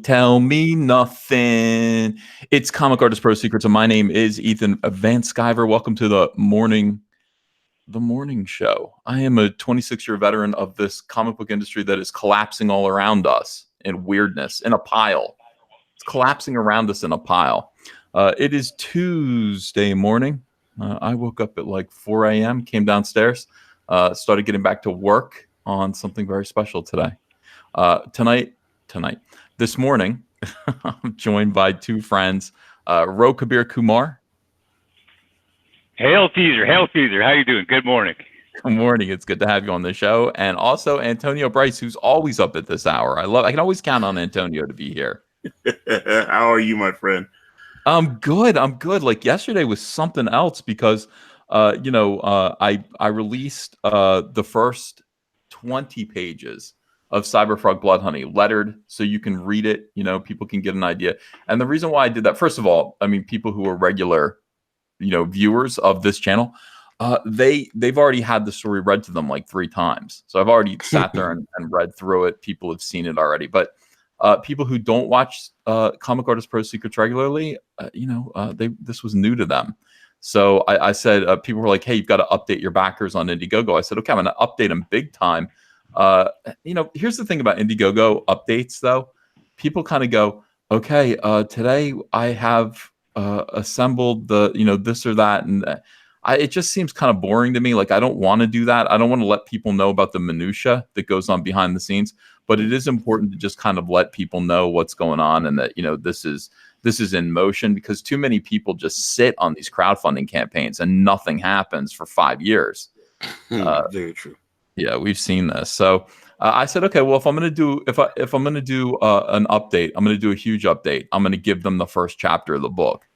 Tell me nothing. It's Comic Artist Pro Secrets, and my name is Ethan Van Sciver. Welcome to the morning show. I am a 26-year veteran of this comic book industry that is collapsing all around us in weirdness, in a pile. It's collapsing around us in a pile. It is Tuesday morning. I woke up at like 4 a.m., came downstairs, started getting back to work on something very special today. This morning, I'm joined by two friends, Ro Kabir Kumar. Hail Caesar, hail Caesar. How you doing? Good morning. Good morning. It's good to have you on the show. And also Antonio Bryce, who's always up at this hour. I can always count on Antonio to be here. How are you, my friend? I'm good. Like yesterday was something else because, I released the first 20 pages of CYBERFROG BLOODHONEY, lettered, so you can read it. People can get an idea. And the reason why I did that, first of all, I mean, people who are regular, viewers of this channel, they've already had the story read to them like 3 times. So I've already sat there and read through it. People have seen it already. But people who don't watch Comic Artist Pro Secrets regularly, this was new to them. So I said, people were like, hey, you've got to update your backers on Indiegogo. I said, okay, I'm going to update them big time. Here's the thing about Indiegogo updates, though. People kind of go, okay, today I have assembled the, this or that. And it just seems kind of boring to me. Like, I don't want to do that. I don't want to let people know about the minutia that goes on behind the scenes. But it is important to just kind of let people know what's going on and that, this is in motion, because too many people just sit on these crowdfunding campaigns and nothing happens for 5 years. Very true. Yeah, we've seen this. So I said, okay, well, if I'm going to do an update, I'm going to do a huge update. I'm going to give them the first chapter of the book.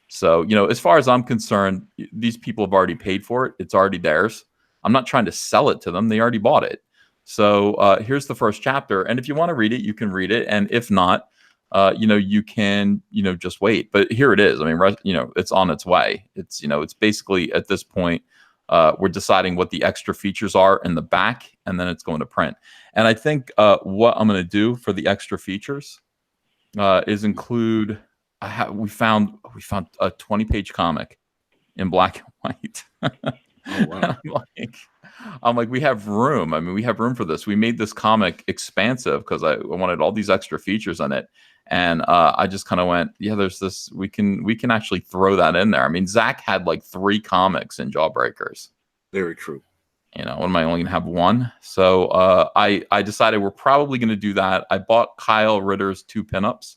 So, as far as I'm concerned, these people have already paid for it. It's already theirs. I'm not trying to sell it to them. They already bought it. So here's the first chapter. And if you want to read it, you can read it. And if not, you can, just wait. But here it is. I mean, it's on its way. It's basically at this point, we're deciding what the extra features are in the back, and then it's going to print. And I think what I'm going to do for the extra features is include. We found a 20-page comic in black and white. Oh, wow. I'm like, we have room. I mean, we have room for this. We made this comic expansive because I wanted all these extra features in it. And I just kind of went, yeah, there's this. We can actually throw that in there. I mean, Zach had like 3 comics in Jawbreakers. Very true. What am I only going to have 1? So I decided we're probably going to do that. I bought Kyle Ritter's 2 pinups.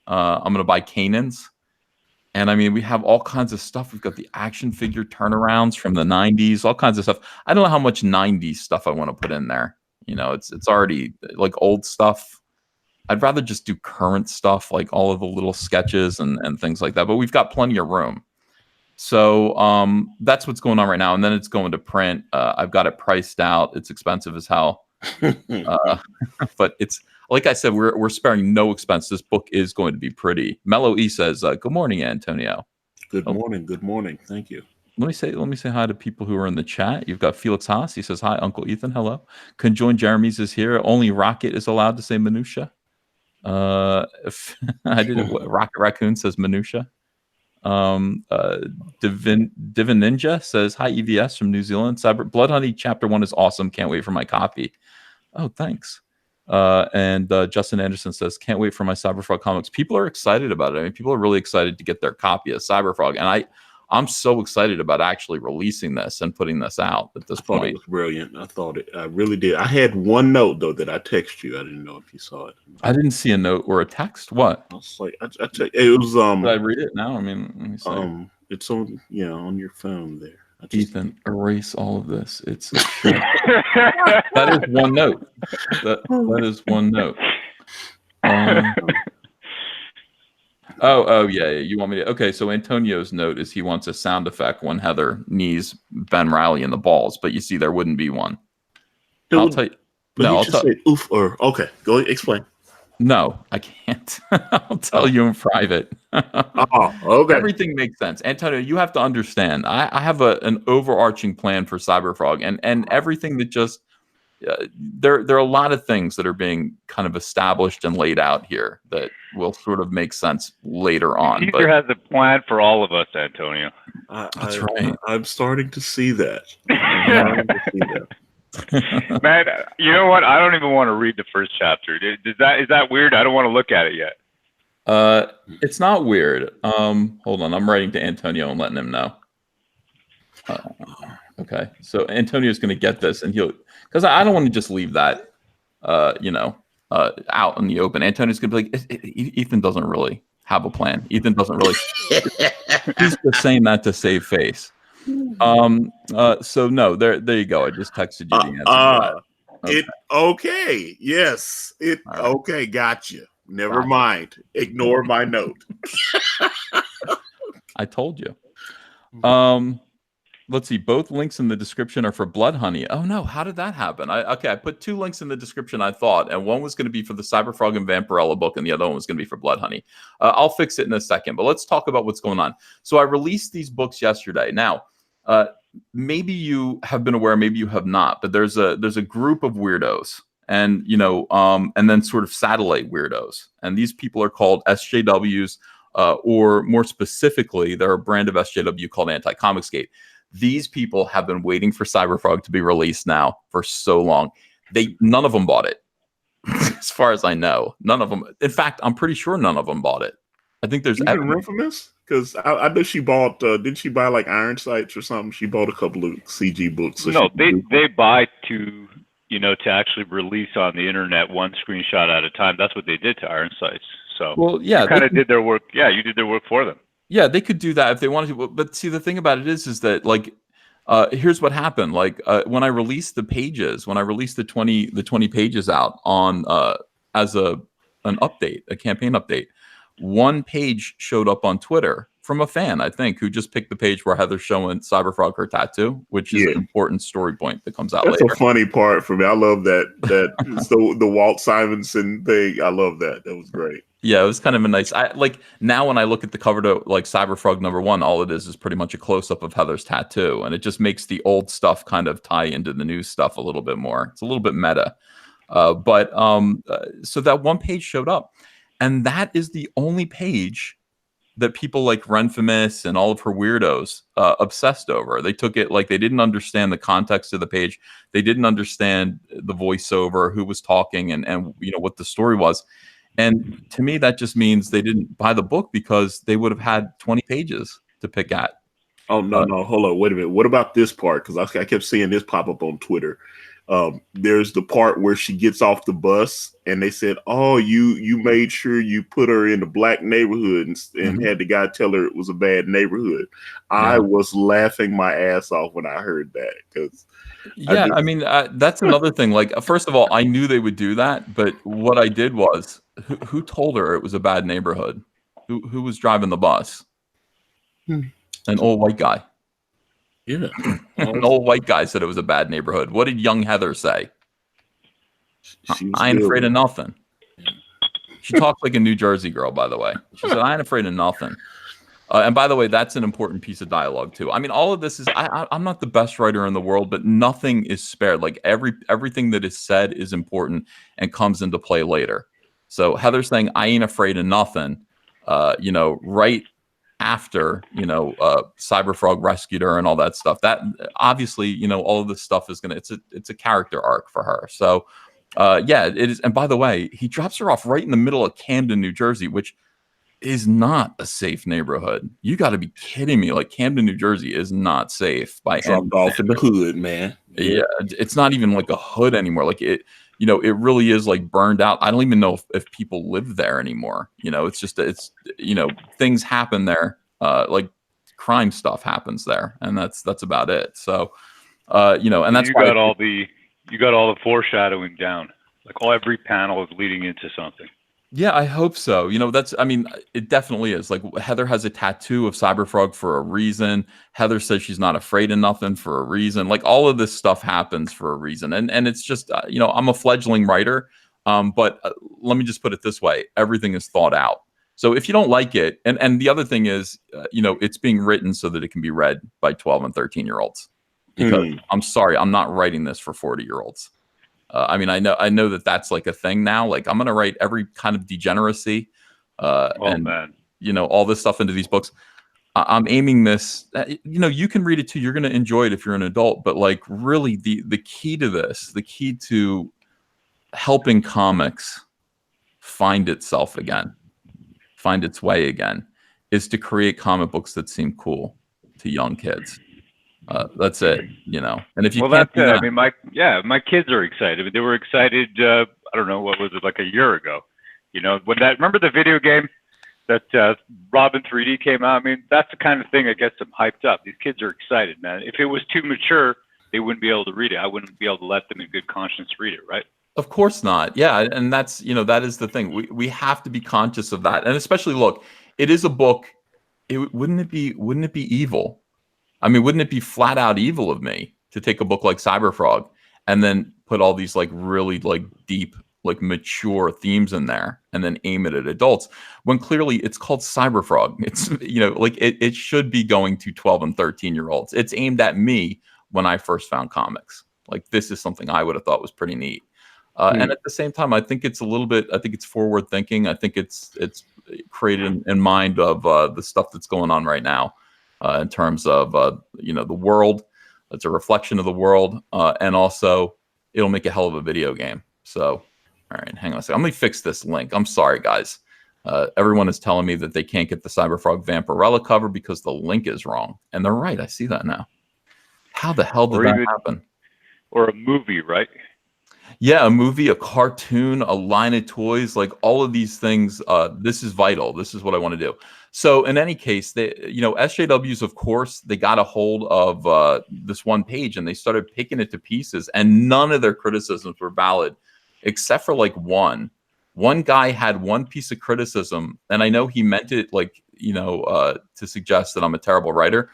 I'm going to buy Kanan's. And I mean, we have all kinds of stuff. We've got the action figure turnarounds from the 90s, all kinds of stuff. I don't know how much 90s stuff I want to put in there. It's already like old stuff. I'd rather just do current stuff, like all of the little sketches and things like that. But we've got plenty of room. So that's what's going on right now. And then it's going to print. I've got it priced out. It's expensive as hell. But it's, like I said, we're sparing no expense. This book is going to be pretty. Mello E says, good morning, Antonio. Good morning. Good morning. Thank you. Let me say hi to people who are in the chat. You've got Felix Haas. He says, hi, Uncle Ethan. Hello. Conjoined Jeremy's is here. Only Rocket is allowed to say minutia. If I did it, Rocket Raccoon says minutia. Divin Ninja says, hi, EVS from New Zealand. Bloodhoney Chapter 1 is awesome. Can't wait for my copy. Oh, thanks. And Justin Anderson says, can't wait for my CYBERFROG comics. People are excited about it. I mean, people are really excited to get their copy of CYBERFROG. And I'm so excited about actually releasing this and putting this out at this point. It was brilliant. I really did. I had one note, though, that I texted you. I didn't know if you saw it. I didn't see a note or a text. What? I was like, it was, Did I read it now? I mean, let me see. It's on, on your phone there. Ethan, erase all of this. It's that is one note. That is one note. Oh yeah. You want me to? Okay, so Antonio's note is he wants a sound effect when Heather knees Ben Riley in the balls, but you see, there wouldn't be one. I'll tell you. No, I'll tell you. Oof. Or okay, go explain. No, I can't. I'll tell you in private. Oh, okay. Everything makes sense. Antonio, you have to understand. I have an overarching plan for CYBERFROG, and everything that just there are a lot of things that are being kind of established and laid out here that will sort of make sense later on. Caesar has a plan for all of us, Antonio. That's right. I'm starting to see that. I'm starting to see that. Man, you know what? I don't even want to read the first chapter. Is that weird? I don't want to look at it yet. It's not weird. Hold on, I'm writing to Antonio and letting him know. Okay, so Antonio's going to get this, and because I don't want to just leave that, out in the open. Antonio's going to be like, Ethan doesn't really have a plan. Ethan doesn't really. He's just saying that to save face. So no, there you go. I just texted you the answer to that. Okay. Yes. Right. Okay. Gotcha. Never mind. Ignore my note. I told you. Let's see. Both links in the description are for Bloodhoney. Oh no! How did that happen? I put 2 links in the description. I thought, and one was going to be for the CYBERFROG and Vampirella book, and the other one was going to be for Bloodhoney. I'll fix it in a second. But let's talk about what's going on. So I released these books yesterday. Now, maybe you have been aware, maybe you have not. But there's a group of weirdos, and and then sort of satellite weirdos, and these people are called SJWs, or more specifically, they're a brand of SJW called Anti-Comicsgate. These people have been waiting for CYBERFROG to be released now for so long. None of them bought it, as far as I know. None of them. In fact, I'm pretty sure none of them bought it. I think there's even Infamous, because I know she bought. Didn't she buy like Iron Sights or something? She bought a couple of CG books. So no, they buy to actually release on the internet one screenshot at a time. That's what they did to Iron Sights. So well, yeah, you kind of did their work. Yeah, you did their work for them. Yeah, they could do that if they wanted to. But see, the thing about it is that like, here's what happened. Like when I released the pages, when I released the 20 pages out on as an update, a campaign update, one page showed up on Twitter from a fan, I think, who just picked the page where Heather's showing CYBERFROG her tattoo, which is an important story point that comes out later. That's a funny part for me. I love that the Walt Simonson thing. I love that. That was great. Yeah, it was kind of a nice. Now when I look at the cover to like CYBERFROG #1, all it is pretty much a close up of Heather's tattoo, and it just makes the old stuff kind of tie into the new stuff a little bit more. It's a little bit meta, so that one page showed up, and that is the only page that people like Renfamous and all of her weirdos obsessed over. They took it like they didn't understand the context of the page. They didn't understand the voiceover, who was talking, and what the story was. And to me, that just means they didn't buy the book because they would have had 20 pages to pick at. Oh, no, hold on. Wait a minute. What about this part? Because I kept seeing this pop up on Twitter. There's the part where she gets off the bus and they said, oh, you made sure you put her in the black neighborhood and had the guy tell her it was a bad neighborhood. Yeah. I was laughing my ass off when I heard that. Because I mean, that's another thing. Like, first of all, I knew they would do that. But what I did was, who told her it was a bad neighborhood? Who was driving the bus? An old white guy. Yeah. An old white guy said it was a bad neighborhood. What did young Heather say? I ain't afraid of nothing. She talks like a New Jersey girl, by the way. She said, I ain't afraid of nothing. And by the way, that's an important piece of dialogue, too. I mean, all of this is, I'm not the best writer in the world, but nothing is spared. Like everything that is said is important and comes into play later. So Heather's saying, I ain't afraid of nothing, right after, CYBERFROG rescued her and all that stuff. That obviously, all of this stuff is it's a character arc for her. So, yeah, it is. And by the way, he drops her off right in the middle of Camden, New Jersey, which is not a safe neighborhood. You got to be kidding me. Like, Camden, New Jersey is not safe by dropped off in the hood, man. Yeah, it's not even like a hood anymore. Like it really is like burned out. I don't even know if people live there anymore. It's just things happen there. Like crime stuff happens there, and that's about it. So, and that's you got all the foreshadowing down. Like every panel is leading into something. Yeah, I hope so. It definitely is. Like, Heather has a tattoo of CYBERFROG for a reason. Heather says she's not afraid of nothing for a reason. Like, all of this stuff happens for a reason. And it's just, I'm a fledgling writer, but let me just put it this way. Everything is thought out. So if you don't like it, and the other thing is, it's being written so that it can be read by 12 and 13-year-olds. Because I'm sorry, I'm not writing this for 40-year-olds. I mean, I know that that's like a thing now. Like, I'm going to write every kind of degeneracy, and man. all this stuff into these books. I'm aiming this. You can read it too. You're going to enjoy it if you're an adult. But like, really, the key to this, the key to helping comics find itself again, find its way again, is to create comic books that seem cool to young kids. That's it, And if you can't do that, I mean, my kids are excited. They were excited. I don't know, what was it, like a year ago? Remember the video game that Robin 3D came out? I mean, that's the kind of thing that gets them hyped up. These kids are excited, man. If it was too mature, they wouldn't be able to read it. I wouldn't be able to let them in good conscience read it, right? Of course not. Yeah, and that's that is the thing. We have to be conscious of that, and especially look, it is a book. Wouldn't it be evil? I mean, wouldn't it be flat out evil of me to take a book like CYBERFROG and then put all these like really like deep, like mature themes in there and then aim it at adults when clearly it's called CYBERFROG? It's like it should be going to 12 and 13-year-olds. It's aimed at me when I first found comics. Like, this is something I would have thought was pretty neat. And at the same time, I think it's forward thinking. I think it's created in mind of the stuff that's going on right now in terms of the world. It's a reflection of the world, and also it'll make a hell of a video game. So, all right, hang on a second. Let me fix this link. I'm sorry, guys. Everyone is telling me that they can't get the CYBERFROG Vampirella cover because the link is wrong, and they're right. I see that now. How the hell did that happen? Or a movie, right? Yeah, a movie, a cartoon, a line of toys, like all of these things. This is vital. This is what I want to do. So in any case, SJWs, of course, they got a hold of this one page and they started picking it to pieces, and none of their criticisms were valid, except for like one. One guy had one piece of criticism, and I know he meant it like, to suggest that I'm a terrible writer,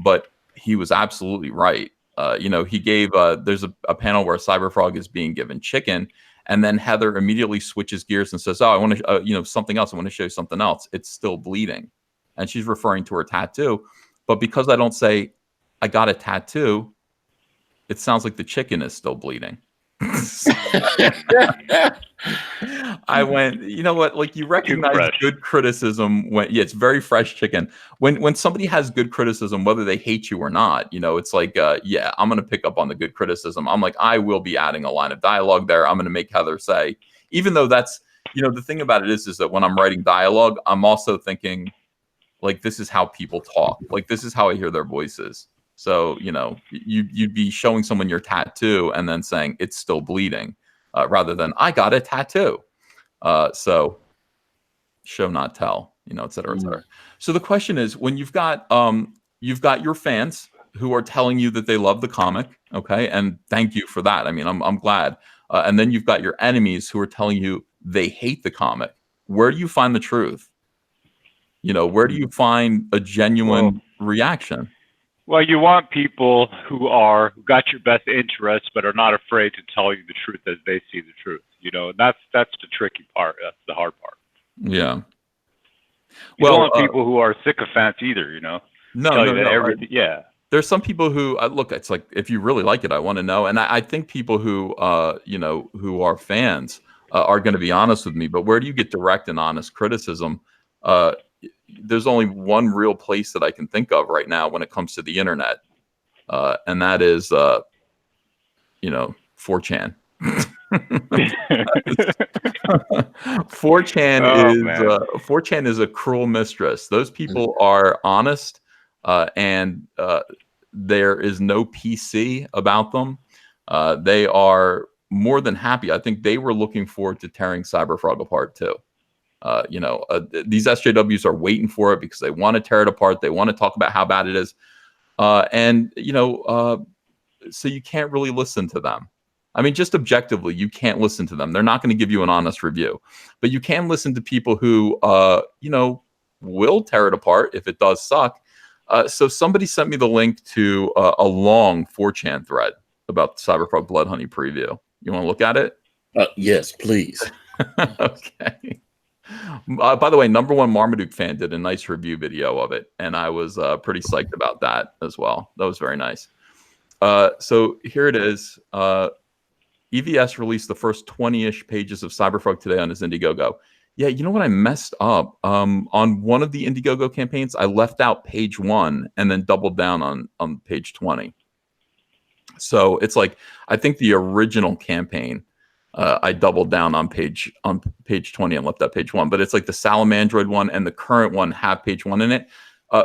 but he was absolutely right. He gave there's a panel where CYBERFROG is being given chicken, and then Heather immediately switches gears and says, "Oh, I want to, something else. I want to show you something else. It's still bleeding," and she's referring to her tattoo. But because I don't say I got a tattoo, it sounds like the chicken is still bleeding. I went, you know what? Like, you recognize good criticism when, it's very fresh chicken. When somebody has good criticism, whether they hate you or not, it's like, yeah, I'm going to pick up on the good criticism. I'm like, I will be adding a line of dialogue there. I'm going to make Heather say, even though that's, the thing about it is that when I'm writing dialogue, I'm also thinking, like, this is how people talk. Like, this is how I hear their voices. So, you'd be showing someone your tattoo and then saying it's still bleeding, rather than I got a tattoo. So show not tell, et cetera, et cetera. So the question is, when you've got your fans who are telling you that they love the comic, okay, and thank you for that. I mean, I'm glad. And then you've got your enemies who are telling you they hate the comic. Where do you find the truth? Where do you find a genuine reaction? Well, you want people who got your best interests, but are not afraid to tell you the truth as they see the truth. And that's the tricky part. That's the hard part. Yeah. You don't want people who are sycophants either. No. Everything. Right? Yeah. There's some people who look. It's like, if you really like it, I want to know. And I think people who who are fans are going to be honest with me. But where do you get direct and honest criticism? There's only one real place that I can think of right now when it comes to the internet, and that is 4chan. 4chan is a cruel mistress. Those people are honest, and there is no PC about them. They are more than happy. I think they were looking forward to tearing CYBERFROG apart too. These SJWs are waiting for it because they want to tear it apart. They want to talk about how bad it is. So you can't really listen to them. I mean, just objectively, you can't listen to them. They're not going to give you an honest review, but you can listen to people who, will tear it apart if it does suck. So somebody sent me the link to a long 4chan thread about the CYBERFROG BLOODHONEY preview. You want to look at it? Yes, please. Okay. By the way, #1 Marmaduke fan did a nice review video of it, and I was pretty psyched about that as well. That was very nice. So here it is. EVS released the first 20-ish pages of CyberFrog today on his Indiegogo. Yeah, you know what I messed up? On one of the Indiegogo campaigns, I left out page 1 and then doubled down on page 20. So it's like, I think the original campaign, I doubled down on page 20 and left out page 1. But it's like the Salamandroid one and the current one have page 1 in it.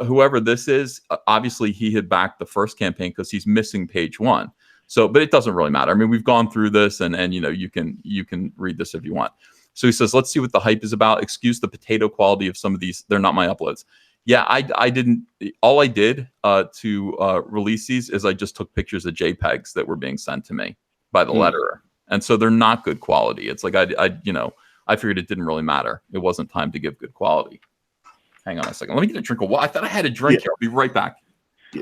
Whoever this is, obviously he had backed the first campaign because he's missing page 1. So, but it doesn't really matter. I mean, we've gone through this, and you know, you can read this if you want. So he says, let's see what the hype is about. Excuse the potato quality of some of these. They're not my uploads. Yeah, I didn't. All I did to release these is I just took pictures of JPEGs that were being sent to me by the letterer, and so they're not good quality. It's like I figured it didn't really matter. It wasn't time to give good quality. Hang on a second. Let me get a drink of water. I thought I had a drink here. I'll be right back.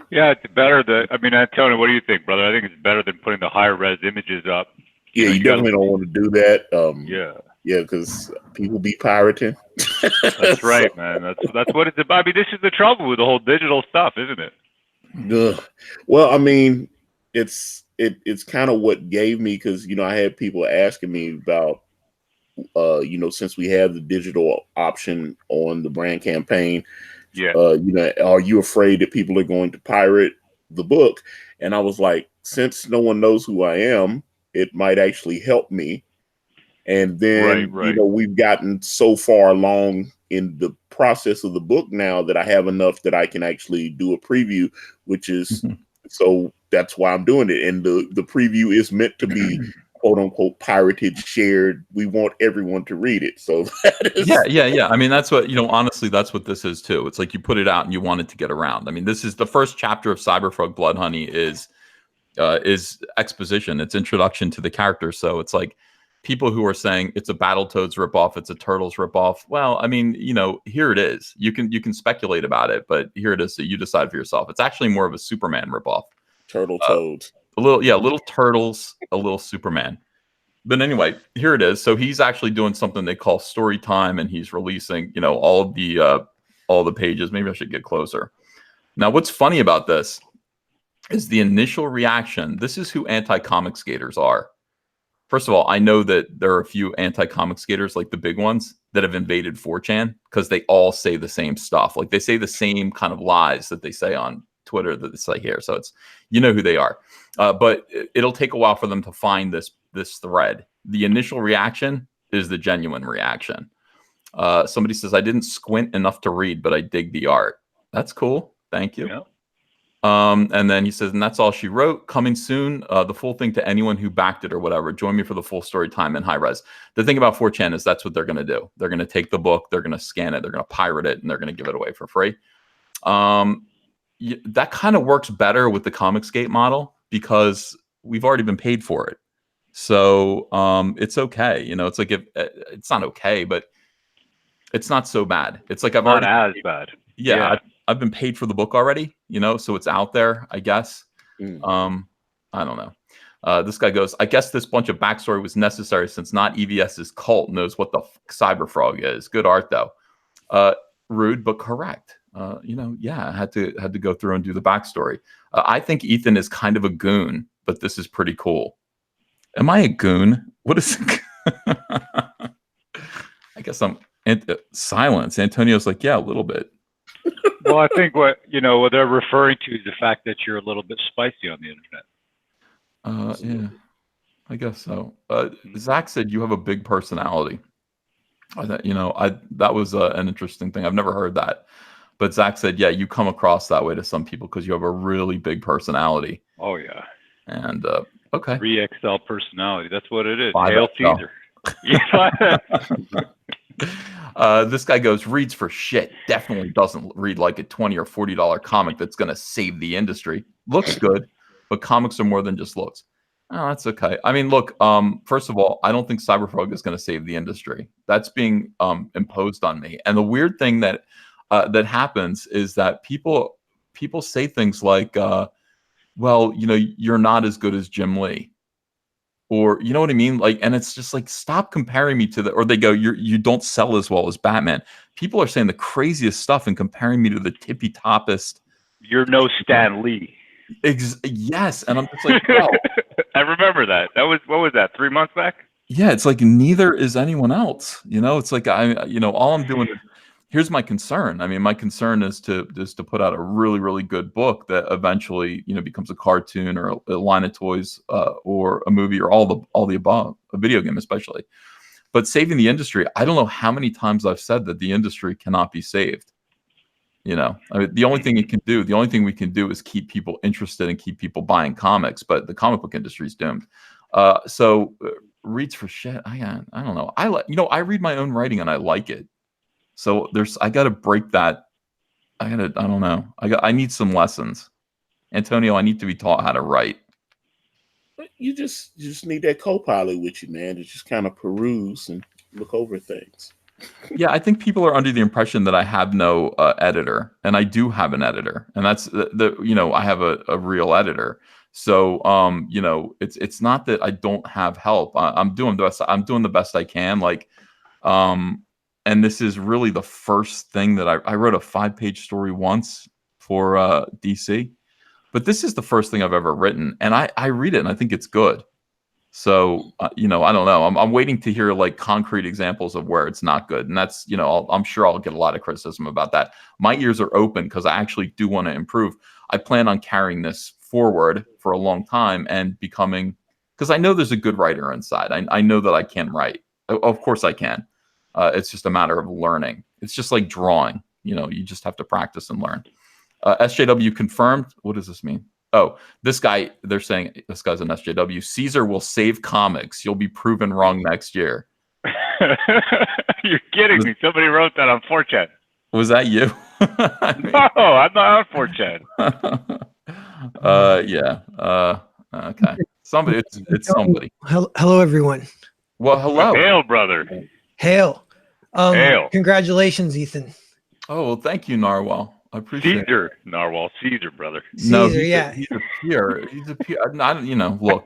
Yeah, it's better. I mean, Antonio, what do you think, brother? I think it's better than putting the higher res images up. Yeah, you definitely don't want to do that. Yeah, because people be pirating. That's right, man. That's what it's about. I mean, this is the trouble with the whole digital stuff, isn't it? Well, I mean, it's kind of what gave me, because you know, I had people asking me about you know, since we have the digital option on the brand campaign, you know, are you afraid that people are going to pirate the book? And I was like, since no one knows who I am, it might actually help me. And then, you know, we've gotten so far along in the process of the book now that I have enough that I can actually do a preview, which is, so that's why I'm doing it. And the preview is meant to be quote unquote pirated, shared. We want everyone to read it. So that is yeah. I mean, that's what, you know, honestly, that's what this is too. It's like you put it out and you want it to get around. I mean, this is the first chapter of CyberFrog Bloodhoney is exposition. It's introduction to the character. So it's like people who are saying it's a Battletoads ripoff, it's a Turtles ripoff. Well, I mean, you know, here it is. You can speculate about it, but here it is. So you decide for yourself. It's actually more of a Superman ripoff. Turtle Toads. Little turtles, a little Superman. But anyway, here it is. So he's actually doing something they call story time, and he's releasing, you know, all the pages. Maybe I should get closer. Now, what's funny about this is the initial reaction. This is who anti-comic skaters are. First of all, I know that there are a few anti-comic skaters, like the big ones, that have invaded 4chan because they all say the same stuff. Like they say the same kind of lies that they say on Twitter that it's like here. So it's, you know who they are. But it'll take a while for them to find this thread. The initial reaction is the genuine reaction. Somebody says, I didn't squint enough to read, but I dig the art. That's cool. Thank you. Yeah. And then he says, and that's all she wrote. Coming soon, the full thing to anyone who backed it or whatever. Join me for the full story time in high res. The thing about 4chan is that's what they're going to do. They're going to take the book, they're going to scan it, they're going to pirate it, and they're going to give it away for free. That kind of works better with the Comicsgate model because we've already been paid for it. So it's okay. You know, it's like it's not okay, but it's not so bad. It's like I've not already as bad. Yeah. I've been paid for the book already, you know, so it's out there, I guess. I don't know. This guy goes, I guess this bunch of backstory was necessary since not EVS's cult knows what the CyberFrog is. Good art, though. Rude, but correct. You know, yeah, I had to go through and do the backstory. I think Ethan is kind of a goon, but this is pretty cool. Am I a goon? What is I guess I'm silence. Antonio's like, yeah, a little bit. Well, I think what they're referring to is the fact that you're a little bit spicy on the internet. Yeah, I guess so. Zach said you have a big personality. That was an interesting thing. I've never heard that. But Zach said, yeah, you come across that way to some people because you have a really big personality. Oh, yeah. And, okay. 3XL personality. That's what it is. 5XL. Hail Caesar. This guy goes, reads for shit. Definitely doesn't read like a $20 or $40 comic that's going to save the industry. Looks good, but comics are more than just looks. Oh, that's okay. I mean, look, first of all, I don't think CyberFrog is going to save the industry. That's being imposed on me. And the weird thing that happens is that people say things like, well, you know, you're not as good as Jim Lee. Or, you know what I mean? Like, and it's just like, stop comparing me to or they go, you don't sell as well as Batman. People are saying the craziest stuff and comparing me to the tippy toppest. You're no Stan Lee. Yes. And I'm just like, well, I remember that. What was that? 3 months back? Yeah, it's like neither is anyone else. It's like all I'm doing is here's my concern. I mean, my concern is to put out a really, really good book that eventually, becomes a cartoon or a line of toys or a movie or all the above, a video game especially. But saving the industry, I don't know how many times I've said that the industry cannot be saved. I mean, the only thing we can do is keep people interested and keep people buying comics, but the comic book industry is doomed. So reads for shit. I don't know. I read my own writing and I like it. So I got to break that. I don't know. I need some lessons. Antonio, I need to be taught how to write. You just need that co-pilot with you, man, to just kind of peruse and look over things. Yeah, I think people are under the impression that I have no editor, and I do have an editor, and that's I have a real editor. So it's not that I don't have help. I'm doing the best I can. And this is really the first thing that I wrote a 5-page story once for DC, but this is the first thing I've ever written, and I read it and I think it's good. So, I don't know. I'm waiting to hear concrete examples of where it's not good. And that's, I'm sure I'll get a lot of criticism about that. My ears are open because I actually do want to improve. I plan on carrying this forward for a long time and becoming, because I know there's a good writer inside. I know that I can write. Of course I can. It's just a matter of learning. It's just like drawing. You just have to practice and learn. SJW confirmed. What does this mean? Oh, this guy, they're saying this guy's an SJW. Caesar will save comics. You'll be proven wrong next year. You're kidding me. Somebody wrote that on 4chan. Was that you? No, I'm not on 4chan. Yeah. Okay. Somebody, it's somebody. Hello, everyone. Well, hello. Hail, brother. Hail. Hail. Congratulations, Ethan. Oh, well, thank you, Narwhal. I appreciate Caesar, Narwhal, Caesar, brother. No, Caesar, he's a peer. He's a peer. Look,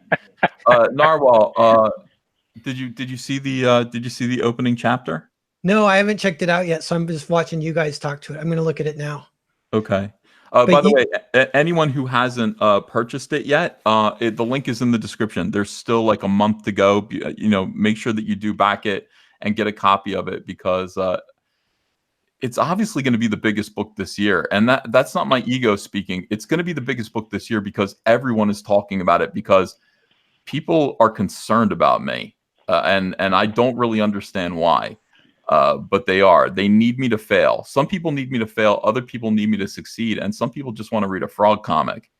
Narwhal. Did you see the opening chapter? No, I haven't checked it out yet, so I'm just watching you guys talk to it. I'm going to look at it now. Okay. By the way, anyone who hasn't purchased it yet, the link is in the description. There's still a month to go. Make sure that you do back it and get a copy of it because. It's obviously going to be the biggest book this year. And that's not my ego speaking. It's going to be the biggest book this year because everyone is talking about it because people are concerned about me. And I don't really understand why, but they are. They need me to fail. Some people need me to fail. Other people need me to succeed. And some people just want to read a frog comic.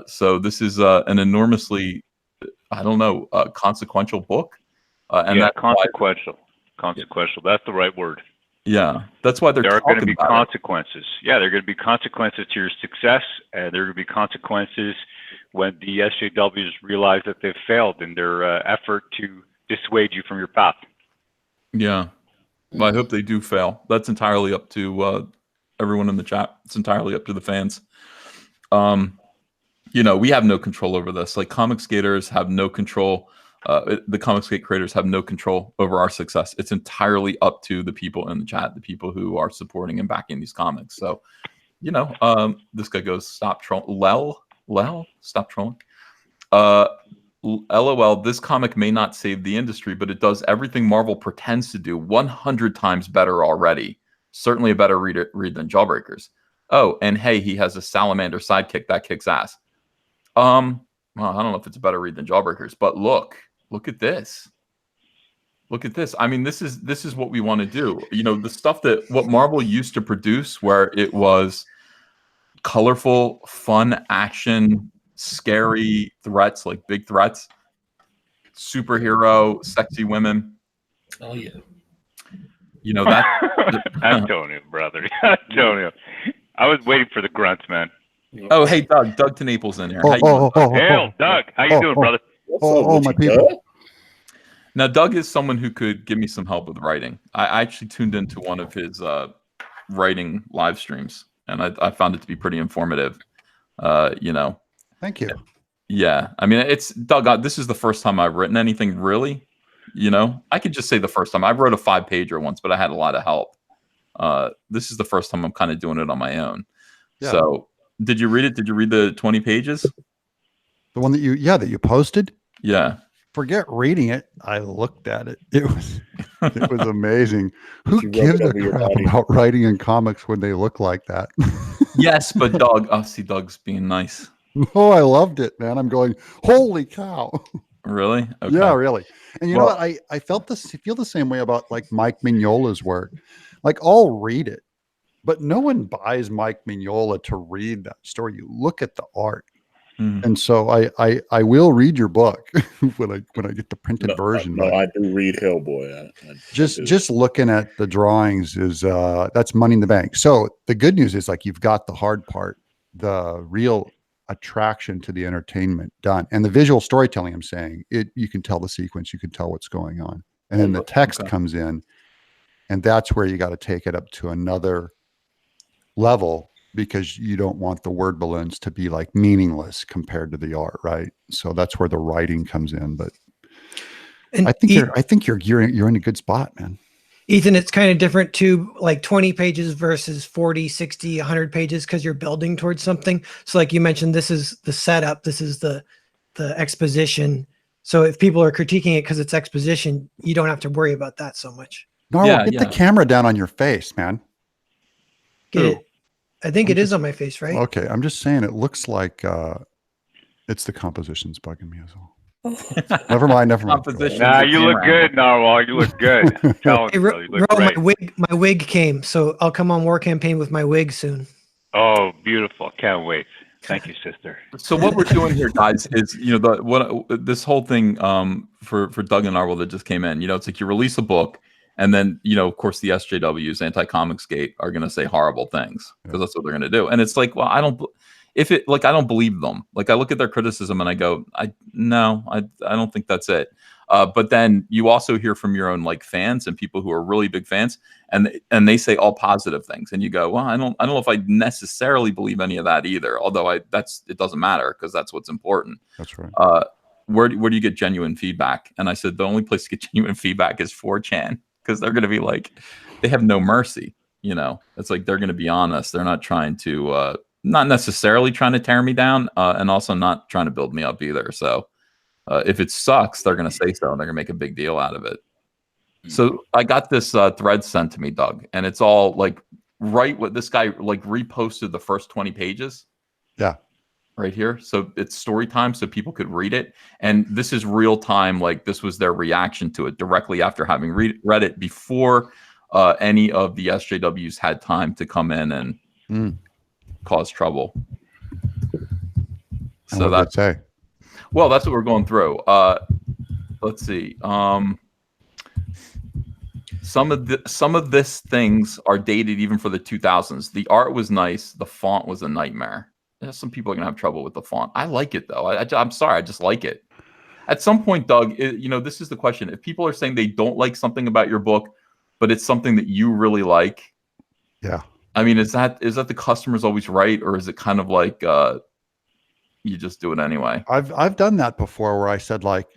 So this is an enormously, consequential book. And yeah, consequential. Consequential. That's the right word. Yeah, that's why there are going to be consequences. Yeah, there are going to be consequences to your success, and there are going to be consequences when the SJWs realize that they've failed in their effort to dissuade you from your path. Yeah, well, I hope they do fail. That's entirely up to everyone in the chat. It's entirely up to the fans. We have no control over this. Comic skaters have no control. The comic skate creators have no control over our success. It's entirely up to the people in the chat, the people who are supporting and backing these comics. So, this guy goes, stop trolling. Lel, stop trolling. LOL, this comic may not save the industry, but it does everything Marvel pretends to do 100 times better already. Certainly a better read than Jawbreakers. Oh, and hey, he has a salamander sidekick that kicks ass. Well, I don't know if it's a better read than Jawbreakers, but look at this. Look at this. I mean, this is what we want to do. The stuff what Marvel used to produce, where it was colorful, fun action, scary threats, like big threats, superhero, sexy women. Oh yeah. That. Antonio, brother. Antonio. I was waiting for the grunts, man. Oh, hey, Doug to Naples in here. Hail, Doug. How you doing, brother? My people. Now, Doug is someone who could give me some help with writing. I actually tuned into one of his writing live streams, and I found it to be pretty informative. Thank you. Yeah. I mean, it's Doug. This is the first time I've written anything really. I could just say the first time. I wrote a 5-pager once, but I had a lot of help. This is the first time I'm kind of doing it on my own. Yeah. So, did you read it? Did you read the 20 pages? The one that you posted? Yeah. Forget reading it. I looked at it. It was amazing. Who You rub gives it a over your crap body. about writing in comics when they look like that? Yes, but Doug, I see Doug's being nice. Oh, I loved it, man. I'm going, holy cow. Really? Okay. Yeah, really. And you know Well- what? I feel the same way about like Mike Mignola's work. Like I'll read it, but no one buys Mike Mignola to read that story. You look at the art. Mhm. And so I will read your book when I get the printed version. No, but I do read Hellboy. I do. just looking at the drawings is that's money in the bank. So the good news is like you've got the hard part, the real attraction to the entertainment done, and the visual storytelling. I'm saying it. You can tell the sequence. You can tell what's going on, and then the text comes in, and that's where you got to take it up to another level, because you don't want the word balloons to be like meaningless compared to the art, right? So that's where the writing comes in. But And I think you're in a good spot, man. Ethan, it's kind of different too, like 20 pages versus 40, 60, 100 pages, because you're building towards something. So like you mentioned, this is the setup, this is the exposition. So if people are critiquing it because it's exposition, you don't have to worry about that so much. No, get the camera down on your face, man. Get it? I think it is on my face, right? Okay, I'm just saying it looks like it's the composition's bugging me as well. Never mind. Composition. Nah, you look good, Narwhal. You look good. I'm telling Hey, you, bro, you look great. my wig came, so I'll come on War Campaign with my wig soon. Oh, beautiful. Can't wait. Thank you, sister. So what we're doing here, guys, is this whole thing for Doug and Narwhal that just came in. It's like you release a book, and then of course the SJWs, Anti-Comics Gate, are going to say horrible things because that's what they're going to do. And it's like, well, I don't believe them. Like I look at their criticism and I go, I don't think that's it. But then you also hear from your own like fans and people who are really big fans, and they say all positive things, and you go, well, I don't know if I necessarily believe any of that either. Although it doesn't matter because that's what's important. That's right. Where do you get genuine feedback? And I said the only place to get genuine feedback is 4chan, because they're going to be like, they have no mercy. It's like they're going to be honest. They're not trying to not necessarily trying to tear me down, and also not trying to build me up either. So if it sucks, they're going to say so, and they're going to make a big deal out of it. So I got this thread sent to me, Doug, and it's all like what this guy like reposted the first 20 pages. Yeah. Right here. So it's story time, so people could read it. And this is real time. Like this was their reaction to it directly after having read it before any of the SJWs had time to come in and cause trouble. So that's say. Well, that's what we're going through. Let's see. Some of this things are dated even for the 2000s. The art was nice. The font was a nightmare. Some people are gonna have trouble with the font. I like it though. I'm sorry, I just like it. At some point, Doug, this is the question. If people are saying they don't like something about your book, but it's something that you really like, yeah. I mean, is that the customer's always right, or is it kind of like you just do it anyway? I've done that before, where I said like,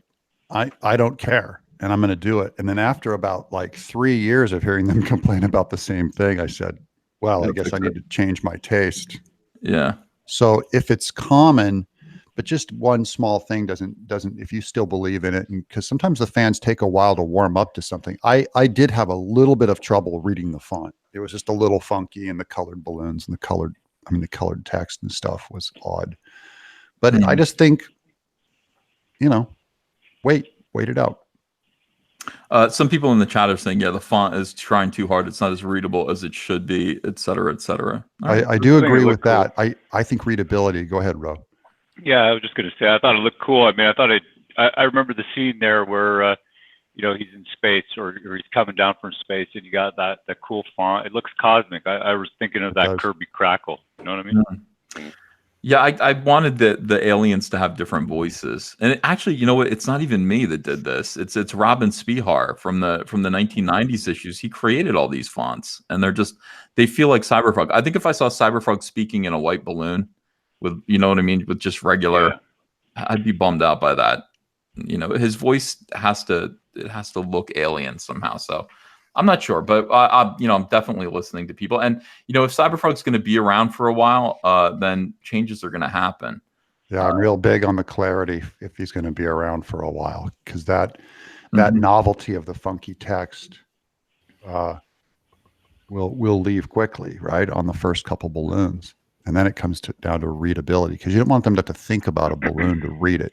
I don't care, and I'm going to do it. And then after about like 3 years of hearing them complain about the same thing, I said, well, I guess I need to change my taste. Yeah. So if it's common, but just one small thing doesn't, if you still believe in it, and because sometimes the fans take a while to warm up to something. I did have a little bit of trouble reading the font. It was just a little funky, and the colored balloons and the colored text and stuff was odd. But I just think, wait it out. Some people in the chat are saying, yeah, the font is trying too hard. It's not as readable as it should be, et cetera, et cetera. I do agree with that. I think readability. Go ahead, Ro. Yeah, I was just going to say, I thought it looked cool. I mean, I remember the scene there where, he's in space or he's coming down from space, and you got that cool font. It looks cosmic. I was thinking of that Kirby Crackle. You know what I mean? Mm-hmm. Yeah, I wanted the aliens to have different voices, and actually, you know what? It's not even me that did this. It's Robin Spihar from the 1990s issues. He created all these fonts, and they feel like CYBERFROG. I think if I saw CYBERFROG speaking in a white balloon with, you know what I mean, with just regular, I'd be bummed out by that. His voice has to look alien somehow. So I'm not sure, but I'm definitely listening to people. And if CYBERFROG's going to be around for a while, then changes are going to happen. Yeah, I'm real big on the clarity if he's going to be around for a while, because that novelty of the funky text will leave quickly, right, on the first couple balloons, and then it comes down to readability, because you don't want them to think about a balloon to read it.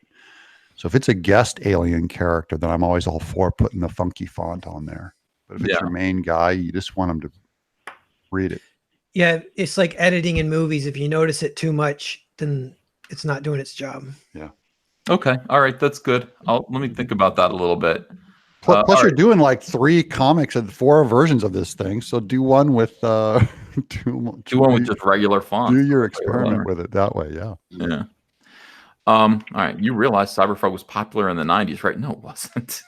So if it's a guest alien character, then I'm always all for putting the funky font on there. But if it's your main guy, you just want him to read it. Yeah, it's like editing in movies. If you notice it too much, then it's not doing its job. Yeah. Okay. All right. That's good. Let me think about that a little bit. Plus you're doing like 3 comics and 4 versions of this thing. So do one with do one with just regular font. Do your experiment with it that way. Yeah. Yeah. All right. You realize CyberFrog was popular in the 90s, right? No, it wasn't.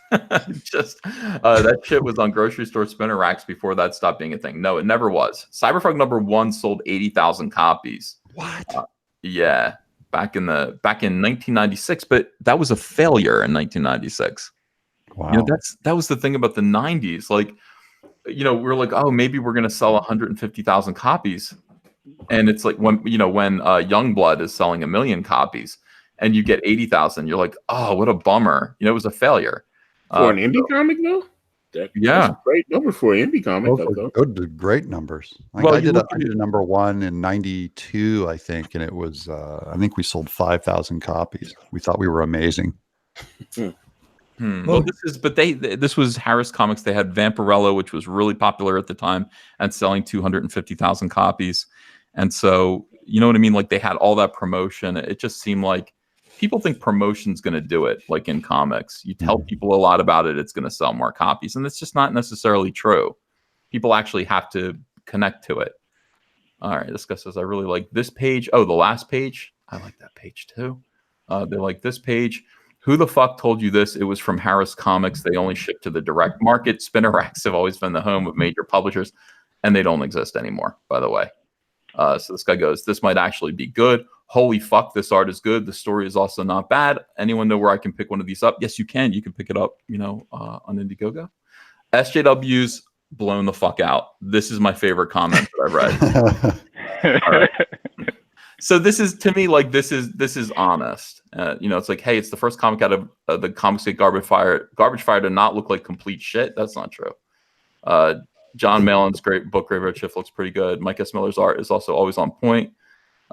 Just that shit was on grocery store spinner racks before that stopped being a thing. No, it never was. CyberFrog #1 sold 80,000 copies. What? Yeah. Back in 1996, but that was a failure in 1996. Wow. You know, that was the thing about the 90s. Like, you know, we're like, oh, maybe we're gonna sell 150,000 copies, and it's like when Youngblood is selling 1 million copies, and you get 80,000, you're like, oh, what a bummer. You know, it was a failure for an indie comic, though. That's a great number for an indie comic. Great numbers. I did a #1 in '92, I think, and it was I think we sold 5,000 copies. We thought we were amazing. Well, this was Harris Comics. They had Vampirella, which was really popular at the time and selling 250,000 copies. And so, you know what I mean? Like, they had all that promotion. It just seemed like people think promotion's going to do it. Like in comics, you tell people a lot about it, it's going to sell more copies. And it's just not necessarily true. People actually have to connect to it. All right. This guy says, I really like this page. Oh, the last page. I like that page too. They like this page. Who the fuck told you this? It was from Harris Comics. They only ship to the direct market. Spinner racks have always been the home of major publishers, and they don't exist anymore, by the way. So this guy goes, this might actually be good. Holy fuck, this art is good. The story is also not bad. Anyone know where I can pick one of these up? Yes, you can. You can pick it up, you know, on Indiegogo. SJWs, blown the fuck out. This is my favorite comment that I've read. All right. So this is, to me, like, this is honest. You know, it's like, hey, it's the first comic out of the Comicsgate garbage fire to not look like complete shit. That's not true. John Malin's great book, Graveyard Shift, looks pretty good. Mike S. Miller's art is also always on point.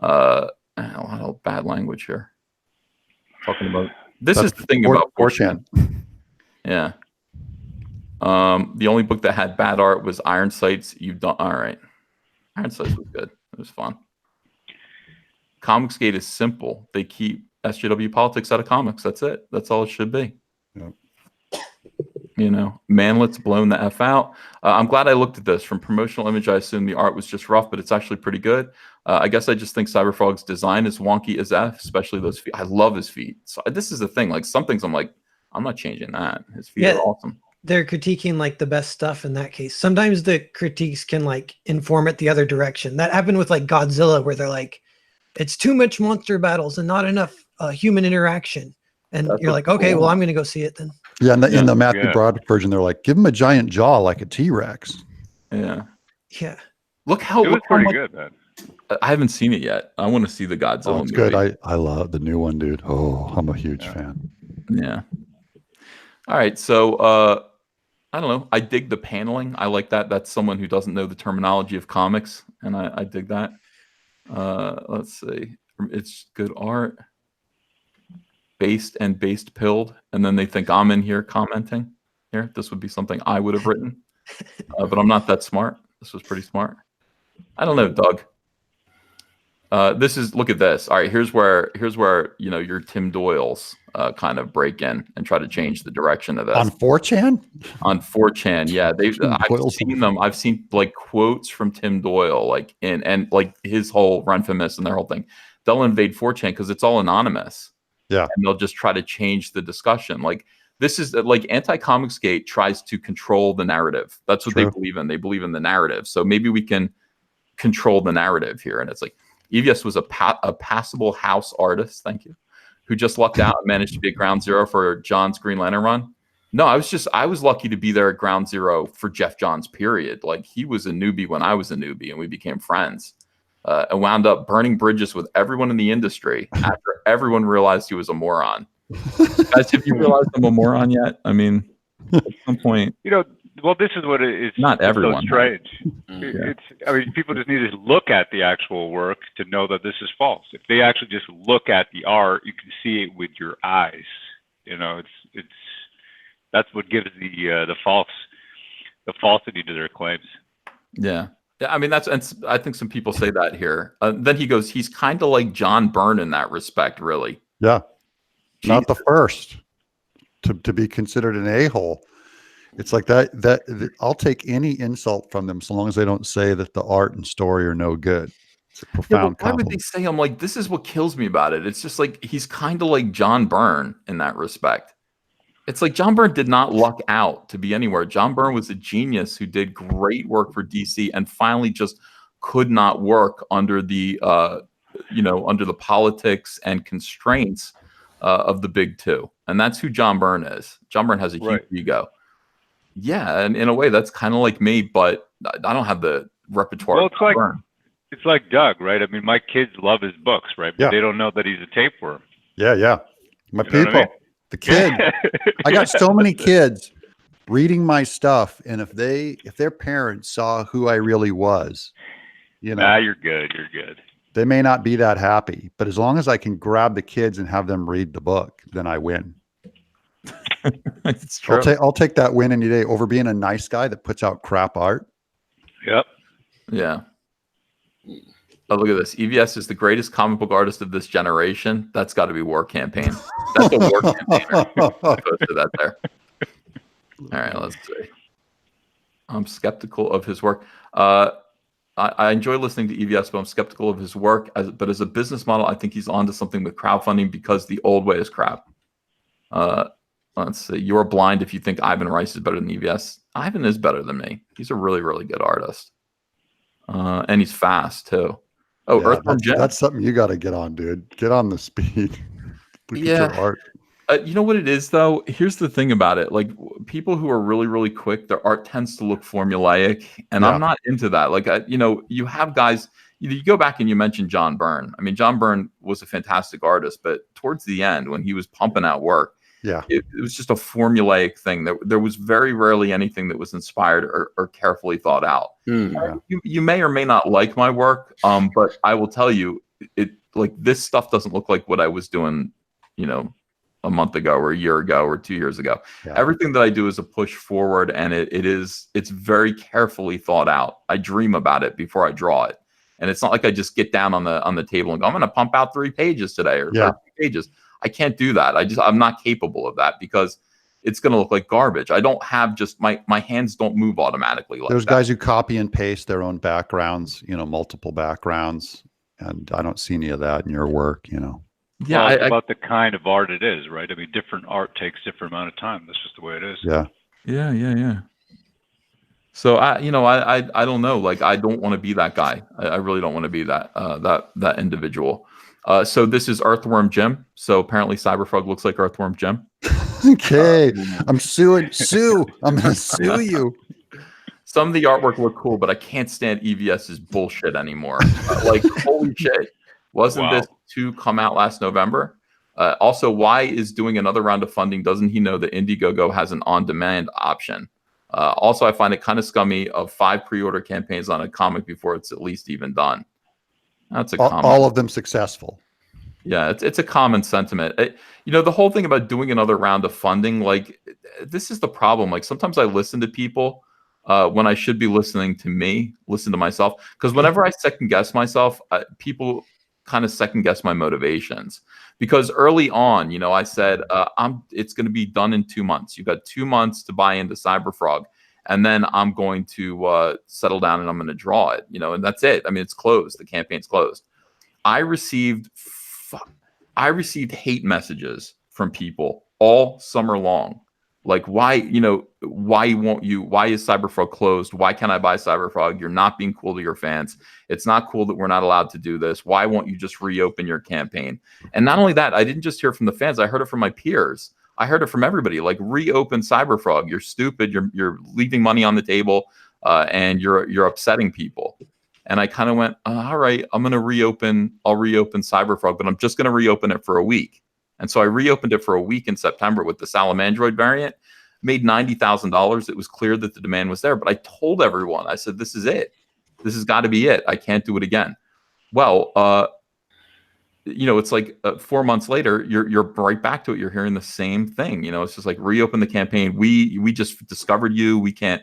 A lot of bad language here. Talking about this is the thing about 4chan. Yeah. The only book that had bad art was Iron Sights. You've done all right. Iron Sights was good. It was fun. Comicsgate is simple. They keep SJW politics out of comics. That's it. That's all it should be. Yep. You know, Manlet's blown the F out. I'm glad I looked at this. From promotional image, I assumed the art was just rough, but it's actually pretty good. I guess I just think CyberFrog's design is wonky as F, especially those feet. I love his feet. So this is the thing. Like, some things I'm like, I'm not changing that. His feet are awesome. They're critiquing like the best stuff in that case. Sometimes the critiques can like inform it the other direction. That happened with like Godzilla, where they're like, it's too much monster battles and not enough human interaction. And you're like, okay, well, I'm going to go see it then. Yeah, in the Matthew Broderick version, they're like, give him a giant jaw like a T-Rex. Yeah. Yeah. Look how it was pretty good, man. I haven't seen it yet. I want to see the Godzilla movie. Good. I love the new one, dude. Oh, I'm a huge fan. Yeah. All right. So I don't know. I dig the paneling. I like that. That's someone who doesn't know the terminology of comics, and I dig that. Let's see. It's good art. Based pilled, and then they think I'm in here commenting. Here, this would be something I would have written, but I'm not that smart. This was pretty smart. I don't know, Doug. This is, look at this. All right, here's where you know your Tim Doyle's kind of break in and try to change the direction of this on 4chan. On 4chan, yeah, I've seen them. I've seen like quotes from Tim Doyle, like and like his whole Run Famous and their whole thing. They'll invade 4chan because it's all anonymous. Yeah, and they'll just try to change the discussion. Like, this is like Anti-Comicsgate tries to control the narrative. That's what they believe in. They believe in the narrative. So maybe we can control the narrative here. And it's like, EVS was a passable house artist, thank you, who just lucked out and managed to be at ground zero for John's Green Lantern run. No, I was lucky to be there at ground zero for Jeff Johns, period. Like, he was a newbie when I was a newbie, and we became friends. and wound up burning bridges with everyone in the industry after everyone realized he was a moron. Guys, have you realized I'm a moron yet? I mean, at some point, Well, this is what it is. Not everyone, It's so strange. Yeah. I mean, people just need to look at the actual work to know that this is false. If they actually just look at the art, you can see it with your eyes. It's that's what gives the falsity to their claims. yeah. I mean, and I think some people say that here. Then he goes, he's kind of like John Byrne in that respect, really. Yeah. Not the first to be considered an a-hole. It's like that I'll take any insult from them so long as they don't say that the art and story are no good. It's a profound why would they compliment. say, I'm like, this is what kills me about it. It's just like, he's kind of like John Byrne in that respect. It's like John Byrne did not luck out to be anywhere. John Byrne was a genius who did great work for DC and finally just could not work under the, under the politics and constraints of the big two. And that's who John Byrne is. John Byrne has a huge ego. Yeah, and in a way, that's kind of like me, but I don't have the repertoire. Well, it's like Doug, right? I mean, my kids love his books, right? But they don't know that he's a tapeworm. Yeah. My You know people, what I mean? the kids. I got so many kids reading my stuff, and if their parents saw who I really was, you're good. You're good. They may not be that happy, but as long as I can grab the kids and have them read the book, then I win. It's true. I'll take that win any day over being a nice guy that puts out crap art. Yep. Yeah. Oh, look at this. EVS is the greatest comic book artist of this generation. That's got to be War Campaign. That's a War Campaigner. Posted that there. All right, let's see. I'm skeptical of his work. I enjoy listening to EVS, but I'm skeptical of his work. But as a business model, I think he's onto something with crowdfunding because the old way is crap. Let's see. You're blind if you think Ivan Rice is better than EVS. Ivan is better than me. He's a really, really good artist. And he's fast too. Oh, yeah, Earthworm Jim. That's something you got to get on, dude. Get on the speed. Look at your art. You know what it is, though? Here's the thing about it. Like, people who are really, really quick, their art tends to look formulaic. And I'm not into that. Like, you have guys, you go back and you mentioned John Byrne. I mean, John Byrne was a fantastic artist, but towards the end, when he was pumping out work, it was just a formulaic thing. There was very rarely anything that was inspired or carefully thought out. You may or may not like my work, but I will tell you, this stuff doesn't look like what I was doing, a month ago or a year ago or 2 years ago. Everything that I do is a push forward, and it's very carefully thought out. I dream about it before I draw it. And it's not like I just get down on the table and go, I'm going to pump out 3 pages today or 3 pages. I can't do that. I'm not capable of that because it's going to look like garbage. I don't have my hands don't move automatically. There's guys who copy and paste their own backgrounds, multiple backgrounds. And I don't see any of that in your work, Yeah, well, it's about the kind of art it is, right? I mean, different art takes different amount of time. That's just the way it is. Yeah. So I don't know. Like, I don't want to be that guy. I really don't want to be that individual. So this is Earthworm Jim. So apparently CyberFrog looks like Earthworm Jim. Okay. I'm suing. I'm going to sue you. Some of the artwork look cool, but I can't stand EVS's bullshit anymore. Holy shit. Wasn't this to come out last November? Also, why is doing another round of funding? Doesn't he know that Indiegogo has an on-demand option? Also, I find it kind of scummy of 5 pre-order campaigns on a comic before it's at least even done. That's all of them successful. Yeah, it's a common sentiment. The whole thing about doing another round of funding, this is the problem. Like, sometimes I listen to people when I should be listening to myself. Because whenever I second guess myself, people kind of second guess my motivations. Because early on, I said, it's going to be done in 2 months. You've got 2 months to buy into CyberFrog. And then I'm going to settle down and I'm going to draw it, and that's it. I mean, it's closed. The campaign's closed. I received hate messages from people all summer long. Like, why is CyberFrog closed? Why can't I buy CyberFrog? You're not being cool to your fans. It's not cool that we're not allowed to do this. Why won't you just reopen your campaign? And not only that, I didn't just hear from the fans. I heard it from my peers. I heard it from everybody. Like, reopen CyberFrog. You're stupid. You're leaving money on the table, and you're upsetting people. And I kind of went, all right, I'll reopen CyberFrog, but I'm just going to reopen it for a week. And so I reopened it for a week in September with the Salamandroid variant, made $90,000. It was clear that the demand was there, but I told everyone, I said, this is it. This has got to be it. I can't do it again. Well, it's like 4 months later, you're right back to it. You're hearing the same thing. It's just like, reopen the campaign. We just discovered you. We can't.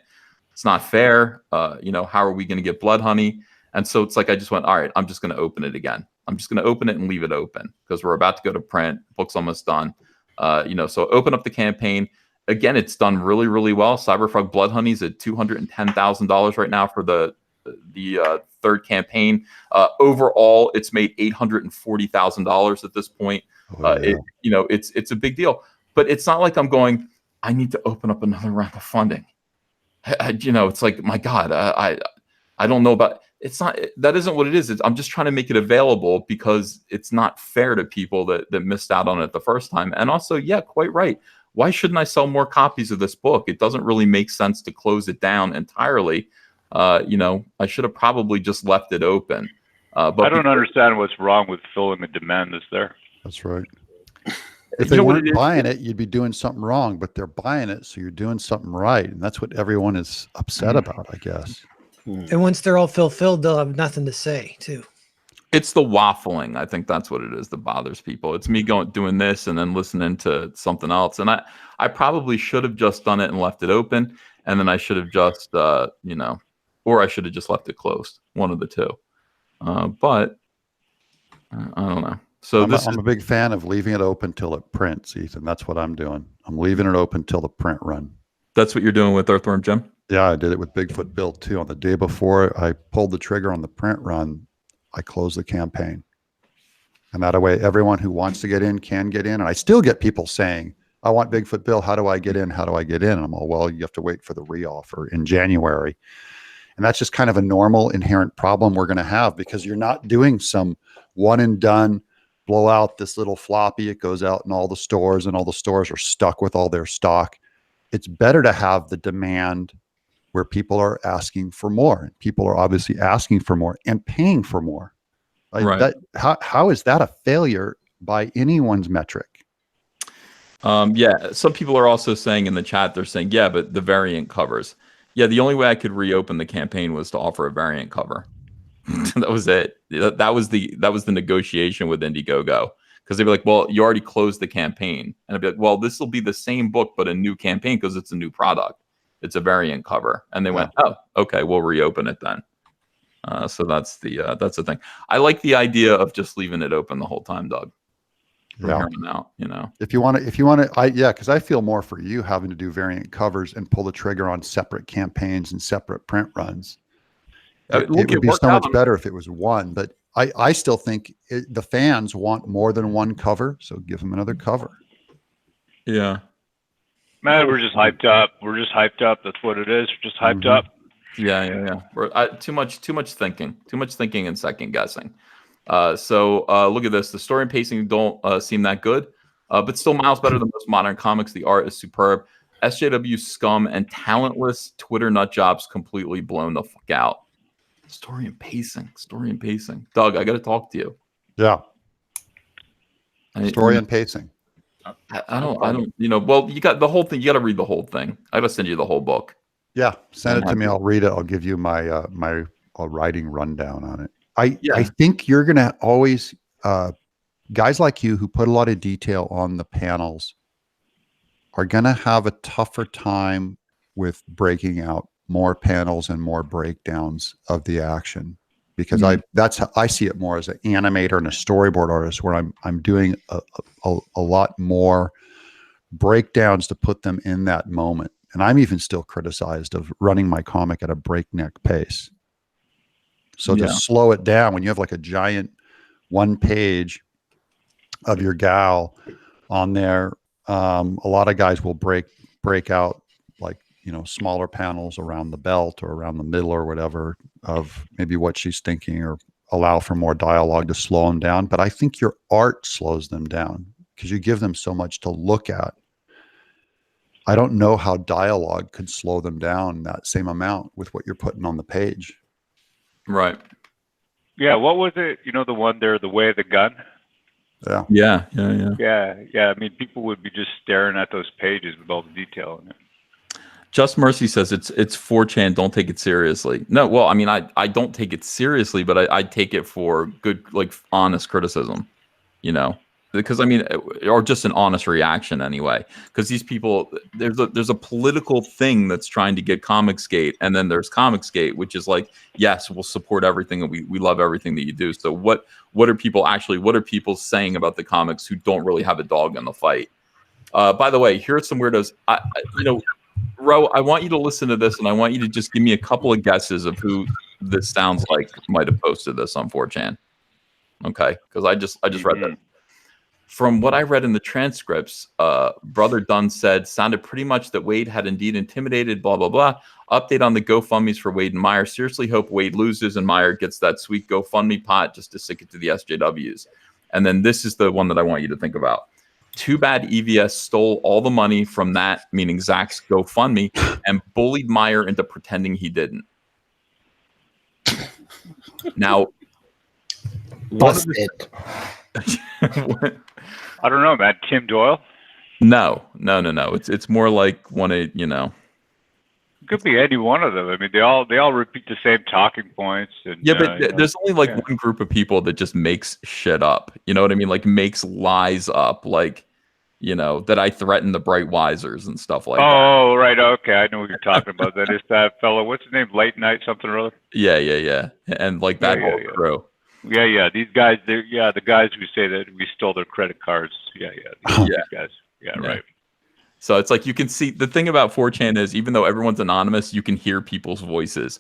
It's not fair. How are we going to get BLOODHONEY? And so it's like, I just went, all right, I'm just going to open it again. I'm just going to open it and leave it open because we're about to go to print. Book's almost done. So open up the campaign. Again, it's done really, really well. CyberFrog BLOODHONEY's at $210,000 right now for the third campaign. Overall, it's made $840,000 at this point. It's a big deal. But it's not like I'm going, I need to open up another round of funding. It's like, my God, I don't know about. It's not. That isn't what it is. I'm just trying to make it available because it's not fair to people that missed out on it the first time. And also, yeah, quite right. Why shouldn't I sell more copies of this book? It doesn't really make sense to close it down entirely. I should have probably just left it open. But I don't understand what's wrong with filling the demand that's there. That's right. If they weren't buying it, you'd be doing something wrong, but they're buying it, so you're doing something right. And that's what everyone is upset about, I guess. And once they're all fulfilled, they'll have nothing to say, too. It's the waffling. I think that's what it is that bothers people. It's me doing this and then listening to something else. And I probably should have just done it and left it open. And then I should have just, or I should have just left it closed. One of the two. But I don't know. So I'm a big fan of leaving it open till it prints, Ethan. That's what I'm doing. I'm leaving it open till the print run. That's what you're doing with Earthworm Jim? Yeah, I did it with Bigfoot Bill too. On the day before I pulled the trigger on the print run, I closed the campaign. And that way, everyone who wants to get in can get in. And I still get people saying, I want Bigfoot Bill. How do I get in? How do I get in? And I'm all, well, you have to wait for the reoffer in January. And that's just kind of a normal inherent problem we're going to have because you're not doing some one and done, blow out this little floppy. It goes out in all the stores and all the stores are stuck with all their stock. It's better to have the demand where people are asking for more. And people are obviously asking for more and paying for more. Right. How is that a failure by anyone's metric? Yeah. Some people are also saying in the chat, they're saying, yeah, but the variant covers. Yeah. The only way I could reopen the campaign was to offer a variant cover. That was it. That was the negotiation with Indiegogo. Because they'd be like, well, you already closed the campaign. And I'd be like, well, this will be the same book, but a new campaign because it's a new product. It's a variant cover. And they went, oh, okay, we'll reopen it then. So that's the thing. I like the idea of just leaving it open the whole time, Doug. Yeah. Out, If you want to, yeah, because I feel more for you having to do variant covers and pull the trigger on separate campaigns and separate print runs. It would be so much better if it was one, but I still think the fans want more than one cover, so give them another cover. Yeah. Man, we're just hyped up. That's what it is. We're just hyped up. Yeah. We're, too much thinking. Too much thinking and second guessing. So look at this. The story and pacing don't seem that good, but still miles better than most modern comics. The art is superb. SJW scum and talentless Twitter nut jobs completely blown the fuck out. Story and pacing. Doug, I got to talk to you. Yeah. Story and pacing. I don't, well, you got the whole thing. You got to read the whole thing. I got to send you the whole book. Yeah. Send it to me. I'll read it. I'll give you my, my writing rundown on it. I think you're going to always, guys like you who put a lot of detail on the panels are going to have a tougher time with breaking out more panels and more breakdowns of the action, because that's how I see it more as an animator and a storyboard artist, where I'm doing a lot more breakdowns to put them in that moment. And I'm even still criticized of running my comic at a breakneck pace. So to slow it down, when you have like a giant 1 page of your gal on there, a lot of guys will break out like, smaller panels around the belt or around the middle or whatever of maybe what she's thinking, or allow for more dialogue to slow them down. But I think your art slows them down because you give them so much to look at. I don't know how dialogue could slow them down that same amount with what you're putting on the page. Right. Yeah, what was it? You know, the one there, The Way of the Gun? Yeah. Yeah. I mean, people would be just staring at those pages with all the detail in it. Just Mercy says it's 4chan. Don't take it seriously. No, well, I mean, I don't take it seriously, but I take it for good, like honest criticism, you know, because I mean, or just an honest reaction anyway. Because these people, there's a political thing that's trying to get Comicsgate, and then there's Comicsgate, which is like, yes, we'll support everything and we love everything that you do. So what are people saying about the comics who don't really have a dog in the fight? By the way, here are some weirdos. You know. Ro, I want you to listen to this, and I want you to just give me a couple of guesses of who this sounds like might have posted this on 4chan. Okay, because I just read that. From what I read in the transcripts, Brother Dunn sounded pretty much that Wade had indeed intimidated, blah, blah, blah. Update on the GoFundMes for Wade and Meyer. Seriously hope Wade loses and Meyer gets that sweet GoFundMe pot just to stick it to the SJWs. And then this is the one that I want you to think about. Too bad EVS stole all the money from that, meaning Zach's GoFundMe, and bullied Meyer into pretending he didn't. Now, Busted. I don't know, man. Tim Doyle? No. It's more like one of, you know. Could be any one of them. I mean, they all repeat the same talking points. And, yeah, but there's only like one group of people that just makes shit up. You know what I mean? Like makes lies up. Like, you know, that I threaten the Bright Wisers and stuff like that. Oh, right. Okay. I know what you're talking about. That is that fellow. What's his name? Late Night something or other? Yeah. And like that whole crew. Yeah. These guys, the guys who say that we stole their credit cards. Yeah. These guys. Yeah, right. So it's like you can see the thing about 4chan is even though everyone's anonymous, you can hear people's voices.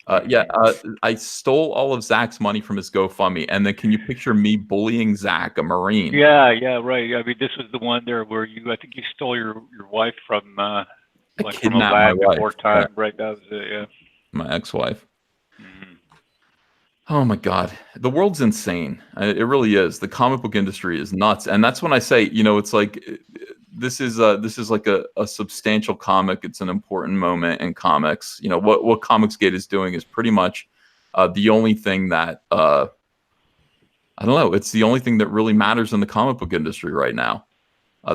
I stole all of Zach's money from his GoFundMe, and then can you picture me bullying Zach, a Marine? Yeah, right. I mean, this was the one there where I think you stole your wife from like from a lab before time, right? That was it. Yeah, my ex-wife. Oh my God, the world's insane. It really is. The comic book industry is nuts, and that's when I say, you know, it's like this is like a substantial comic. It's an important moment in comics. You know what Comicsgate is doing is pretty much the only thing that I don't know. It's the only thing that really matters in the comic book industry right now.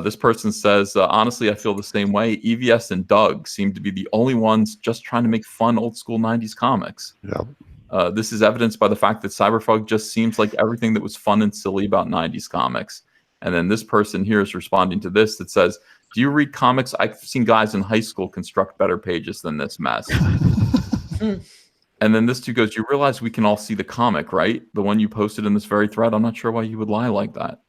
This person says, honestly, I feel the same way. EVS and Doug seem to be the only ones just trying to make fun old school 90s comics. Yeah. This is evidenced by the fact that CYBERFROG just seems like everything that was fun and silly about 90s comics. And then this person here is responding to this that says, do you read comics? I've seen guys in high school construct better pages than this mess. And then this dude goes, you realize we can all see the comic, right? The one you posted in this very thread. I'm not sure why you would lie like that.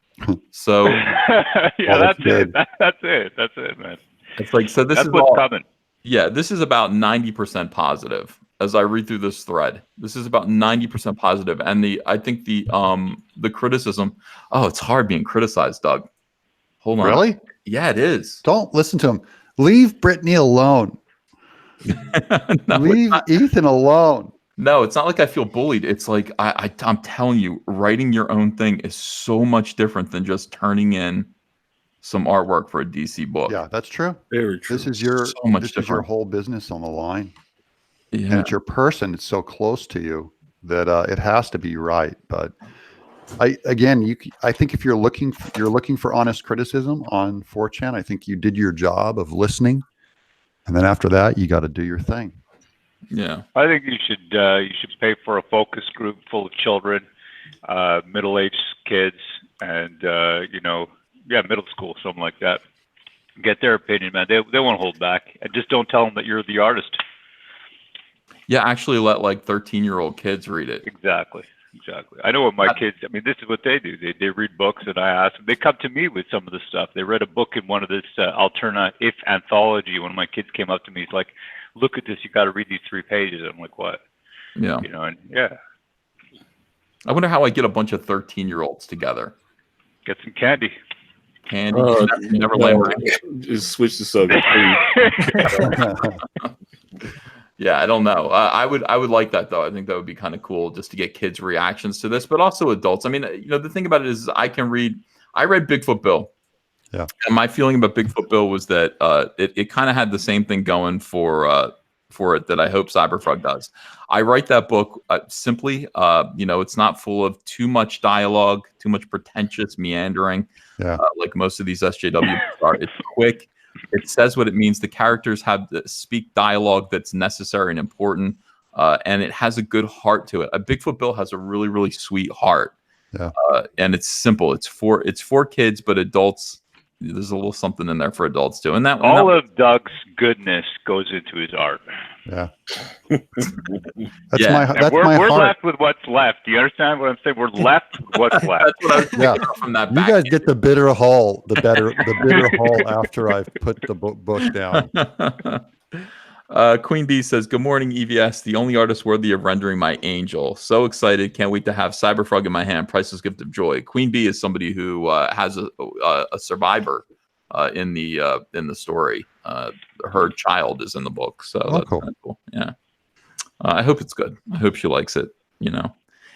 So yeah, that's it. That's it, man. It's like, so this that's is what's all coming. Yeah, this is about 90% positive. As I read through this thread, this is about 90% positive. And I think the criticism, it's hard being criticized, Doug. Hold on. Really? Yeah, it is. Don't listen to him. Leave Brittany alone. No, leave Ethan alone. No, it's not like I feel bullied. It's like I'm telling you, writing your own thing is so much different than just turning in some artwork for a DC book. Yeah, that's true. Very true. This is your different. Your whole business on the line. Yeah. And it's your person. It's so close to you that it has to be right. But I think if you're looking for honest criticism on 4chan, I think you did your job of listening, and then after that, you got to do your thing. Yeah, I think you should pay for a focus group full of children, middle-aged kids, and middle school, something like that. Get their opinion, man. They won't hold back, and just don't tell them that you're the artist. Yeah, actually let like 13-year-old kids read it. Exactly. I know what my kids, I mean, this is what they do. They read books, and I ask them. They come to me with some of this stuff. They read a book in one of this If anthology. One of my kids came up to me. He's like, look at this. You got to read these 3 pages. I'm like, what? Yeah. I wonder how I get a bunch of 13-year-olds together. Get some candy. Candy. Never just switch the subject, please. Yeah, I don't know. I would like that though. I think that would be kind of cool just to get kids' reactions to this, but also adults. I mean, the thing about it is I read Bigfoot Bill. Yeah. And my feeling about Bigfoot Bill was that it kind of had the same thing going for for it that I hope CyberFrog does. I write that book simply. It's not full of too much dialogue, too much pretentious meandering. Yeah. Like most of these SJWs are. It's quick. It says what it means. The characters have to speak dialogue that's necessary and important, and it has a good heart to it. A Bigfoot Bill has a really, really sweet heart. Yeah. And it's simple. It's for kids, but adults. There's a little something in there for adults too. And all of Doug's goodness goes into his art. Yeah. We're left with what's left. Do you understand what I'm saying? We're left with what's left. That's what I was thinking from that. You guys get the bitter hull, the bitter hull after I've put the book down. Queen Bee says, "Good morning, EVS. The only artist worthy of rendering my angel. So excited! Can't wait to have CyberFrog in my hand. Priceless gift of joy." Queen Bee is somebody who has a survivor in the story. Her child is in the book, so that's cool. Kind of cool. Yeah, I hope it's good. I hope she likes it.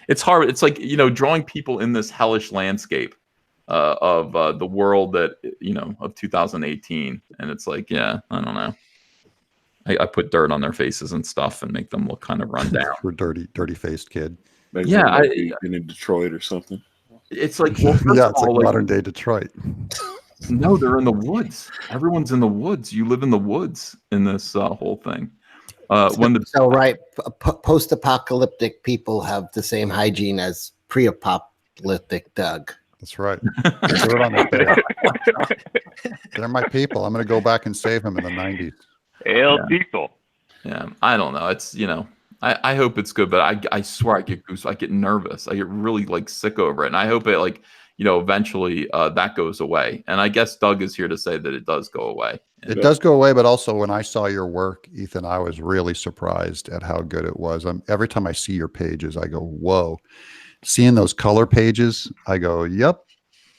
It's hard. It's like drawing people in this hellish landscape of the world that of 2018, and it's like, yeah, I don't know. I put dirt on their faces and stuff and make them look kind of run down. For dirty faced kid. Maybe been in Detroit or something. It's like, well, it's like modern day Detroit. No, they're in the woods. Everyone's in the woods. You live in the woods in this whole thing. Post-apocalyptic people have the same hygiene as pre-apocalyptic Doug. That's right. Dirt on their face. They're my people. I'm going to go back and save them in the 90s. People. Yeah, I don't know. It's I hope it's good, but I swear I get nervous. I get really sick over it, and I hope it eventually that goes away. And I guess Doug is here to say that it does go away. It does go away, but also when I saw your work, Ethan, I was really surprised at how good it was. Every time I see your pages, I go, "Whoa!" Seeing those color pages, I go, "Yep,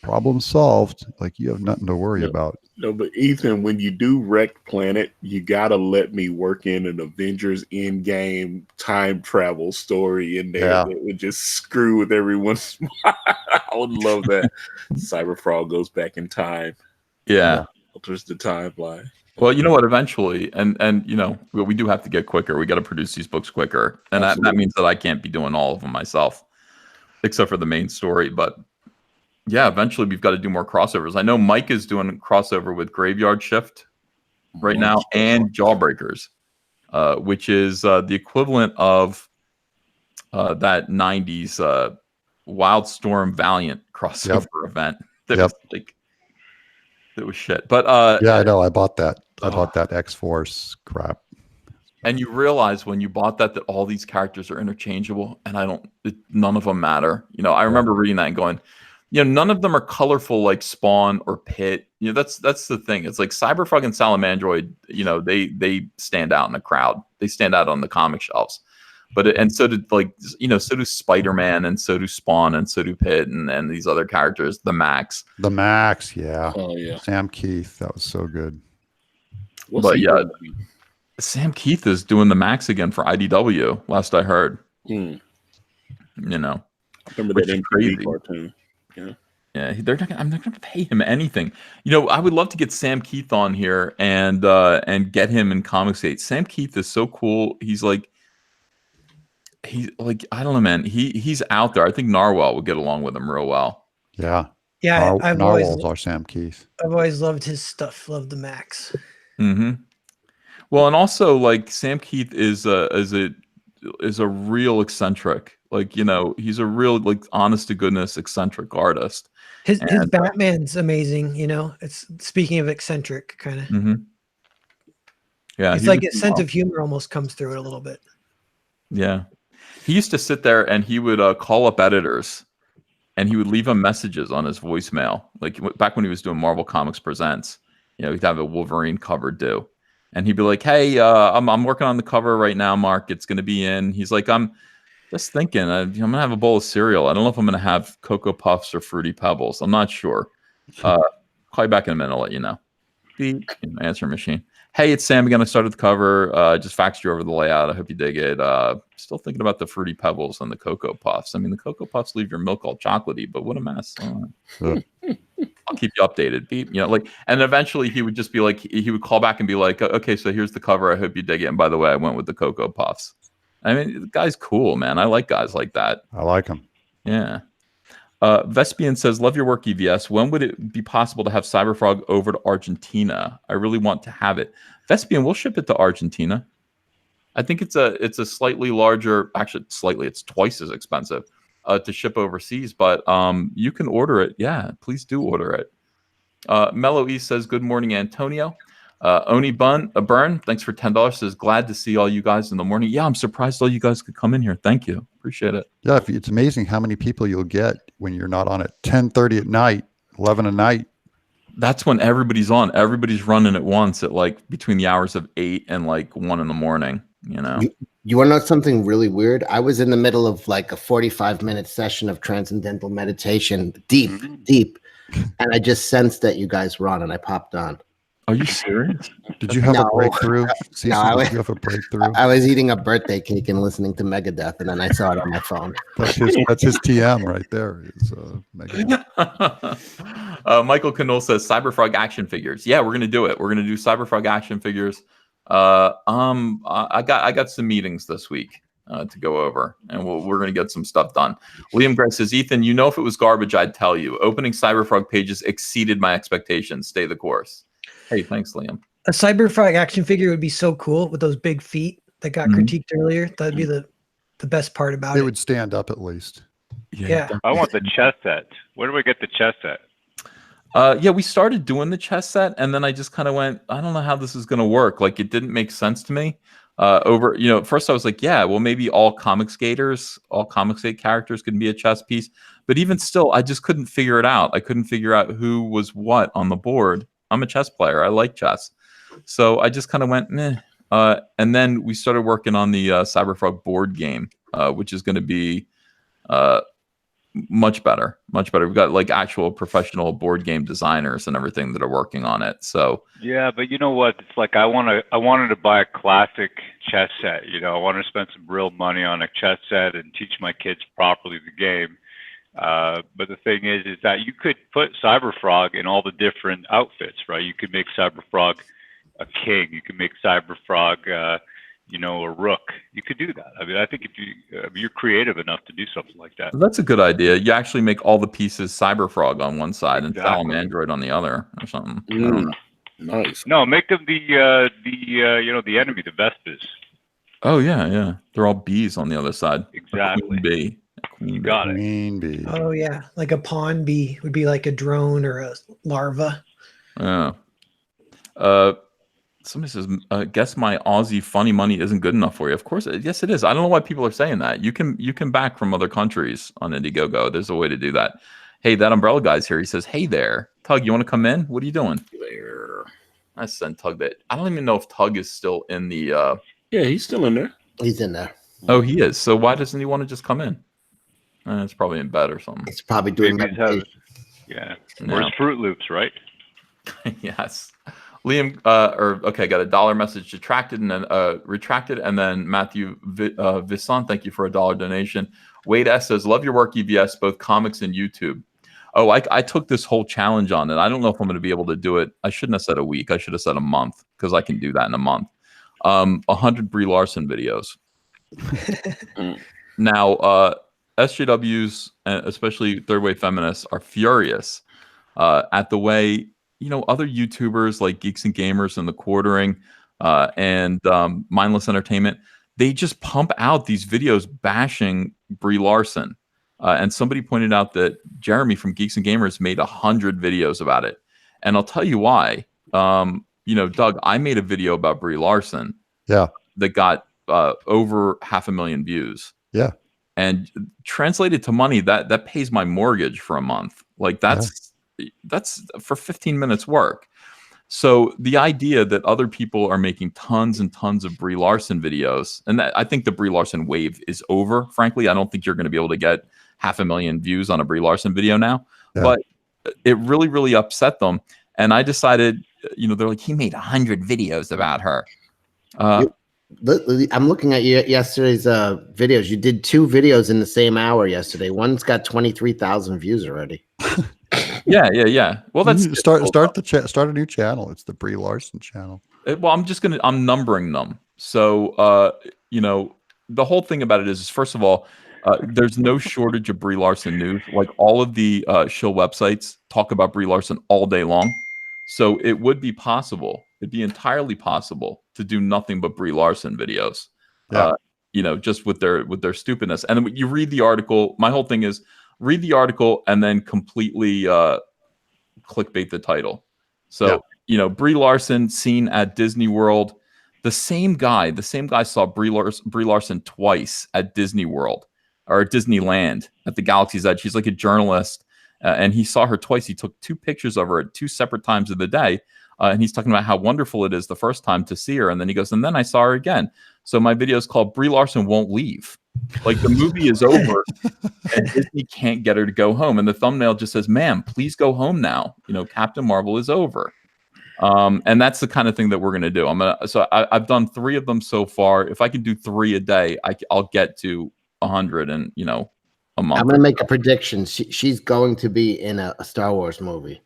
problem solved." Like you have nothing to worry about. No, but Ethan, when you do Wrecked Planet, you gotta let me work in an Avengers Endgame time travel story in there that would just screw with everyone's mind. I would love that. CyberFrog goes back in time. Yeah. Alters the timeline. Well, you know what? Eventually, and we do have to get quicker. We got to produce these books quicker, and that means that I can't be doing all of them myself, except for the main story. But yeah, eventually we've got to do more crossovers. I know Mike is doing a crossover with Graveyard Shift right now and Jawbreakers, which is the equivalent of that 90s Wildstorm Valiant crossover event. That was shit. But yeah, I know. I bought that. I bought that X-Force crap. And you realize when you bought that all these characters are interchangeable, and none of them matter. I remember reading that and going, none of them are colorful like Spawn or Pit. That's the thing. It's like CyberFrog and Salamandroid. They stand out in the crowd. They stand out on the comic shelves. But so did so do Spider-Man, and so do Spawn, and so do Pit, and these other characters. The Max, yeah. Oh yeah. Sam Keith, that was so good. Sam Keith is doing the Max again for IDW. Last I heard. I remember that MTV cartoon. Yeah. Yeah, I'm not going to pay him anything. I would love to get Sam Keith on here and get him in Comicsgate. Sam Keith is so cool. He's like I don't know, man. He's out there. I think Narwhal would get along with him real well. Yeah. Yeah, Narwhal's our Sam Keith. I've always loved his stuff. Loved the Max. Mm-hmm. Well, and also Sam Keith is a real eccentric. He's a real honest to goodness eccentric artist. His Batman's amazing. It's speaking of eccentric kind of. Mm-hmm. Yeah, it's like a sense of humor almost comes through it a little bit. Yeah. He used to sit there and he would call up editors and he would leave them messages on his voicemail. Like back when he was doing Marvel Comics Presents, he'd have a Wolverine cover due. And he'd be like, "Hey, I'm working on the cover right now, Mark. It's going to be in." He's like, "I'm just thinking, I'm going to have a bowl of cereal. I don't know if I'm going to have Cocoa Puffs or Fruity Pebbles. I'm not sure. Call you back in a minute. I'll let you know." Beep. Answer machine. "Hey, it's Sam again. I started the cover. Just faxed you over the layout. I hope you dig it. Still thinking about the Fruity Pebbles and the Cocoa Puffs. I mean, the Cocoa Puffs leave your milk all chocolatey, but what a mess." I'll keep you updated. Beep, like, and eventually he would just be like, he would call back and be like, okay, so here's the cover. I hope you dig it. And by the way, I went with the Cocoa Puffs. I mean, the guy's cool, man. I like guys like that. I like him. Yeah. Vespian says, love your work, EVS. When would it be possible to have CyberFrog over to Argentina? I really want to have it. Vespian, we'll ship it to Argentina. I think it's a slightly larger, actually slightly, it's twice as expensive to ship overseas, but you can order it. Yeah, please do order it. Mellow East says, good morning, Antonio. Oni Burn, thanks for $10. Says, glad to see all you guys in the morning. Yeah, I'm surprised all you guys could come in here. Thank you. Appreciate it. Yeah, it's amazing how many people you'll get when you're not on at 10:30 at night, 11 at night. That's when everybody's on. Everybody's running at once at like between the hours of 8 and like 1 in the morning, You want to know something really weird? I was in the middle of like a 45-minute session of transcendental meditation, deep, and I just sensed that you guys were on, and I popped on. Are you serious? Did you have a breakthrough? No, did you have a breakthrough? I was eating a birthday cake and listening to Megadeth, and then I saw it on my phone. That's his TM right there. Is Megadeth. Michael Canole says CyberFrog action figures. Yeah, we're gonna do it. We're gonna do CyberFrog action figures. I got some meetings this week to go over, and we're gonna get some stuff done. Liam Gray says, Ethan, if it was garbage, I'd tell you. Opening CyberFrog pages exceeded my expectations. Stay the course. Hey, thanks, Liam. A CyberFrog action figure would be so cool with those big feet that got critiqued earlier. That'd be the best part about it. It would stand up at least. Yeah. I want the chess set. Where do we get the chess set? Yeah, we started doing the chess set, and then I just kind of went, I don't know how this is going to work. Like, it didn't make sense to me. At first I was like, yeah, well, maybe all comic skate characters can be a chess piece. But even still, I just couldn't figure it out. I couldn't figure out who was what on the board. I'm a chess player. I like chess. So I just kind of went, meh. And then we started working on the CyberFrog board game, which is going to be much better. We've got like actual professional board game designers and everything that are working on it. So yeah, but you know what? It's like I wanted to buy a classic chess set. I want to spend some real money on a chess set and teach my kids properly the game. But the thing is that you could put CyberFrog in all the different outfits, right? You could make CyberFrog a king. You can make CyberFrog, a rook. You could do that. I mean, I think if you're creative enough to do something like that. That's a good idea. You actually make all the pieces CyberFrog on one side and sell them Android on the other, or something. I don't know. Nice. No, make them the enemy, the Vespers. Oh yeah. They're all bees on the other side. Exactly. Queen bee. You got it. Queen bee. Oh yeah, like a pawn bee would be like a drone or a larva. Yeah. Somebody says, guess my Aussie funny money isn't good enough for you. Of course, yes, it is. I don't know why people are saying that. You can back from other countries on Indiegogo. There's a way to do that. Hey, that umbrella guy's here. He says, hey there, Tug, you want to come in? What are you doing? There. I sent Tug that. I don't even know if Tug is still in the. Yeah, he's still in there. He's in there. Oh, he is. So why doesn't he want to just come in? It's probably in bed or something. He's probably doing meditation. Yeah. Where's Fruit Loops, right? Yes. Liam, I got a dollar message retracted, and then Matthew Visson, thank you for a $1 donation. Wade S says, love your work, EBS, both comics and YouTube. Oh, I took this whole challenge on, and I don't know if I'm going to be able to do it. I shouldn't have said a week. I should have said a month, because I can do that in a month. 100 Brie Larson videos. Now, SJWs, especially third wave feminists, are furious at the way other YouTubers like Geeks and Gamers and The Quartering and Mindless Entertainment, they just pump out these videos bashing Brie Larson. And somebody pointed out that Jeremy from Geeks and Gamers made 100 videos about it. And I'll tell you why. Doug, I made a video about Brie Larson. Yeah. That got over 500,000 views. Yeah. And translated to money, that pays my mortgage for a month. Like that's for 15 minutes work. So the idea that other people are making tons and tons of Brie Larson videos, and I think the Brie Larson wave is over. Frankly, I don't think you're going to be able to get 500,000 views on a Brie Larson video now. Yeah. But it really, really upset them. And I decided, they're like, he made 100 videos about her. I'm looking at yesterday's videos. You did 2 videos in the same hour yesterday. One's got 23,000 views already. Yeah. Well, that's start a new channel. It's the Brie Larson channel. Well, I'm numbering them. So, the whole thing about it is first of all, there's no shortage of Brie Larson news. Like all of the shill websites talk about Brie Larson all day long. So it would be possible. It'd be entirely possible to do nothing but Brie Larson videos. Yeah. Just with their stupidness. And then you read the article. My whole thing is read the article and then completely clickbait the title. So, Brie Larson seen at Disney World. The same guy saw Brie Larson twice at Disney World or Disneyland at the Galaxy's Edge. She's like a journalist, and he saw her twice. He took 2 pictures of her at 2 separate times of the day, and he's talking about how wonderful it is the first time to see her. And then he goes, and then I saw her again. So my video is called Brie Larson Won't Leave. Like the movie is over and Disney can't get her to go home. And the thumbnail just says, ma'am, please go home now. Captain Marvel is over. And that's the kind of thing that we're going to do. I've done 3 of them so far. If I can do 3 a day, I'll get to 100 in, a month. I'm going to make a prediction. She's going to be in a Star Wars movie.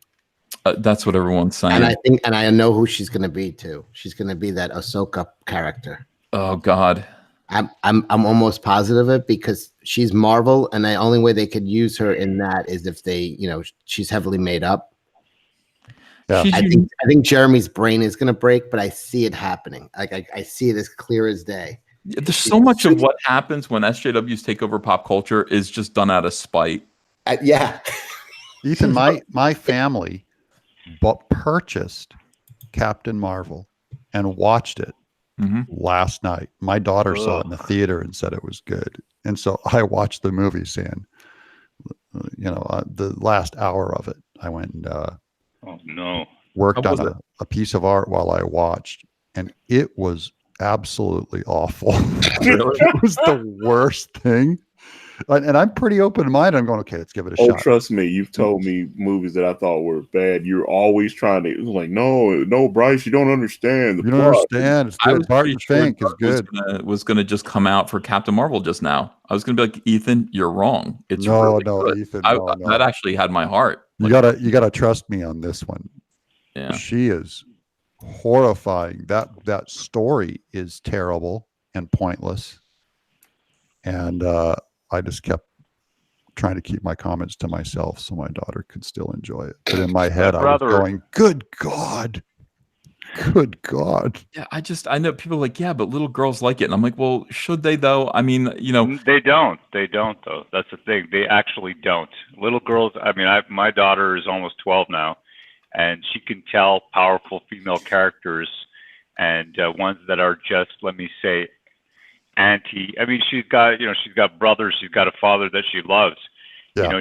That's what everyone's saying. And I know who she's going to be too. She's going to be that Ahsoka character. Oh God. I'm almost positive of it because she's Marvel, and the only way they could use her in that is if they, she's heavily made up. Yeah. I think Jeremy's brain is going to break, but I see it happening. Like I see it as clear as day. There's so much of what happens when SJWs take over pop culture is just done out of spite. Yeah. Ethan, my family purchased Captain Marvel and watched it last night. My daughter saw it in the theater and said it was good. And so I watched the movie saying, the last hour of it, I went and worked on a piece of art while I watched, and it was absolutely awful. It was the worst thing. And I'm pretty open-minded. I'm going, okay, let's give it a shot. Trust me, you've told me movies that I thought were bad. You're always trying to like, no, Bryce, you don't understand. You don't understand. It's good. Barton Fink is good. Was going to just come out for Captain Marvel just now. I was going to be like, Ethan, you're wrong. It's really good. Ethan, that actually had my heart. You gotta trust me on this one. Yeah, she is horrifying. That story is terrible and pointless, and I just kept trying to keep my comments to myself so my daughter could still enjoy it. But in my head, I was going, "Good God, good God!" Yeah, I know people are like, yeah, but little girls like it, and I'm like, well, should they though? I mean, they don't though. That's the thing. They actually don't. Little girls. I mean, my daughter is almost 12 now, and she can tell powerful female characters and ones that are just, let me say, anti. I mean, she's got brothers, she's got a father that she loves. Yeah.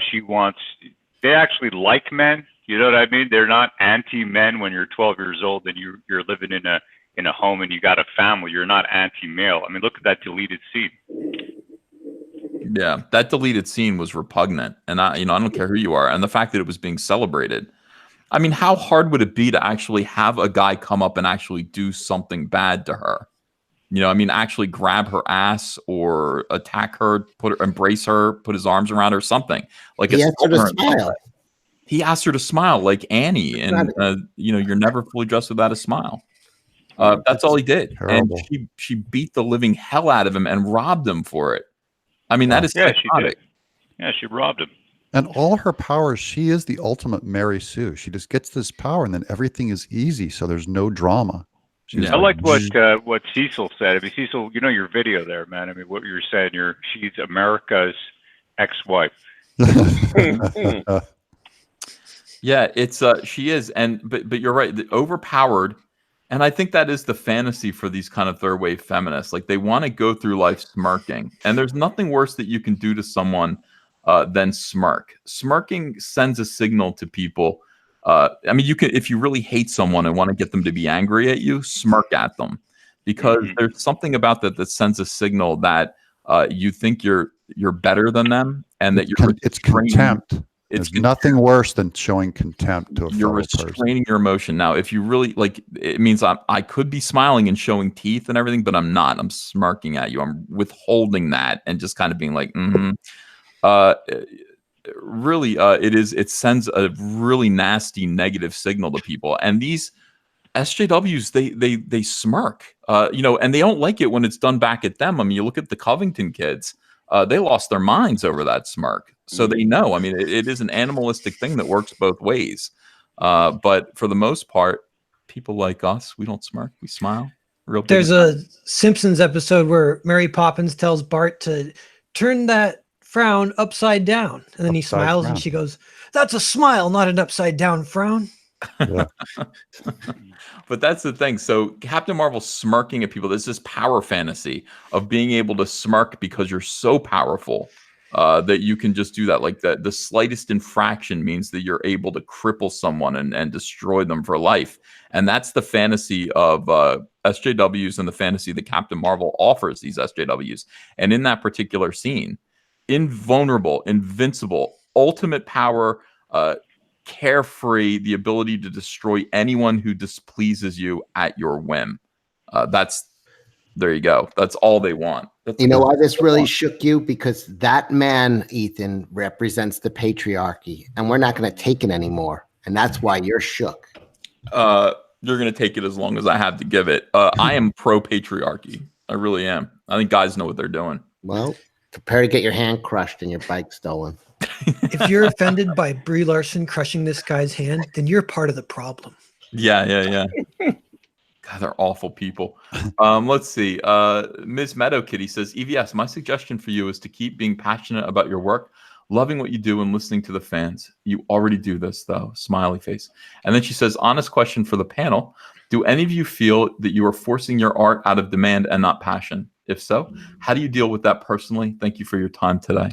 They actually like men. You know what I mean? They're not anti-men when you're 12 years old and you're living in a home and you got a family. You're not anti-male. I mean, look at that deleted scene. Yeah, that deleted scene was repugnant, and I don't care who you are, and the fact that it was being celebrated. I mean, how hard would it be to actually have a guy come up and actually do something bad to her? Actually grab her ass or attack her, embrace her, put his arms around her, something like he asked her to smile. He asked her to smile like Annie, and you're never fully dressed without a smile. That's all he did, terrible. And she beat the living hell out of him and robbed him for it. I mean, that is psychotic. She did. Yeah, she robbed him. And all her powers, she is the ultimate Mary Sue. She just gets this power, and then everything is easy, so there's no drama. I liked what Cecil said. I mean, Cecil, your video there, man. I mean, what you're saying, she's America's ex-wife. Yeah, it's she is, but you're right, overpowered, and I think that is the fantasy for these kind of third wave feminists. Like they want to go through life smirking, and there's nothing worse that you can do to someone than smirk. Smirking sends a signal to people. You can, if you really hate someone and want to get them to be angry at you, smirk at them, because there's something about that sends a signal that you think you're better than them, and that it's contempt. There's nothing worse than showing contempt to a You're restraining your emotion. Now, if you really it means I could be smiling and showing teeth and everything, but I'm not. I'm smirking at you. I'm withholding that and just kind of being like, really, it sends a really nasty negative signal to people. And these SJWs, they smirk, and they don't like it when it's done back at them. I mean, you look at the Covington kids, they lost their minds over that smirk. So they know, I mean, it is an animalistic thing that works both ways. But for the most part, people like us, we don't smirk, we smile. There's a Simpsons episode where Mary Poppins tells Bart to turn that frown upside down. And then he smiles and she goes, "That's a smile, not an upside down frown." Yeah. But that's the thing. So Captain Marvel smirking at people, there's this power fantasy of being able to smirk because you're so powerful that you can just do that. Like the slightest infraction means that you're able to cripple someone and destroy them for life. And that's the fantasy of SJWs and the fantasy that Captain Marvel offers these SJWs. And in that particular scene, invulnerable, invincible, ultimate power, carefree, the ability to destroy anyone who displeases you at your whim. There you go. That's all they want. You know why this really shook you? Because that man, Ethan, represents the patriarchy, and we're not going to take it anymore. And that's why you're shook. You're going to take it as long as I have to give it. I am pro-patriarchy. I really am. I think guys know what they're doing. Well, prepare to get your hand crushed and your bike stolen. If you're offended by Brie Larson crushing this guy's hand, then you're part of the problem. Yeah. God, they're awful people. Let's see. Ms. Meadow Kitty says, EVS, my suggestion for you is to keep being passionate about your work, loving what you do, and listening to the fans. You already do this, though. Smiley face. And then she says, honest question for the panel. Do any of you feel that you are forcing your art out of demand and not passion? If so, how do you deal with that personally? Thank you for your time today.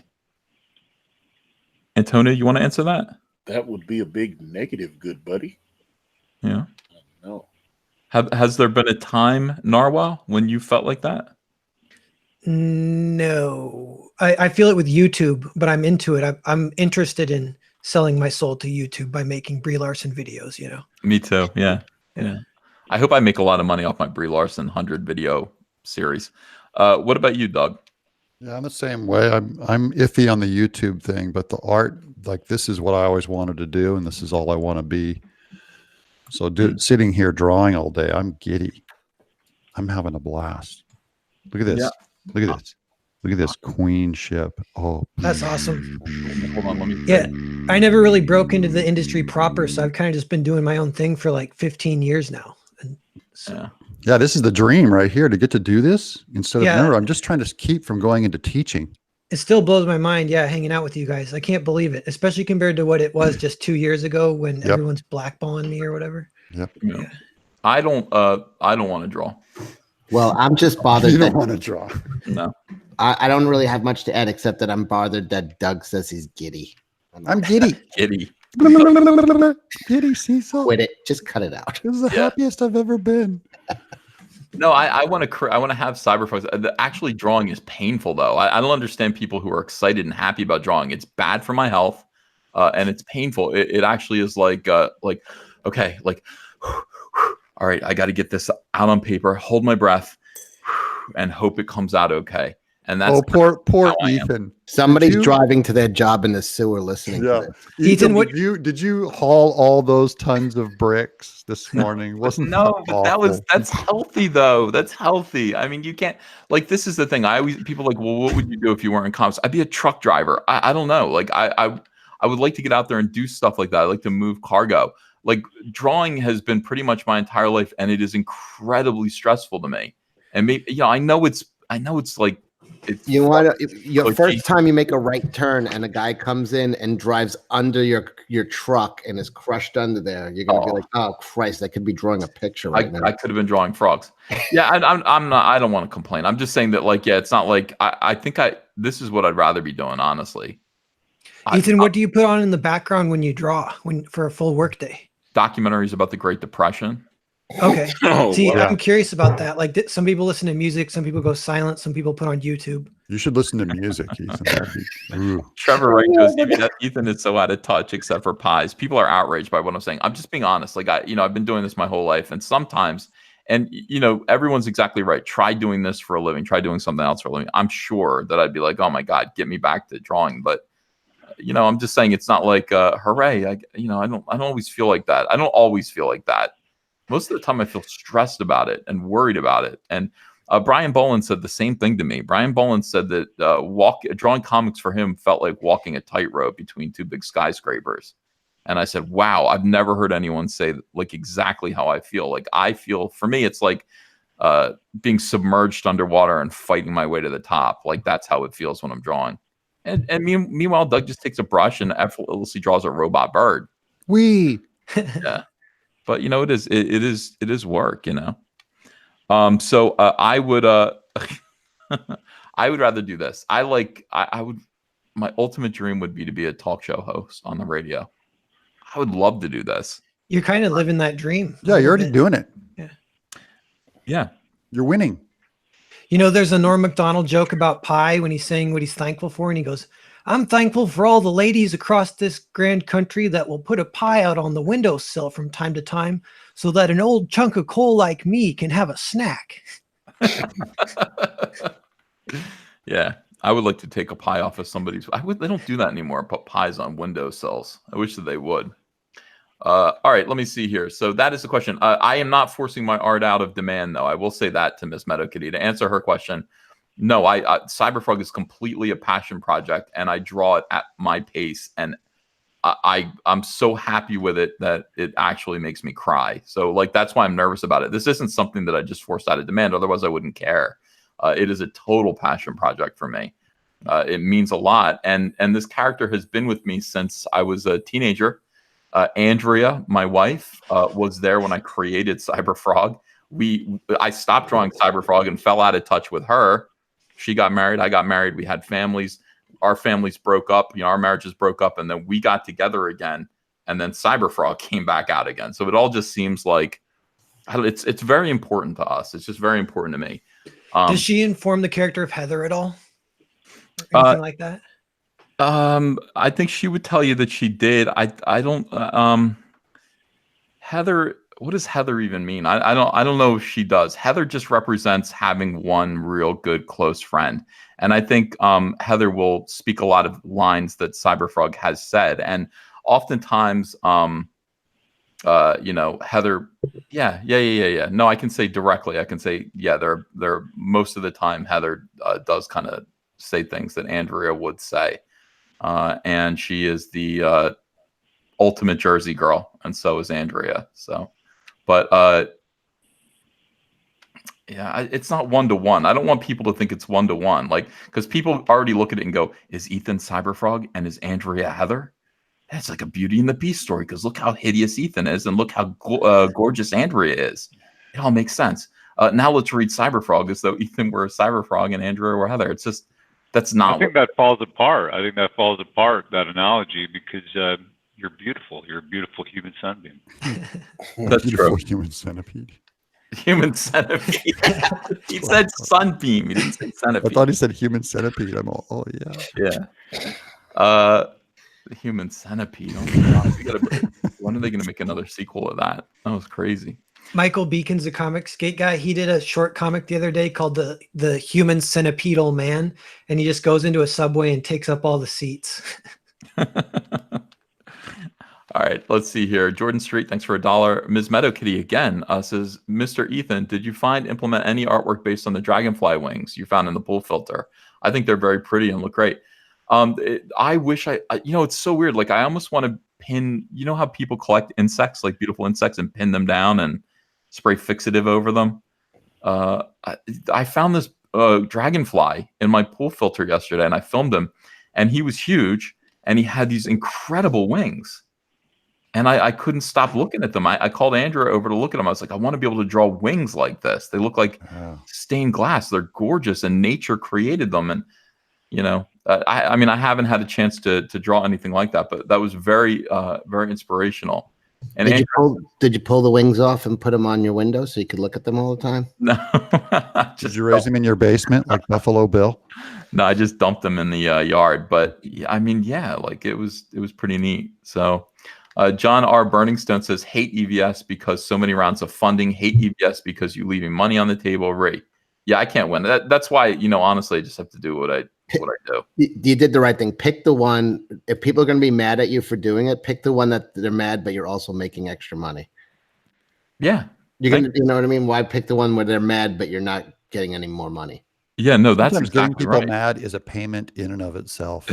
Antonio, you want to answer that? That would be a big negative, good buddy. Yeah. No. Has there been a time, Narwhal, when you felt like that? No. I feel it with YouTube, but I'm into it. I'm interested in selling my soul to YouTube by making Brie Larson videos, you know? Me too. Yeah. I hope I make a lot of money off my Brie Larson 100 video series. What about you, Doug? Yeah, I'm the same way. I'm iffy on the YouTube thing, but the art, like, this is what I always wanted to do, and this is all I want to be. So sitting here drawing all day, I'm giddy. I'm having a blast. Look at this. Yeah. Look at this. Look at this queen ship. Oh, that's awesome. Hold on, let me. Yeah, I never really broke into the industry proper, so I've kind of just been doing my own thing for like 15 years now. And so, yeah, this is the dream right here, to get to do this instead of Yeah. never. I'm just trying to keep from going into teaching. it still blows my mind. Yeah, hanging out with you guys, I can't believe it, especially compared to what it was just 2 years ago when everyone's blackballing me or whatever. Yep. Yeah. I don't want to draw. Well, I'm just bothered. You don't that want to draw. No. I don't really have much to add except that I'm bothered that Doug says he's giddy. I'm giddy. Giddy. Giddy, Cecil. Quit it. Just cut it out. This is the happiest I've ever been. No, I want to have CYBERFROG. Actually, drawing is painful, though. I don't understand people who are excited and happy about drawing. It's bad for my health, and it's painful. It actually is like okay, like, all right, I got to get this out on paper, hold my breath, and hope it comes out okay. And that's poor Ethan. Somebody's driving to their job in the sewer listening to this. Ethan, did you haul all those tons of bricks this morning? Wasn't no, but that's healthy though. That's healthy. I mean, you can't, like, this is the thing. People are like, well, what would you do if you weren't in comics? I'd be a truck driver. I don't know. Like I would like to get out there and do stuff like that. I like to move cargo. Like, drawing has been pretty much my entire life, and it is incredibly stressful to me. And maybe, I know it's like, you want your first time you make a right turn and a guy comes in and drives under your truck and is crushed under there, you're gonna be like, oh Christ, I could be drawing a picture right now. I could have been drawing frogs. Yeah, I'm not. I don't want to complain. I'm just saying that, like, yeah, it's not like I think this is what I'd rather be doing, honestly. Ethan, what do you put on in the background when you draw for a full work day? Documentaries about the Great Depression. Okay. See, wow. I'm curious about that. Like, some people listen to music, some people go silent, some people put on YouTube. You should listen to music, Ethan. Trevor Wright goes, Ethan is so out of touch except for pies. People are outraged by what I'm saying. I'm just being honest. Like, I've been doing this my whole life, and sometimes, and everyone's exactly right. Try doing this for a living. Try doing something else for a living. I'm sure that I'd be like, oh my God, get me back to drawing. But you know, I'm just saying it's not like hooray. I don't always feel like that. I don't always feel like that. Most of the time I feel stressed about it and worried about it. And Brian Boland said the same thing to me. Brian Boland said that drawing comics for him felt like walking a tightrope between two big skyscrapers. And I said, wow, I've never heard anyone say like exactly how I feel. Like I feel, for me, it's like being submerged underwater and fighting my way to the top. Like that's how it feels when I'm drawing. And meanwhile, Doug just takes a brush and effortlessly draws a robot bird. Yeah. But you know, it is work, you know. So I would I would rather do this. I would, my ultimate dream would be to be a talk show host on the radio. I would love to do this. You're kind of living that dream. Yeah, you're already doing it. Yeah. You're winning. You know, there's a Norm Macdonald joke about pie when he's saying what he's thankful for, and he goes, I'm thankful for all the ladies across this grand country that will put a pie out on the windowsill from time to time so that an old chunk of coal like me can have a snack. Yeah. I would like to take a pie off of somebody's. They don't do that anymore. Put pies on windowsills. I wish that they would. All right, let me see here. So that is the question. I am not forcing my art out of demand, though. I will say that to Miss Meadow Kitty. To answer her question, no, CyberFrog is completely a passion project, and I draw it at my pace, and I'm so happy with it that it actually makes me cry. So like that's why I'm nervous about it. This isn't something that I just forced out of demand. Otherwise, I wouldn't care. It is a total passion project for me. It means a lot, and this character has been with me since I was a teenager. Andrea, my wife, was there when I created CyberFrog. I stopped drawing CyberFrog and fell out of touch with her. She got married. I got married. We had families. Our families broke up. You know, our marriages broke up, and then we got together again. And then CyberFrog came back out again. So it all just seems like it's very important to us. It's just very important to me. Does she inform the character of Heather at all? Or anything like that? I think she would tell you that she did. I don't. Heather, what does Heather even mean? I don't know if she does. Heather just represents having one real good close friend, and I think Heather will speak a lot of lines that CyberFrog has said, and oftentimes, you know, Heather, yeah. No, I can say directly. I can say, yeah. They're most of the time Heather does kind of say things that Andrea would say. And she is the ultimate Jersey girl, and so is Andrea. So, but yeah, it's not 1-to-1. I don't want people to think it's 1-to-1, like because people already look at it and go, "Is Ethan CyberFrog and is Andrea Heather?" That's like a Beauty and the Beast story because look how hideous Ethan is and look how gorgeous Andrea is. It all makes sense. Now let's read CyberFrog as though Ethan were a CyberFrog and Andrea were Heather. It's just. That's not. I think that falls apart. That analogy, because you're beautiful. You're a beautiful human sunbeam. That's true. Human centipede. Human centipede. He said sunbeam. He didn't say centipede. I thought he said human centipede. I'm all, oh yeah. Yeah. The human centipede. Oh my God. When are they going to make another sequel of that? That was crazy. Michael Beacon's a comic skate guy. He did a short comic the other day called the Human Centipedal Man, and he just goes into a subway and takes up all the seats. All right, let's see here. Jordan Street, thanks for $1. Ms. Meadow Kitty again says, Mr. Ethan, did you implement any artwork based on the dragonfly wings you found in the pool filter? I think they're very pretty and look great. I wish you know, it's so weird. Like I almost want to pin, you know how people collect insects, like beautiful insects, and pin them down and spray fixative over them. I found this dragonfly in my pool filter yesterday, and I filmed him, and he was huge, and he had these incredible wings, and I couldn't stop looking at them. I called Andrea over to look at them. I was like, I want to be able to draw wings like this. They look like stained glass. They're gorgeous, and nature created them. And you know, I mean, I haven't had a chance to draw anything like that, but that was very inspirational. And did you pull the wings off and put them on your window so you could look at them all the time? No. Did you raise them in your basement like Buffalo Bill? No, I just dumped them in the yard. But I mean, yeah, like it was pretty neat. So John R. Burningstone says, hate EVS because so many rounds of funding. Hate EVS because you're leaving money on the table. Right. Yeah, I can't win. That's why, honestly, I just have to do what I do. You did the right thing. Pick the one. If people are going to be mad at you for doing it, pick the one that they're mad, but you're also making extra money. Yeah. You're gonna, you know what I mean? Why pick the one where they're mad, but you're not getting any more money? Yeah, no, that's Sometimes getting exactly people right. mad is a payment in and of itself.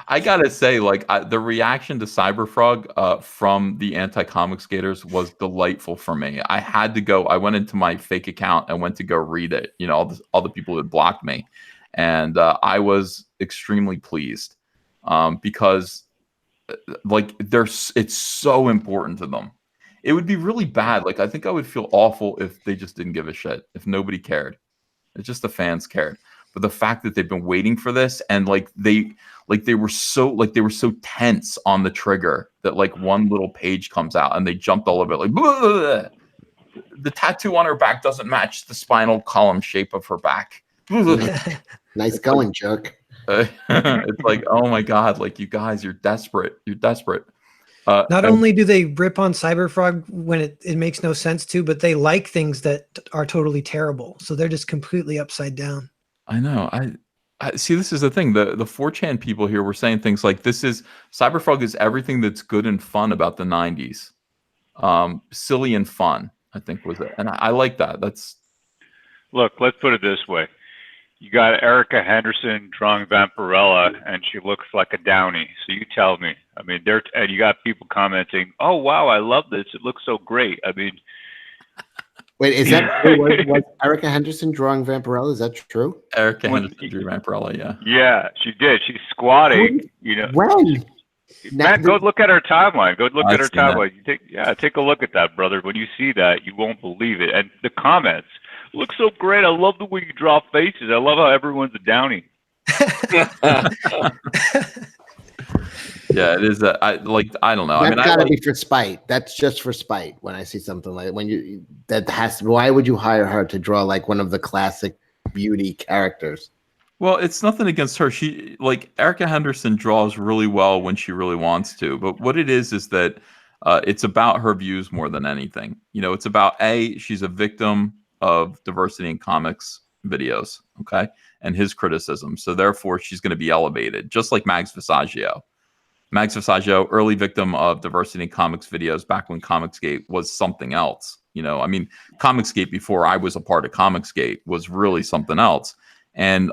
I gotta say, like, the reaction to CyberFrog from the anti-comics gators was delightful for me. I had to go. I went into my fake account and went to go read it. All the people that blocked me, and I was extremely pleased because, like, it's so important to them. It would be really bad. Like, I think I would feel awful if they just didn't give a shit, if nobody cared. It's just the fans cared. But the fact that they've been waiting for this, and they were so tense on the trigger that like one little page comes out and they jumped all over it, like, blah, the tattoo on her back doesn't match the spinal column shape of her back. Nice going, jerk. It's like, oh my God, like, you guys, you're desperate. You're desperate. Not only do they rip on CyberFrog when it makes no sense to, but they like things that are totally terrible. So they're just completely upside down. I know. I see. This is the thing. The 4chan people here were saying things like, CyberFrog is everything that's good and fun about the 90s. Silly and fun, I think was it. And I like that. Look, let's put it this way. You got Erica Henderson drawing Vampirella, and she looks like a Downey. So you tell me. I mean, and you got people commenting, "Oh wow, I love this. It looks so great." I mean, wait, is that was Erica Henderson drawing Vampirella? Is that true? Erica Henderson drew Vampirella, yeah. Yeah, she did. She's squatting. When? Matt, go look at her timeline. Go look at her timeline. Take a look at that, brother. When you see that, you won't believe it. And the comments. Looks so great. I love the way you draw faces. I love how everyone's a Downey. Yeah, it is. I don't know. That's gotta be for spite. That's just for spite. When I see something like why would you hire her to draw like one of the classic beauty characters? Well, it's nothing against her. Erica Henderson draws really well when she really wants to. But what it is that it's about her views more than anything. It's about she's a victim of diversity in comics videos, okay, and his criticism. So therefore, she's going to be elevated, just like Mags Visaggio. Mags Visaggio, early victim of diversity in comics videos back when Comicsgate was something else. I mean, Comicsgate before I was a part of Comicsgate was really something else. And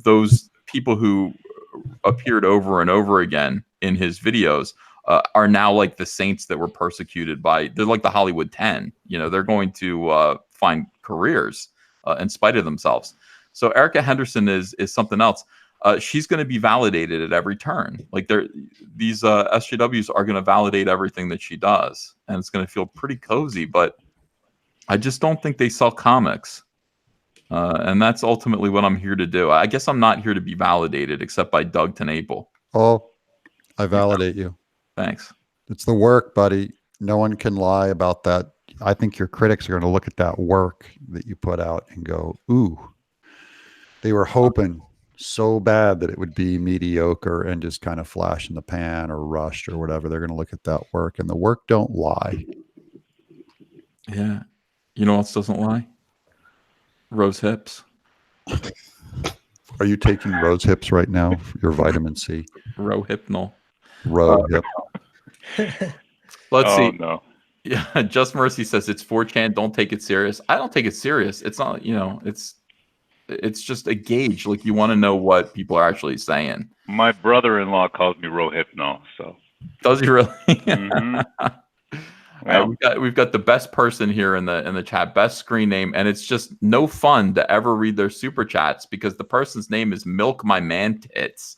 those people who appeared over and over again in his videos are now like the saints that were persecuted they're like the Hollywood 10. They're going to find careers in spite of themselves. So Erica Henderson is something else. She's going to be validated at every turn. Like these SJWs are going to validate everything that she does, and it's going to feel pretty cozy. But I just don't think they sell comics, and that's ultimately what I'm here to do. I guess I'm not here to be validated, except by Doug Tenaple. Oh, I validate you. Thanks. It's the work, buddy. No one can lie about that. I think your critics are going to look at that work that you put out and go, ooh, they were hoping so bad that it would be mediocre and just kind of flash in the pan or rushed or whatever. They're going to look at that work, and the work don't lie. Yeah. You know what else doesn't lie? Rose hips. Are you taking rose hips right now for your vitamin C? Rohypnol. Hip. Let's see. No. Yeah, Just Mercy says it's 4chan. Don't take it serious. I don't take it serious. It's not, it's just a gauge. Like, you want to know what people are actually saying. My brother-in-law calls me Rohypnol. So does he really? Mm-hmm. Well, we've got the best person here in the chat, best screen name, and it's just no fun to ever read their super chats because the person's name is Milk My Man Tits,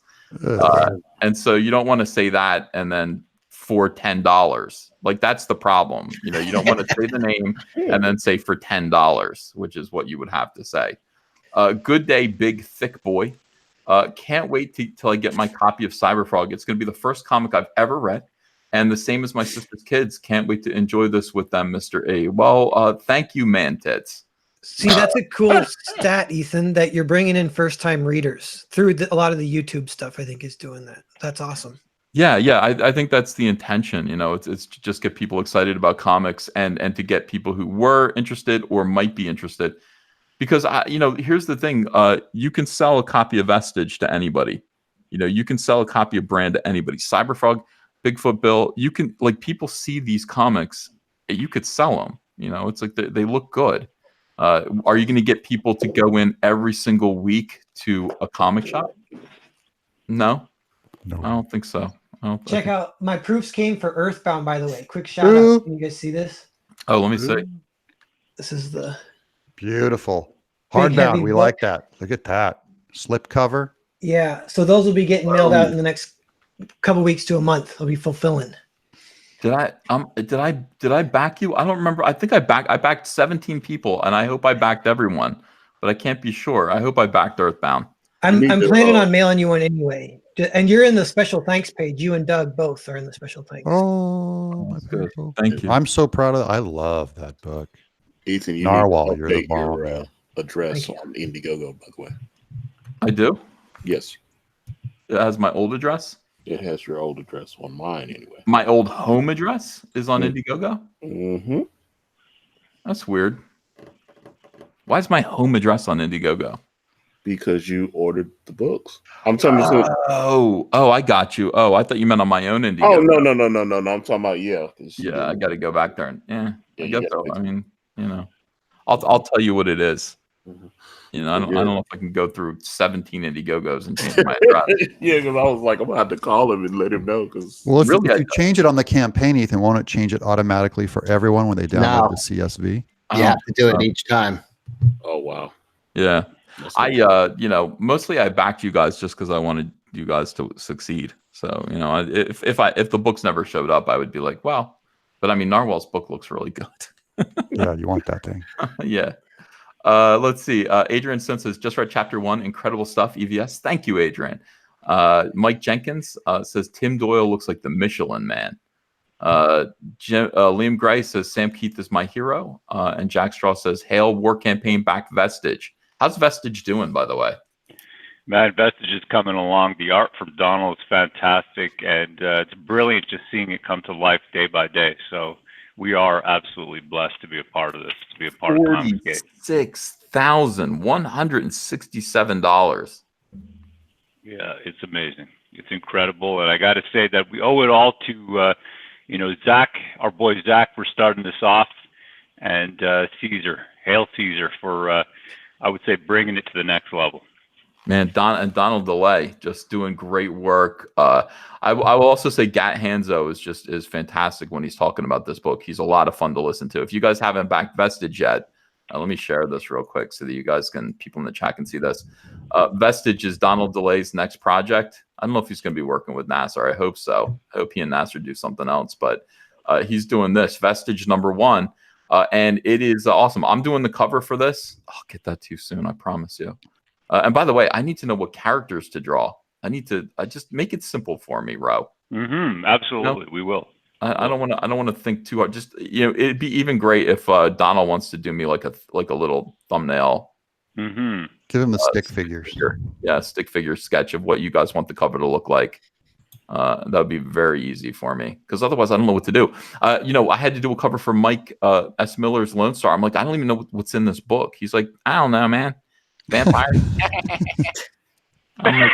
and so you don't want to say that and then for $10. Like, that's the problem. You don't want to say the name and then say for $10, which is what you would have to say. Good day, big thick boy. Can't wait till I get my copy of CyberFrog. It's going to be the first comic I've ever read. And the same as my sister's kids. Can't wait to enjoy this with them, Mr. A. Well, thank you, Man Tits. See, that's a cool stat, Ethan, that you're bringing in first-time readers through a lot of the YouTube stuff. I think is doing that. That's awesome. Yeah, yeah, I think that's the intention. You know, it's to just get people excited about comics and to get people who were interested or might be interested. Because you know, here's the thing: you can sell a copy of Vestige to anybody. You know, you can sell a copy of Brand to anybody. Cyberfrog, Bigfoot Bill. You can like people see these comics. You could sell them. You know, it's like they look good. Are you going to get people to go in every single week to a comic shop? No, No. I don't think so. Check out my proofs came for Earthbound, by the way. Quick shout out. Can you guys see this? Oh, let me see. This is the Beautiful. Big, heavy Hardbound. We book. like that. Look at that. Slip cover. yeah. So those will be getting mailed out in the next couple weeks to a month. They'll be fulfilling. Did I back you? I don't remember. I think I backed 17 people, and I hope I backed everyone, but I can't be sure. I hope I backed Earthbound. I'm planning on mailing you one anyway. And you're in the special thanks page. You and Doug both are in the special thanks. Oh, That's good. Thank you. I'm so proud of. I love that book. Ethan, you Narwhal, need to you're the update bomb, your man. address on Indiegogo, by the way. I do. Yes, It has my old address. it has your old address on mine anyway. My old home address is on Indiegogo. Mm-hmm. That's weird. Why is my home address on Indiegogo? Because you ordered the books. I'm telling you. Oh, I got you. Oh, I thought you meant on my own Indiegogo. Oh no. I'm talking about Yeah, I got to go back there and I you guess gotta so. fix I it. mean, you know, I'll tell you what it is. Mhm. You know, I don't know if I can go through 17 Indiegogos and change my address. Yeah, because I was like, I'm gonna have to call him and let him know. Because Well, if Really, you change it on the campaign, Ethan, won't it change it automatically for everyone when they download No. the CSV? You have to do it each time. oh wow, Yeah. That's I okay. you know, mostly I backed you guys just because I wanted you guys to succeed. So, you know, if the books never showed up, I would be like, wow. But I mean, Narwhal's book looks really good. Yeah, you want that thing. Yeah. Let's see. Adrian says just read chapter 1. Incredible stuff. EVS. Thank you, Adrian. Mike Jenkins says Tim Doyle looks like the Michelin Man. Liam Gray says Sam Keith is my hero. And Jack Straw says Hail War Campaign back Vestige. How's Vestige doing, by the way? Man, Vestige is coming along. The art from Donald is fantastic, and it's brilliant just seeing it come to life day by day. So we are absolutely blessed to be a part of this, to be a part of Comicsgate. $46,167. Yeah, it's amazing. It's incredible, and I got to say that we owe it all to, Zach, our boy Zach, for starting this off, and Caesar, Hail Caesar, for I would say bringing it to the next level. Man, Donald DeLay just doing great work. I will also say Gat Hanzo is fantastic when he's talking about this book. He's a lot of fun to listen to. If you guys haven't backed Vestige yet, let me share this real quick so that you guys people in the chat can see this. Vestige is Donald DeLay's next project. I don't know if he's going to be working with Nasser. I hope so. I hope he and Nasser do something else, but he's doing this Vestige #1. And it is awesome. I'm doing the cover for this. I'll get that to you soon. I promise you. And by the way, I need to know what characters to draw. I just make it simple for me, Ro. Absolutely, we will. I don't want to think too hard. Just it'd be even great if Donald wants to do me like a little thumbnail. Give him the stick figures. Yeah, stick figure sketch of what you guys want the cover to look like. That would be very easy for me because otherwise I don't know what to do. I had to do a cover for Mike S. Miller's Lone Star. I'm like, I don't even know what's in this book. He's like, I don't know, man. Vampires. I'm like,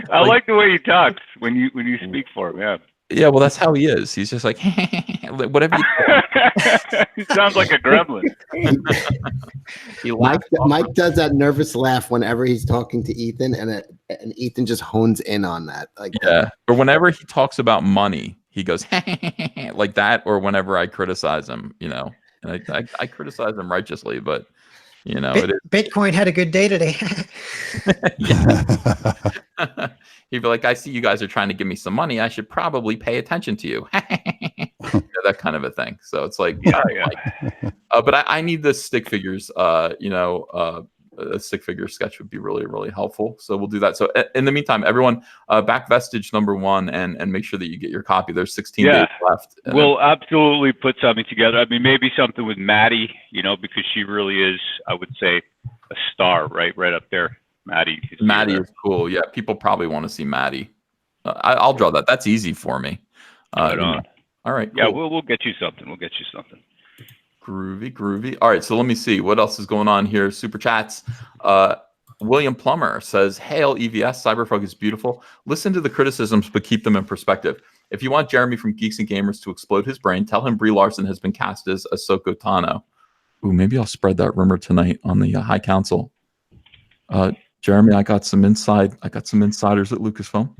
I like the way he talks when you speak for him. Yeah. Yeah, well, that's how he is. He's just like whatever. He sounds like a gremlin. Mike does that nervous laugh whenever he's talking to Ethan, and Ethan just hones in on that. Or whenever he talks about money, he goes like that. Or whenever I criticize him, and I criticize him righteously, but Bitcoin had a good day today. He'd be like, I see you guys are trying to give me some money. I should probably pay attention to you. That kind of a thing. So it's like, but I need the stick figures. A stick figure sketch would be really, really helpful. So we'll do that. So in the meantime, everyone, back Vestige #1 and make sure that you get your copy. There's 16 days left. We'll absolutely put something together. I mean, maybe something with Maddie, because she really is, I would say, a star, right up there. Maddie. Maddie is cool. Yeah, people probably want to see Maddie. I'll draw that. That's easy for me. Right You know. on. All right. Cool. Yeah, we'll get you something. We'll get you something. Groovy. All right, so let me see what else is going on here. Super chats. William Plummer says, "Hail EVS, CyberFrog is beautiful. Listen to the criticisms, but keep them in perspective. If you want Jeremy from Geeks and Gamers to explode his brain, tell him Brie Larson has been cast as Ahsoka Tano." Ooh, maybe I'll spread that rumor tonight on the High Council. Jeremy, I got some insiders at Lucasfilm,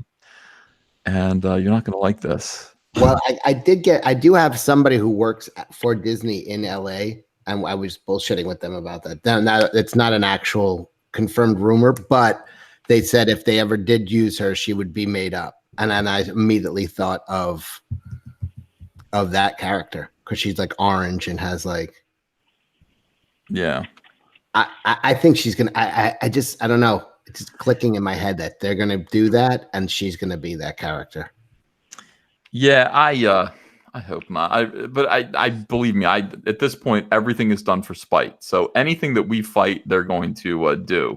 and you're not going to like this. Well, I do have somebody who works for Disney in LA, and I was bullshitting with them about that. Now, it's not an actual confirmed rumor, but they said if they ever did use her, she would be made up. And then I immediately thought of that character because she's like orange and has like. Yeah. I think she's gonna. I don't know. It's just clicking in my head that they're gonna do that, and she's gonna be that character. Yeah, I hope not. But I believe me. At this point, everything is done for spite. So anything that we fight, they're going to do.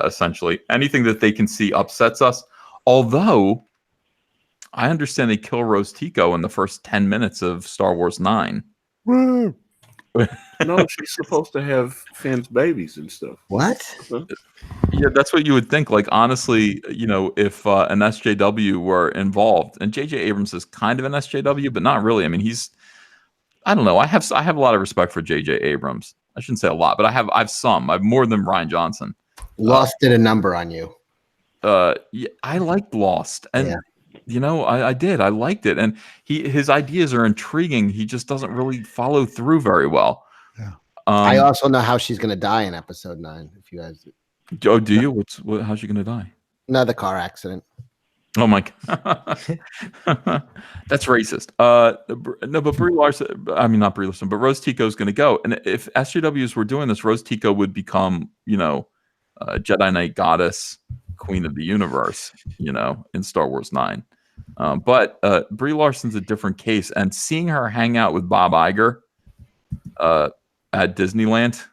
Essentially, anything that they can see upsets us. Although, I understand they kill Rose Tico in the first 10 minutes of Star Wars 9. Woo. No, she's supposed to have Finn's babies and stuff. What? Yeah, that's what you would think. Like, honestly, if an SJW were involved, and J.J. Abrams is kind of an SJW, but not really. I mean, I don't know. I have a lot of respect for J.J. Abrams. I shouldn't say a lot, but I have some. I have more than Rian Johnson. Lost did a number on you. Yeah, I liked Lost, and yeah. I did. I liked it, and his ideas are intriguing. He just doesn't really follow through very well. Yeah. I also know how she's going to die in episode 9. If you guys, do you? How's she going to die? Another car accident. Oh my God. That's racist. No, but Brie Larson. I mean, not Brie Larson, but Rose Tico is going to go. And if SJWs were doing this, Rose Tico would become, Jedi Knight goddess, queen of the universe, in Star Wars 9. But Brie Larson's a different case, and seeing her hang out with Bob Iger at Disneyland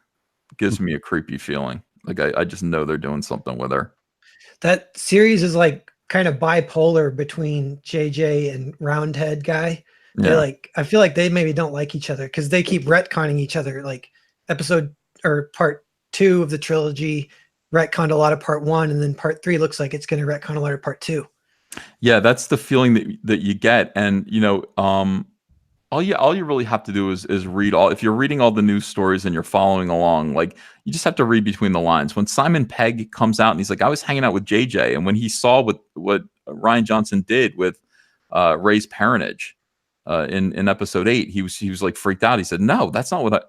gives me a creepy feeling. Like I just know they're doing something with her. That series is like kind of bipolar between JJ and Roundhead guy. Yeah. I feel like they maybe don't like each other because they keep retconning each other. Like episode or part 2 of the trilogy retconned a lot of part 1, and then part 3 looks like it's going to retcon a lot of part 2. Yeah, that's the feeling that you get, and all you really have to do is read all. If you're reading all the news stories and you're following along, like you just have to read between the lines. When Simon Pegg comes out and he's like, "I was hanging out with JJ," and when he saw what Rian Johnson did with Rey's parentage in episode 8, he was like freaked out. He said, "No, that's not what I."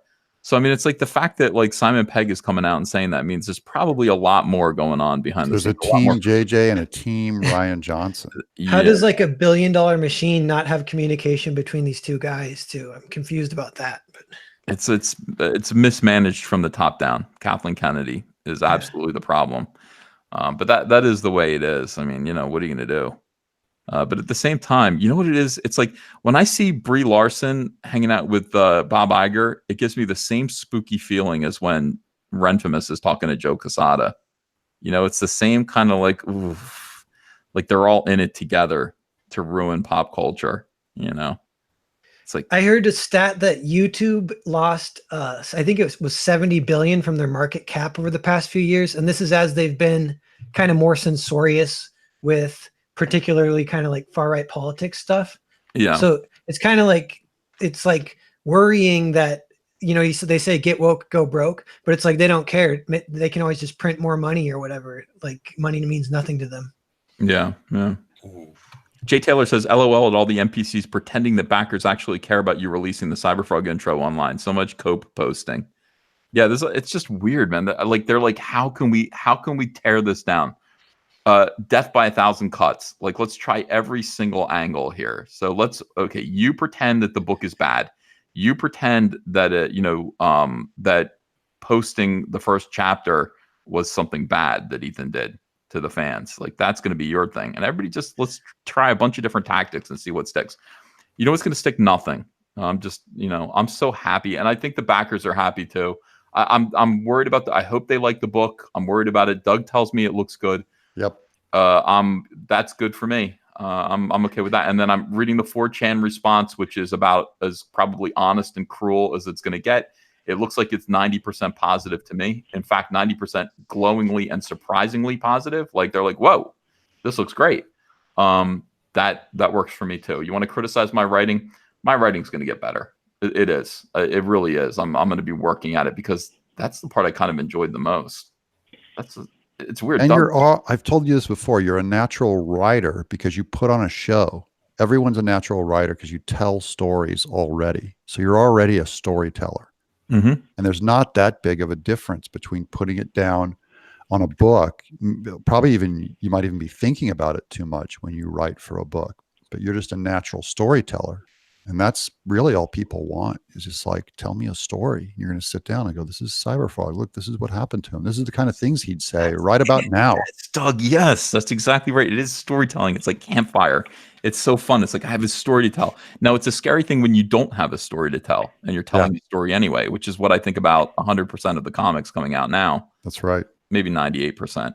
So I mean, it's like the fact that like Simon Pegg is coming out and saying that means there's probably a lot more going on behind the scenes. There's a team JJ and a team Rian Johnson. How does like $1 billion machine not have communication between these two guys too? I'm confused about that. But it's mismanaged from the top down. Kathleen Kennedy is absolutely the problem. But that is the way it is. I mean, what are you going to do? But at the same time, you know what it is? It's like when I see Brie Larson hanging out with Bob Iger, it gives me the same spooky feeling as when Renfamous is talking to Joe Quesada. It's the same kind of like, oof, like they're all in it together to ruin pop culture. It's like I heard a stat that YouTube lost, I think it was 70 billion from their market cap over the past few years, and this is as they've been kind of more censorious with particularly kind of like far right politics stuff. Yeah. So it's kind of like worrying that they say get woke, go broke, but it's like they don't care. They can always just print more money or whatever. Like money means nothing to them. Yeah. Jay Taylor says, "LOL at all the NPCs pretending that backers actually care about you releasing the CyberFrog intro online. So much cope posting." Yeah, it's just weird, man. Like they're like, how can we tear this down? Death by 1,000 cuts. Like, let's try every single angle here. So you pretend that the book is bad. You pretend that that posting the first chapter was something bad that Ethan did to the fans. Like, that's going to be your thing. And everybody let's try a bunch of different tactics and see what sticks. What's going to stick? Nothing. I'm so happy. And I think the backers are happy too. I'm worried about I hope they like the book. I'm worried about it. Doug tells me it looks good. Yep. That's good for me. I'm okay with that. And then I'm reading the 4chan response, which is about as probably honest and cruel as it's going to get. It looks like it's 90% positive to me. In fact, 90% glowingly and surprisingly positive. Like they're like, whoa, this looks great. That works for me too. You want to criticize my writing? My writing's going to get better. It is. It really is. I'm going to be working at it because that's the part I kind of enjoyed the most. It's weird. And I've told you this before. You're a natural writer because you put on a show. Everyone's a natural writer because you tell stories already. So you're already a storyteller. Mm-hmm. And there's not that big of a difference between putting it down on a book. Probably you might even be thinking about it too much when you write for a book, but you're just a natural storyteller. And that's really all people want is just like, tell me a story. You're going to sit down and go, this is CYBERFROG. Look, this is what happened to him. This is the kind of things he'd say right about now. Yes, Doug, yes, that's exactly right. It is storytelling. It's like campfire. It's so fun. It's like, I have a story to tell. Now, it's a scary thing when you don't have a story to tell and you're telling the story anyway, which is what I think about 100% of the comics coming out now. That's right. Maybe 98%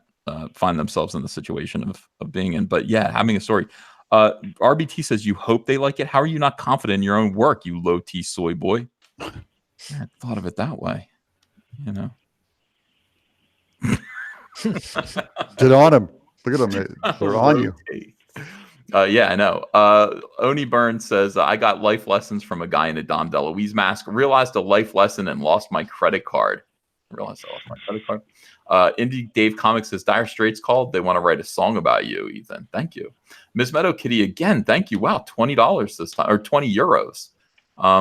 find themselves in the situation of being in. But yeah, having a story. RBT says, you hope they like it. How are you not confident in your own work, you low T soy boy? I thought of it that way, you know. Get on him. Look at them. They're on you. Yeah, I know. Oni Burns says, I got life lessons from a guy in a Dom DeLuise mask. Realized a life lesson and lost my credit card. Realized I lost my credit card. Indie Dave Comics says, Dire Straits called. They want to write a song about you, Ethan. Thank you. Miss Meadow Kitty again. Thank you. Wow, $20 this time, or 20 euros.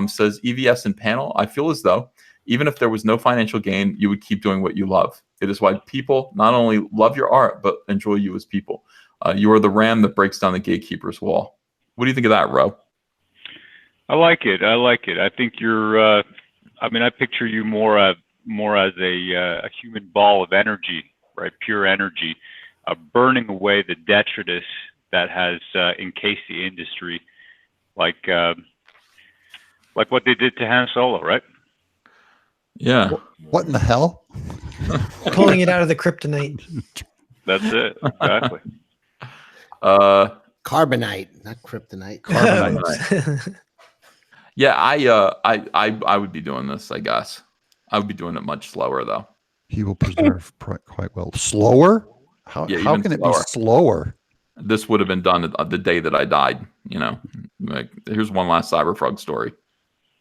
Says EVS and panel. I feel as though even if there was no financial gain, you would keep doing what you love. It is why people not only love your art, but enjoy you as people. You are the ram that breaks down the gatekeeper's wall. What do you think of that, Ro? I like it. I think you're. I mean, I picture you more as a human ball of energy, right? Pure energy, burning away the detritus that has encased the industry, like what they did to Han Solo, right? Yeah. What in the hell? Pulling it out of the kryptonite. That's it. Exactly. Carbonite, not kryptonite. Carbonite. Yeah, I would be doing this, I guess. I would be doing it much slower though. He will preserve quite well. Slower? How can it be slower? This would have been done the day that I died. You know, like here's one last CYBERFROG story.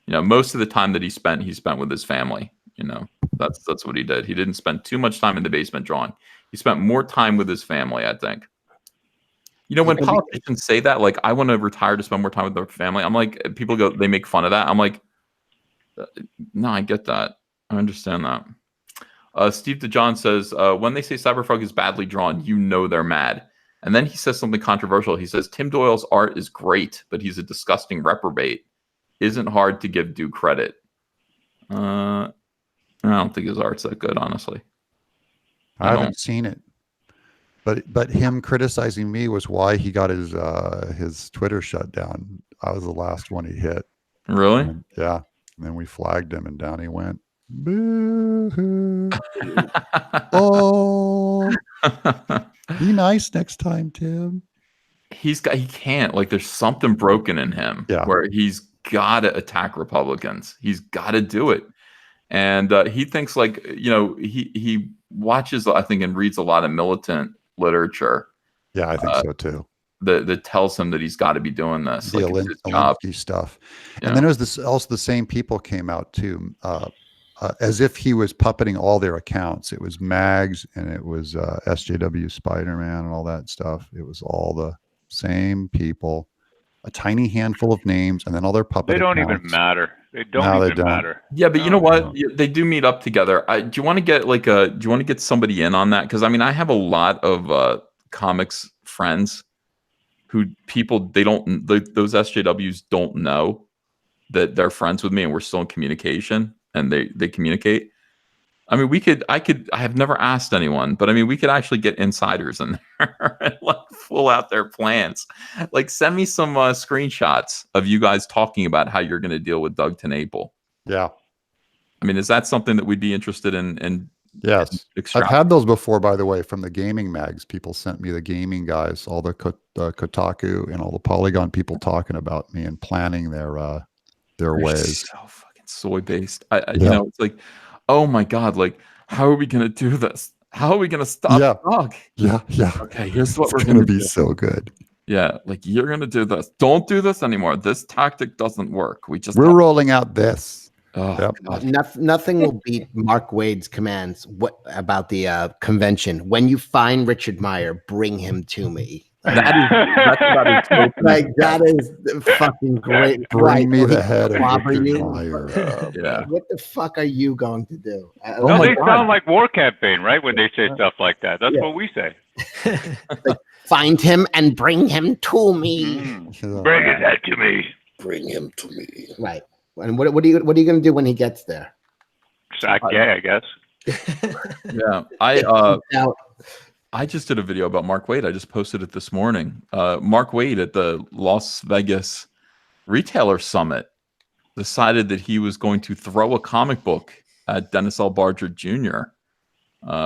You know, most of the time that he spent with his family. You know, that's what he did. He didn't spend too much time in the basement drawing. He spent more time with his family, I think. You know, when politicians say that, like, I want to retire to spend more time with their family, I'm like, people go, they make fun of that. I'm like, no, I get that. I understand that. Steve DeJohn says, when they say CYBERFROG is badly drawn, you know they're mad. And then he says something controversial. He says, Tim Doyle's art is great, but he's a disgusting reprobate. Isn't hard to give due credit. I don't think his art's that good, honestly. I haven't seen it. But him criticizing me was why he got his Twitter shut down. I was the last one he hit. Really? Yeah. And then we flagged him and down he went. Boo-hoo. Oh, be nice next time, Tim. He can't, like, there's something broken in him where he's got to attack Republicans. He's got to do it. And he thinks, like, you know, he watches, I think, and reads a lot of militant literature. Yeah, I think so too. That tells him that he's got to be doing this. The like Olympic stuff. Yeah. And then it was also the same people came out too, as if he was puppeting all their accounts. It was Mags and it was SJW Spider-Man and all that stuff. It was all the same people, a tiny handful of names, and then all their puppet accounts. They don't even matter. They don't even matter. Yeah, but you know what? They do meet up together. Do you want to get somebody in on that? Because I mean, I have a lot of comics friends who those SJWs don't know that they're friends with me and we're still in communication and they communicate. I mean, I have never asked anyone, but I mean, we could actually get insiders in there and like pull out their plans. Like, send me some screenshots of you guys talking about how you're going to deal with Doug TenNapel. Yeah. I mean, is that something that we'd be interested in Yes. I've extract? had those before, by the way, from the gaming mags. People sent me the gaming guys, all the Kotaku and all the Polygon people talking about me and planning their ways. So fucking soy based. You Yeah. know, it's like, oh my god, like how are we gonna do this? How are we gonna stop Yeah. Dog? Yeah. Yeah. Okay, here's what It's we're gonna gonna be do. so good. Yeah, like you're gonna do this. Don't do this anymore. This tactic doesn't work. We're rolling out this. Oh Yep. god. Nothing will beat Mark Wade's commands about the convention. When you find Richard Meyer, bring him to me. That's about as dope as Like it that is fucking great. Bring me Or the he head of clobber Richard you. Meyer. Yeah. What the fuck are you going to do? Oh No, my they God. sound like war campaign, right? When they say stuff like that. That's what we say. Find him and bring him to me. Yeah. Bring his head to me. Bring him to me. Right. And what are you going to do when he gets there? Sack gay, I guess. Yeah. Now, I just did a video about Mark Wade. I just posted it this morning. Mark Wade at the Las Vegas Retailer Summit decided that he was going to throw a comic book at Dennis L. Barger Jr.,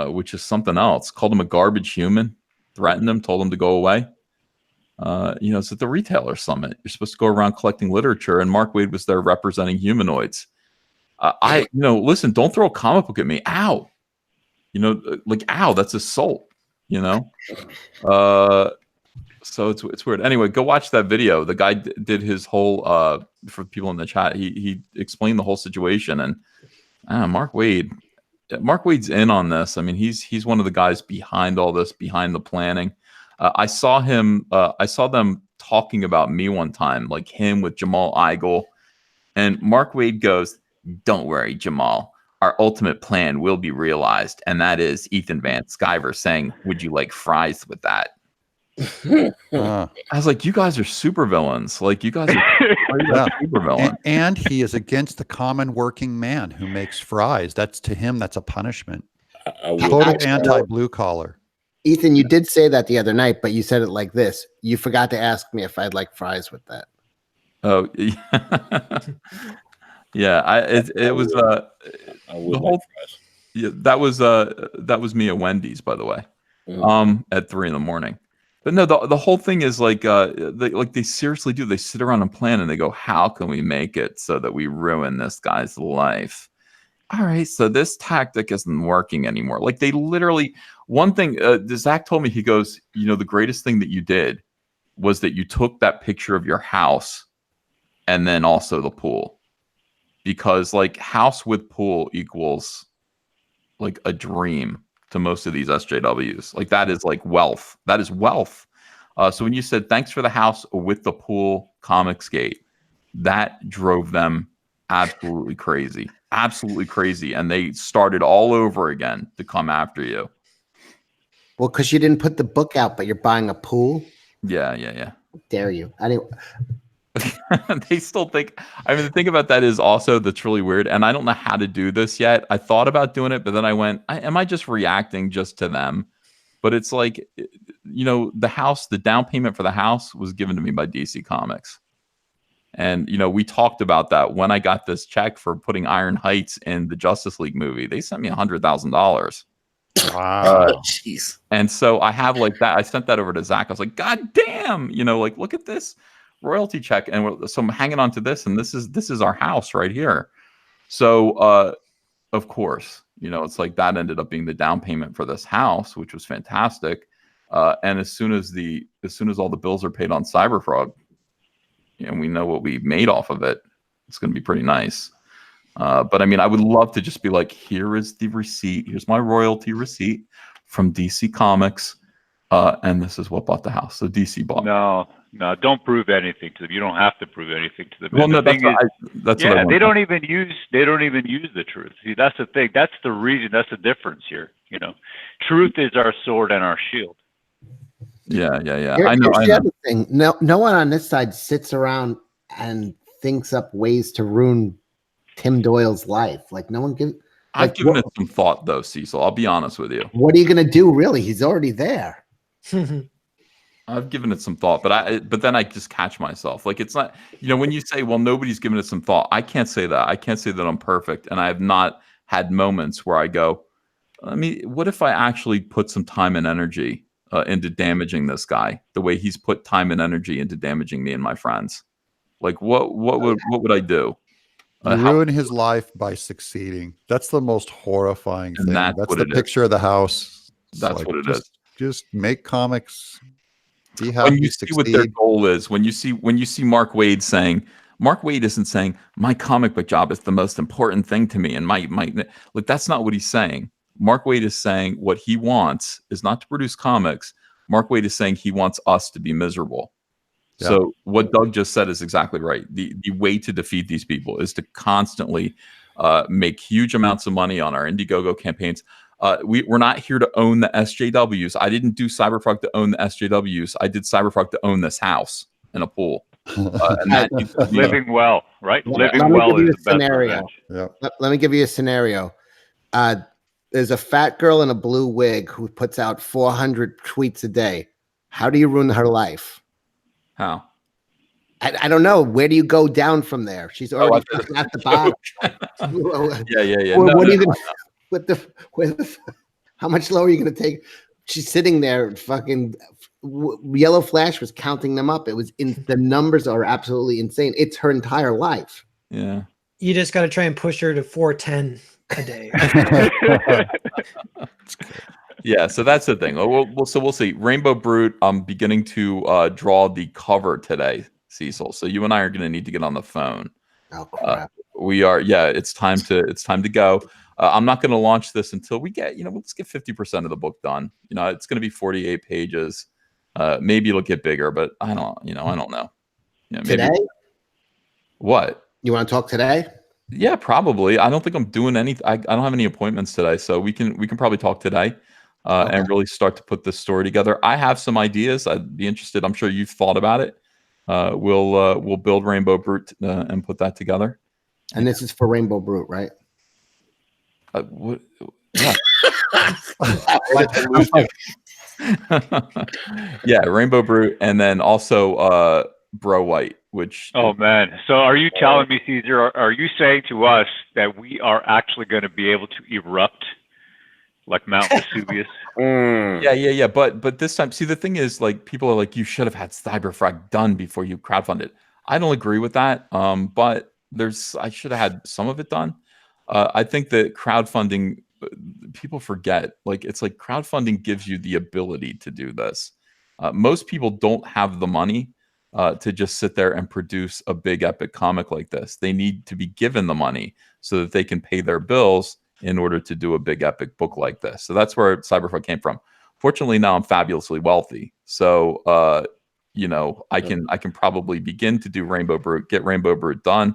which is something else. Called him a garbage human, threatened him, told him to go away. You know, it's at the Retailer Summit. You're supposed to go around collecting literature, and Mark Wade was there representing humanoids. Listen, don't throw a comic book at me. Ow. You know, like, ow, that's assault, you know? So it's weird. Anyway, go watch that video. The guy did his whole, for people in the chat, he explained the whole situation. And Mark Wade's in on this. I mean, he's one of the guys behind all this, behind the planning. I saw them talking about me one time, like him with Jamal Eigel. And Mark Wade goes, "Don't worry, Jamal. Our ultimate plan will be realized." And that is Ethan Van Sciver saying, "Would you like fries with that?" I was like, you guys are super villains. Like, you guys are super villains. And he is against the common working man who makes fries. That's to him, that's a punishment. Total anti-blue collar. Ethan, you did say that the other night, but you said it like this. You forgot to ask me if I'd like fries with that. Oh, yeah. It was the whole. Yeah, that was me at Wendy's, by the way, at 3 a.m. But no, the whole thing is like they seriously do. They sit around and plan, and they go, "How can we make it so that we ruin this guy's life?" All right, so this tactic isn't working anymore. Like, they literally, one thing, Zach told me, he goes, you know, the greatest thing that you did was that you took that picture of your house and then also the pool, because like house with pool equals like a dream to most of these SJWs. Like, that is like wealth. That is wealth. So when you said thanks for the house with the pool, Comicsgate, that drove them absolutely crazy. Absolutely crazy. And they started all over again to come after you. Well, because you didn't put the book out, but you're buying a pool. Yeah. Dare you? Anyway. They still think, I mean, the thing about that is also that's really weird. And I don't know how to do this yet. I thought about doing it, but then I went, am I just reacting just to them? But it's like, you know, the down payment for the house was given to me by DC Comics. And, you know, we talked about that when I got this check for putting Iron Heights in the Justice League movie. They sent me $100,000. Wow. Jeez. And so I have like that. I sent that over to Zach. I was like, God damn, you know, like, look at this royalty check. And so I'm hanging on to this. And this is our house right here. So, of course, you know, it's like that ended up being the down payment for this house, which was fantastic. And as soon as all the bills are paid on CYBERFROG, and we know what we made off of it, it's going to be pretty nice. But I mean, I would love to just be like, here is the receipt. Here's my royalty receipt from DC Comics. And this is what bought the house. So DC bought. No, don't prove anything to them. You don't have to prove anything to them. Well, no, that's what I want. they don't even use the truth. See, that's the thing. That's the reason. That's the difference here. You know, truth is our sword and our shield. Yeah. I know. The other thing. No one on this side sits around and thinks up ways to ruin Tim Doyle's life. Like, no one gives. I've given it some thought, though, Cecil. I'll be honest with you. What are you going to do, really? He's already there. I've given it some thought, but then I just catch myself. Like, it's not, when you say, well, nobody's given it some thought, I can't say that. I can't say that I'm perfect. And I have not had moments where I go, what if I actually put some time and energy into damaging this guy the way he's put time and energy into damaging me and my friends? Like, what would I do? You ruin his life by succeeding. That's the most horrifying thing. That's the picture of the house. That's what it is. Just make comics. Be happy. When you see what their goal is, when you see Mark Waid saying, Mark Waid isn't saying my comic book job is the most important thing to me, and my like, that's not what he's saying. Mark Waid is saying what he wants is not to produce comics. Mark Waid is saying he wants us to be miserable. Yeah. So what Doug just said is exactly right. The way to defeat these people is to constantly make huge amounts of money on our Indiegogo campaigns. We're not here to own the SJWs. I didn't do CYBERFROG to own the SJWs. I did CYBERFROG to own this house and a pool. And that, living well, right? Yeah. Living well is the best scenario. Yeah. Let me give you a scenario. There's a fat girl in a blue wig who puts out 400 tweets a day. How do you ruin her life? How? I don't know. Where do you go down from there? She's already at the bottom. Yeah. How much lower are you going to take? She's sitting there. Fucking Yellow Flash was counting them up. It was the numbers are absolutely insane. It's her entire life. Yeah. You just got to try and push her to 410 a day. Yeah, so that's the thing. We'll see. Rainbow Brute, I'm beginning to draw the cover today, Cecil. So you and I are going to need to get on the phone. Oh crap! We are. Yeah, it's time to go. I'm not going to launch this until we get. Let's get 50% of the book done. It's going to be 48 pages. Maybe it'll get bigger, but I don't. I don't know. Maybe. Today? What? You want to talk today? Yeah, probably. I don't think I'm doing anything. I don't have any appointments today, so we can probably talk today. Okay. And really start to put this story together. I have some ideas. I'd be interested. I'm sure you've thought about it. We'll build Rainbow Brute and put that together. And this is for Rainbow Brute, right? What? Yeah. Yeah, Rainbow Brute, and then also Bro White. Which? Oh man! So are you telling me, Caesar? Are you saying to us that we are actually going to be able to erupt like Mount Vesuvius? Yeah. But this time, see, the thing is, like, people are like, you should have had CYBERFROG done before you crowdfunded. I don't agree with that. But I should have had some of it done. I think that crowdfunding, people forget, like, it's like crowdfunding gives you the ability to do this. Most people don't have the money to just sit there and produce a big epic comic like this. They need to be given the money so that they can pay their bills in order to do a big epic book like this. So that's where CYBERFROG came from. Fortunately, now I'm fabulously wealthy. So, I can probably begin to do Rainbow Brute, get Rainbow Brute done,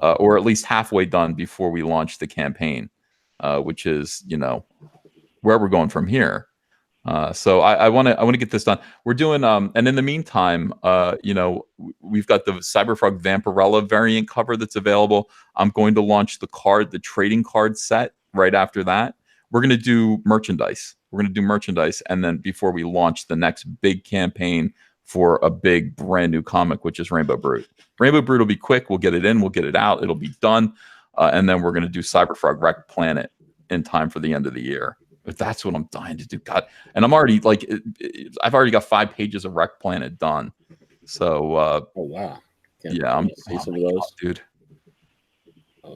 or at least halfway done before we launch the campaign, which is, where we're going from here. So I want to get this done. We're doing, and in the meantime, we've got the CYBERFROG Vampirella variant cover that's available. I'm going to launch the trading card set right after that. We're going to do merchandise. And then before we launch the next big campaign for a big brand new comic, which is Rainbow Brute. Rainbow Brute will be quick. We'll get it in. We'll get it out. It'll be done. And then we're going to do CYBERFROG Wreck Planet in time for the end of the year. But that's what I'm dying to do. God, and I'm already I've already got 5 pages of Wreck Planet done. So, oh wow, I'm see some of those, dude.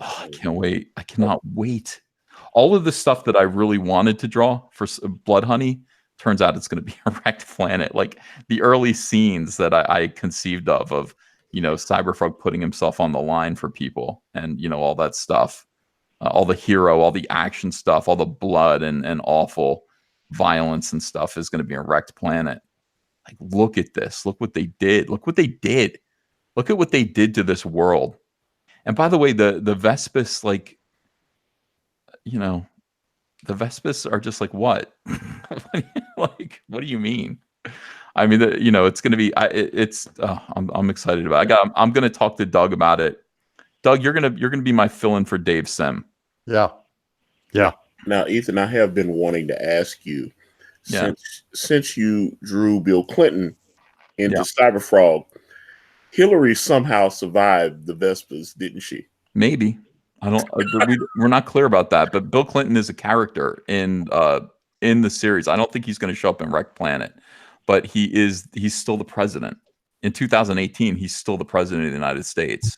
I can't wait. I cannot wait. All of the stuff that I really wanted to draw for BLOODHONEY turns out it's going to be a Wrecked Planet. Like the early scenes that I conceived of CYBERFROG putting himself on the line for people, and all that stuff. All the hero, all the action stuff, all the blood and awful violence and stuff is going to be a Wrecked Planet. Like, look at this. Look what they did. Look what they did. Look at what they did to this world. And by the way, the Vespis, the Vespis are just like, what? Like, what do you mean? I mean, it's going to be, I'm excited about it. I'm going to talk to Doug about it. Doug, you're gonna be my fill-in for Dave Sim. Yeah. Now, Ethan, I have been wanting to ask you, since you drew Bill Clinton into CyberFrog. Hillary somehow survived the Vespas, didn't she? Maybe. I don't. We're not clear about that. But Bill Clinton is a character in the series. I don't think he's going to show up in Wreck Planet, but he's still the president. In 2018, he's still the president of the United States.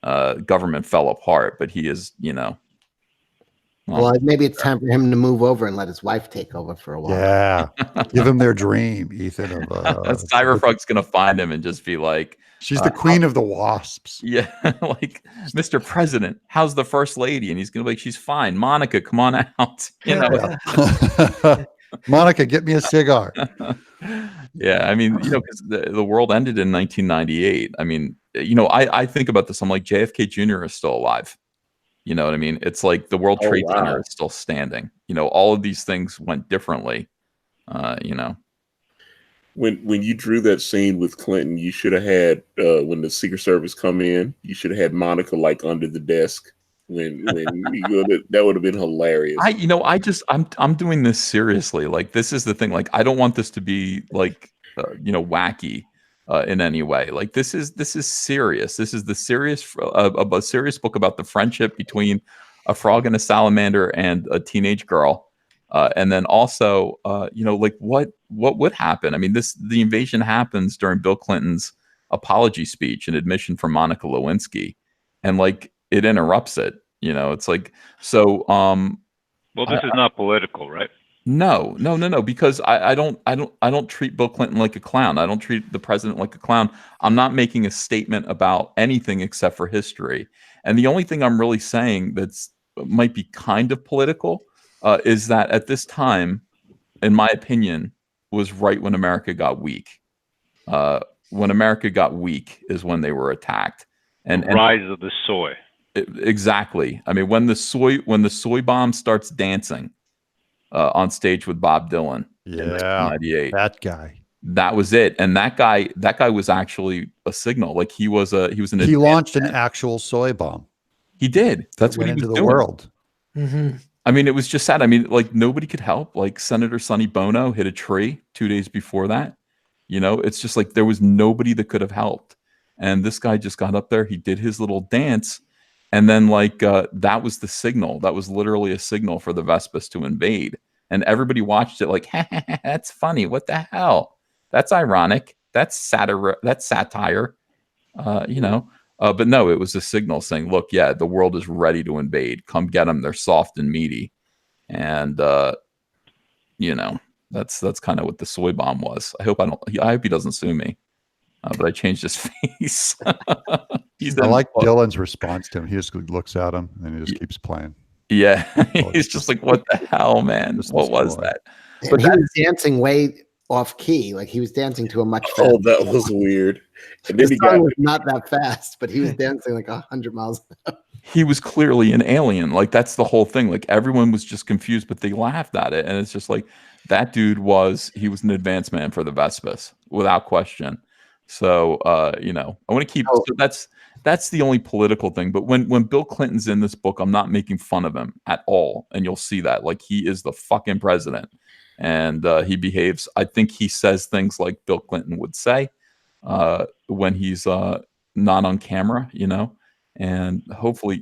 Government fell apart, but he is, Well, maybe it's time for him to move over and let his wife take over for a while. Yeah, give him their dream, Ethan. CyberFrog's going to find him and just be like, she's the queen of the wasps. Yeah, like, Mr. President, how's the first lady? And he's going to be like, she's fine. Monica, come on out. Monica, get me a cigar. Yeah, I mean, because the world ended in 1998. I mean, I think about this. I'm like, JFK Jr. is still alive. You know what I mean? It's like the World Trade Center is still standing. All of these things went differently. When you drew that scene with Clinton, you should have had when the Secret Service come in, you should have had Monica like under the desk. That would have been hilarious. I'm doing this seriously. Like, this is the thing. Like, I don't want this to be like wacky in any way. Like, this is serious. This is a serious book about the friendship between a frog and a salamander and a teenage girl. And then also, like, what would happen? I mean, the invasion happens during Bill Clinton's apology speech and admission from Monica Lewinsky, and like, it interrupts it. It's like, so. Well, this is not political, right? No, because I don't treat Bill Clinton like a clown. I don't treat the president like a clown. I'm not making a statement about anything except for history. And the only thing I'm really saying might be kind of political is that at this time, in my opinion, was right when America got weak. When America got weak is when they were attacked. And rise of the soy. Exactly. I mean, when the soy bomb starts dancing on stage with Bob Dylan in 1998, that was it. And that guy was actually a signal. Like, he launched an actual soy bomb. He did. That's what he was into the doing. World. Mm-hmm. I mean, it was just sad. I mean, like, nobody could help. Like, Senator Sonny Bono hit a tree 2 days before that. It's just like there was nobody that could have helped. And this guy just got up there. He did his little dance. And then, like, that was the signal. That was literally a signal for the Vespas to invade. And everybody watched it like, that's funny. What the hell? That's ironic. That's satire. But no, it was a signal saying, look, yeah, the world is ready to invade. Come get them. They're soft and meaty. And, that's kind of what the soy bomb was. I hope he doesn't sue me. But I changed his face. I like Dylan's response to him. He just looks at him and he just keeps playing. Yeah. He's just like, what the hell, man? What was that? But he was dancing way off key. Like, he was dancing to a much faster. Oh, that was weird. And then the song was not that fast, but he was dancing like 100 miles an hour. He was clearly an alien. Like, that's the whole thing. Like, everyone was just confused, but they laughed at it. And it's just like, that dude was an advanced man for the Vespas, without question. So, I want to keep. So that's the only political thing. But when Bill Clinton's in this book, I'm not making fun of him at all, and you'll see that. Like, he is the fucking president, and he behaves. I think he says things like Bill Clinton would say when he's not on camera, and hopefully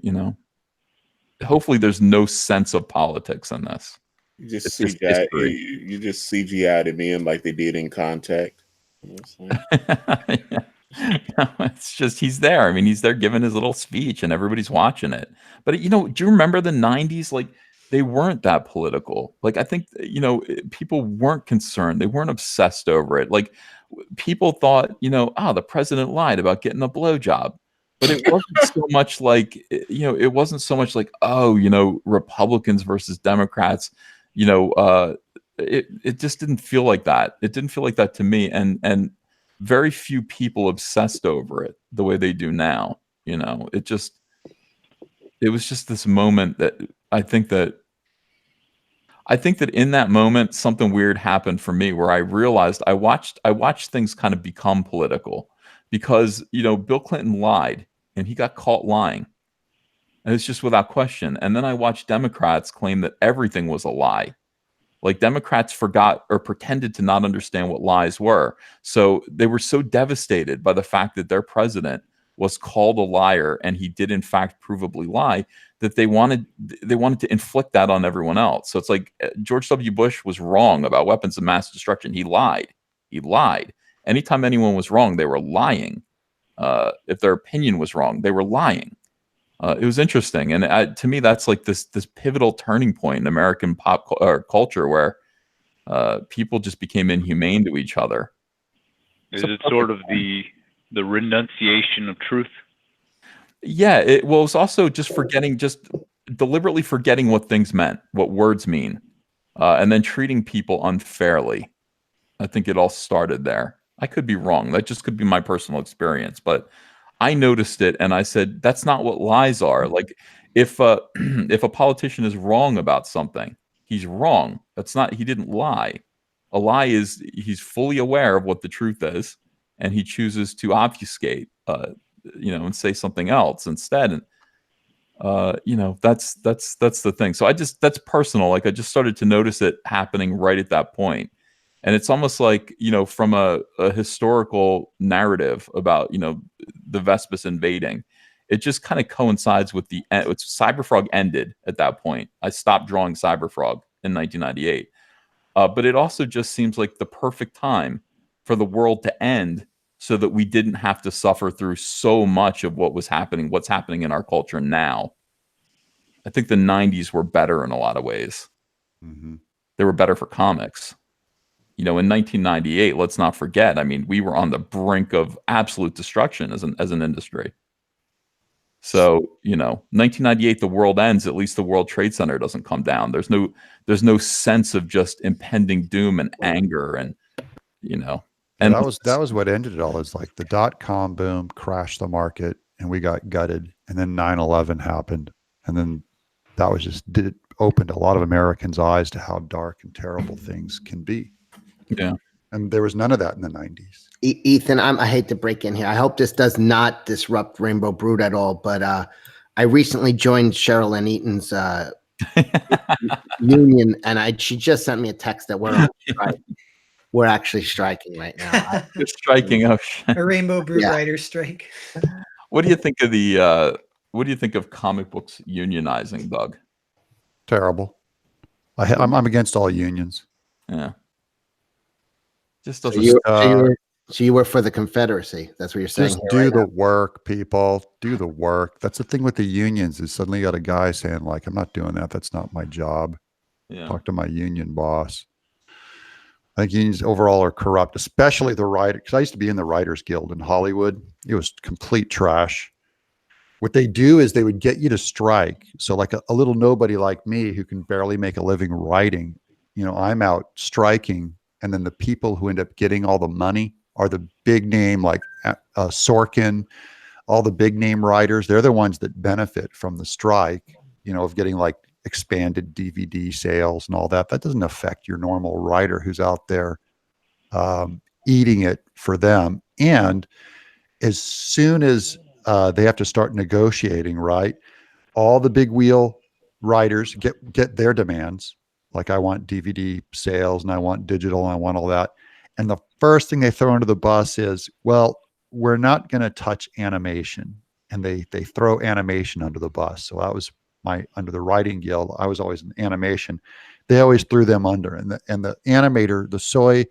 there's no sense of politics in this. You just CGI'd him in like they did in Contact. It's just, he's there. I mean, he's there giving his little speech and everybody's watching it. But do you remember the 90s? Like, they weren't that political. Like, I think, people weren't concerned. They weren't obsessed over it. Like, people thought, the president lied about getting a blowjob. But it wasn't so much like, it wasn't so much like, Republicans versus Democrats, it just didn't feel like that. It didn't feel like that to me. And very few people obsessed over it the way they do now. It was just this moment that I think that in that moment, something weird happened for me where I realized I watched things kind of become political because, Bill Clinton lied and he got caught lying. And it's just without question. And then I watched Democrats claim that everything was a lie. Like Democrats forgot or pretended to not understand what lies were. So they were so devastated by the fact that their president was called a liar and he did in fact provably lie, that they wanted to inflict that on everyone else. So it's like George W. Bush was wrong about weapons of mass destruction. He lied. He lied. Anytime anyone was wrong, they were lying. If their opinion was wrong, they were lying. It was interesting, and to me, that's like this pivotal turning point in American culture where people just became inhumane to each other. Is it sort of the renunciation of truth? Yeah, it was also just deliberately forgetting what things meant, what words mean, and then treating people unfairly. I think it all started there. I could be wrong. That just could be my personal experience, but I noticed it and I said, that's not what lies are. Like if if a politician is wrong about something, he's wrong. He didn't lie. A lie is he's fully aware of what the truth is and he chooses to obfuscate, and say something else instead. And that's the thing. So that's personal. Like I just started to notice it happening right at that point. And it's almost like, from a historical narrative about, the Vespus invading, it just kind of coincides with CyberFrog ended at that point. I stopped drawing CyberFrog in 1998. But it also just seems like the perfect time for the world to end so that we didn't have to suffer through so much of what's happening in our culture now. I think the 90s were better in a lot of ways. Mm-hmm. They were better for comics. In 1998, let's not forget, I mean, we were on the brink of absolute destruction as an industry. So, 1998, the world ends, at least the World Trade Center doesn't come down. There's no sense of just impending doom and anger and. And that was what ended it all. Is like the .com boom crashed the market and we got gutted, and then 9/11 happened, and then that was opened a lot of Americans' eyes to how dark and terrible things can be. Yeah. And there was none of that in the 90s. Ethan, I hate to break in here. I hope this does not disrupt Rainbow Brood at all, but I recently joined Cheryl and Eaton's union, and she just sent me a text that we're on strike. We're actually striking right now. You're striking up. A Rainbow Brood writer's strike. What do you think of what do you think of comic books unionizing, Doug? Terrible. I'm against all unions. Yeah. Just doesn't. So you were for the Confederacy. That's what you're saying. Just do the work, people. Do the work. That's the thing with the unions is suddenly you got a guy saying like, I'm not doing that. That's not my job. Yeah. Talk to my union boss. I think unions overall are corrupt, especially the writer. Because I used to be in the Writers Guild in Hollywood. It was complete trash. What they do is they would get you to strike. So like a little nobody like me who can barely make a living writing, I'm out striking. And then the people who end up getting all the money are the big name, like Sorkin, all the big name writers. They're the ones that benefit from the strike, of getting like expanded DVD sales and all that. That doesn't affect your normal writer who's out there eating it for them. And as soon as they have to start negotiating, right, all the big wheel writers get their demands. Like I want DVD sales and I want digital and I want all that. And the first thing they throw under the bus is, well, we're not going to touch animation. And they throw animation under the bus. So that was under the writing guild. I was always in animation. They always threw them under. And the animator, the soy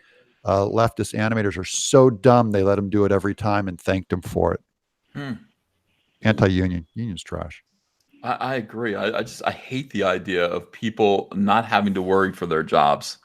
leftist animators are so dumb. They let them do it every time and thanked them for it. Anti-union. Union's trash. I agree. I hate the idea of people not having to worry for their jobs.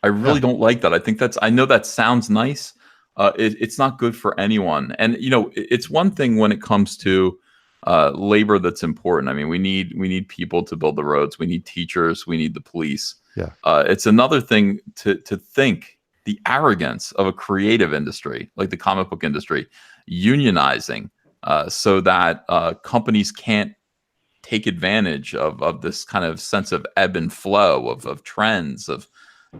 I really don't like that. I know that sounds nice. It's not good for anyone. And it's one thing when it comes to labor that's important. I mean, we need people to build the roads. We need teachers. We need the police. Yeah. It's another thing to think the arrogance of a creative industry like the comic book industry unionizing so that companies can't take advantage of this kind of sense of ebb and flow of trends of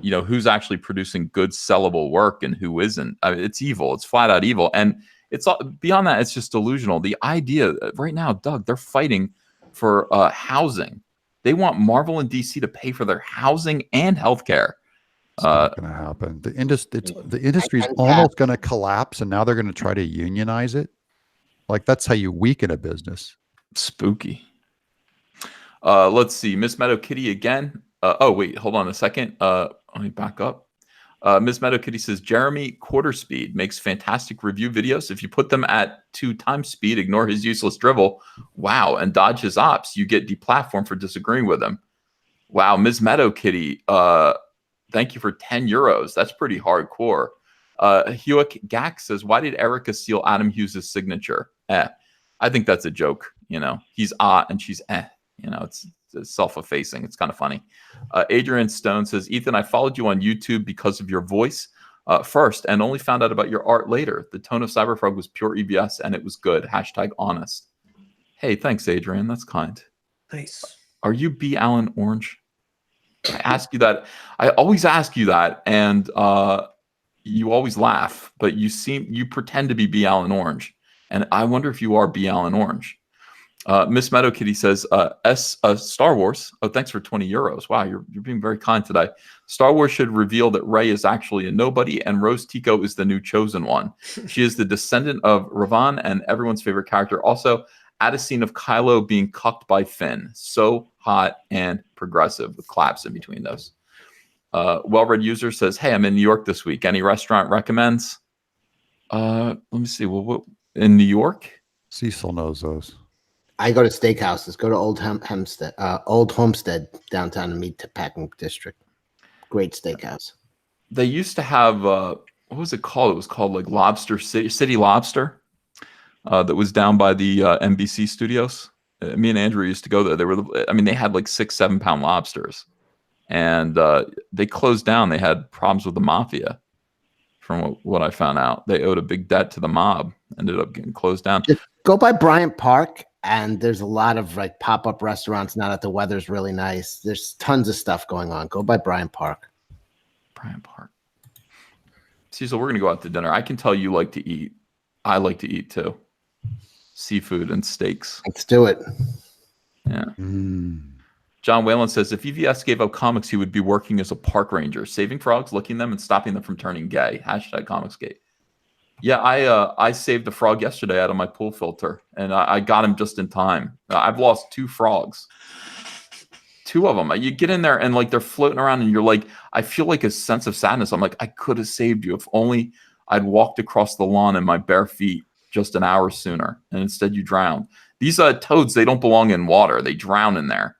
who's actually producing good sellable work and who isn't. I mean, it's evil. It's flat out evil. And it's beyond that. It's just delusional. The idea right now, Doug, they're fighting for housing. They want Marvel and DC to pay for their housing and healthcare. It's not going to happen. The industry's almost going to collapse, and now they're going to try to unionize it. Like, that's how you weaken a business. Spooky. Let's see. Miss Meadow Kitty again. Oh, wait, hold on a second. Let me back up. Miss Meadow Kitty says, Jeremy Quarter Speed makes fantastic review videos. If you put them at 2 times speed, ignore his useless drivel, wow, and dodge his ops, you get deplatformed for disagreeing with him. Wow, Miss Meadow Kitty, thank you for 10 euros. That's pretty hardcore. Hewick Gack says, why did Erica steal Adam Hughes' signature? I think that's a joke. You know, he's and she's You know, it's self-effacing. It's kind of funny. Adrian Stone says, Ethan, I followed you on YouTube because of your voice first and only found out about your art later. The tone of CyberFrog was pure EBS and it was good. #honest. Hey, thanks, Adrian. That's kind. Nice. Are you B. Allen Orange? I ask you that. I always ask you that, and you always laugh, but you pretend to be B. Allen Orange. And I wonder if you are B. Allen Orange. Miss Meadow Kitty says, Star Wars. Oh, thanks for 20 euros. Wow, you're being very kind today. Star Wars should reveal that Rey is actually a nobody and Rose Tico is the new chosen one. She is the descendant of Ravan and everyone's favorite character. Also, add a scene of Kylo being cucked by Finn. So hot and progressive with claps in between those. Well-read user says, hey, I'm in New York this week. Any restaurant recommends? Let me see. Well, what in New York? Cecil knows those. I go to steakhouses. Go to Old Homestead downtown in the Meatpacking District. Great steakhouse. They used to have what was it called? It was called like Lobster City Lobster. That was down by the NBC studios. Me and Andrew used to go there. They had like 6-7 pound lobsters, and they closed down. They had problems with the mafia. From what I found out, they owed a big debt to the mob. Ended up getting closed down. Just go by Bryant Park. And there's a lot of like pop-up restaurants now that the weather's really nice. There's tons of stuff going on. Go by Bryant Park. Bryant Park. Cecil, we're going to go out to dinner. I can tell you like to eat. I like to eat too. Seafood and steaks. Let's do it. Yeah. John Whalen says, if EVS gave up comics, he would be working as a park ranger, saving frogs, licking them, and stopping them from turning gay. #ComicsGate. Yeah, I saved a frog yesterday out of my pool filter, and I got him just in time. I've lost 2 frogs. 2 of them. You get in there, and like they're floating around, and you're like, I feel like a sense of sadness. I'm like, I could have saved you if only I'd walked across the lawn in my bare feet just an hour sooner, and instead you drowned. These toads, they don't belong in water. They drown in there.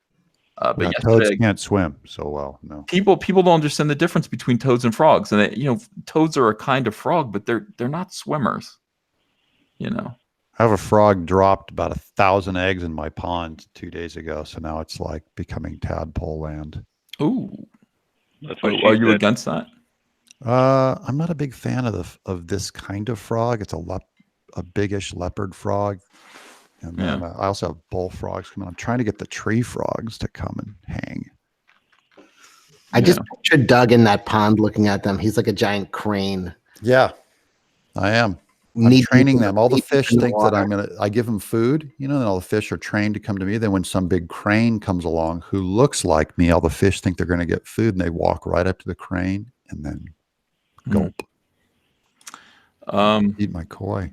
But toads can't swim so well. No, people don't understand the difference between toads and frogs, and toads are a kind of frog, but they're not swimmers. I have a frog dropped about 1,000 eggs in my pond 2 days ago, so now it's like becoming tadpole land. Ooh, are you against that? I'm not a big fan of this kind of frog. It's a biggish leopard frog. And then I also have bullfrogs coming. I'm trying to get the tree frogs to come and hang. I just pictured Doug in that pond looking at them. He's like a giant crane. Yeah, I am. I'm training them. All the fish think that I give them food, and all the fish are trained to come to me. Then when some big crane comes along who looks like me, all the fish think they're going to get food, and they walk right up to the crane and then gulp. Eat my koi.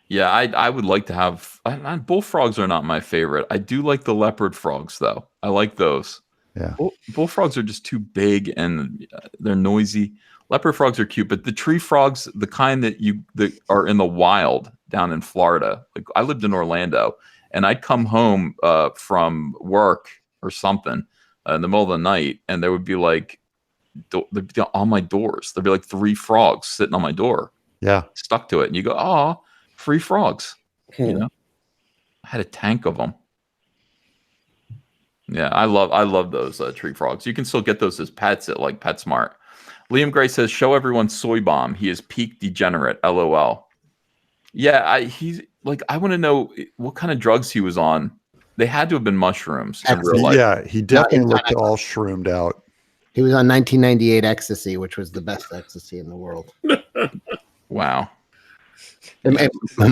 Yeah, I would like to have. Bullfrogs are not my favorite. I do like the leopard frogs, though. I like those. Yeah. Bullfrogs are just too big and they're noisy. Leopard frogs are cute, but the tree frogs, the kind that are in the wild down in Florida. Like I lived in Orlando, and I'd come home from work or something in the middle of the night, and there would be like they'd be on my doors. There'd be like 3 frogs sitting on my door. Yeah, stuck to it, and you go, oh. Free frogs, I had a tank of them. Yeah, I love those tree frogs. You can still get those as pets at like PetSmart. Liam Gray says, "Show everyone Soy Bomb. He is peak degenerate." LOL. Yeah, I want to know what kind of drugs he was on. They had to have been mushrooms in real life. Yeah, he definitely looked all shroomed out. He was on 1998 ecstasy, which was the best ecstasy in the world. Wow. In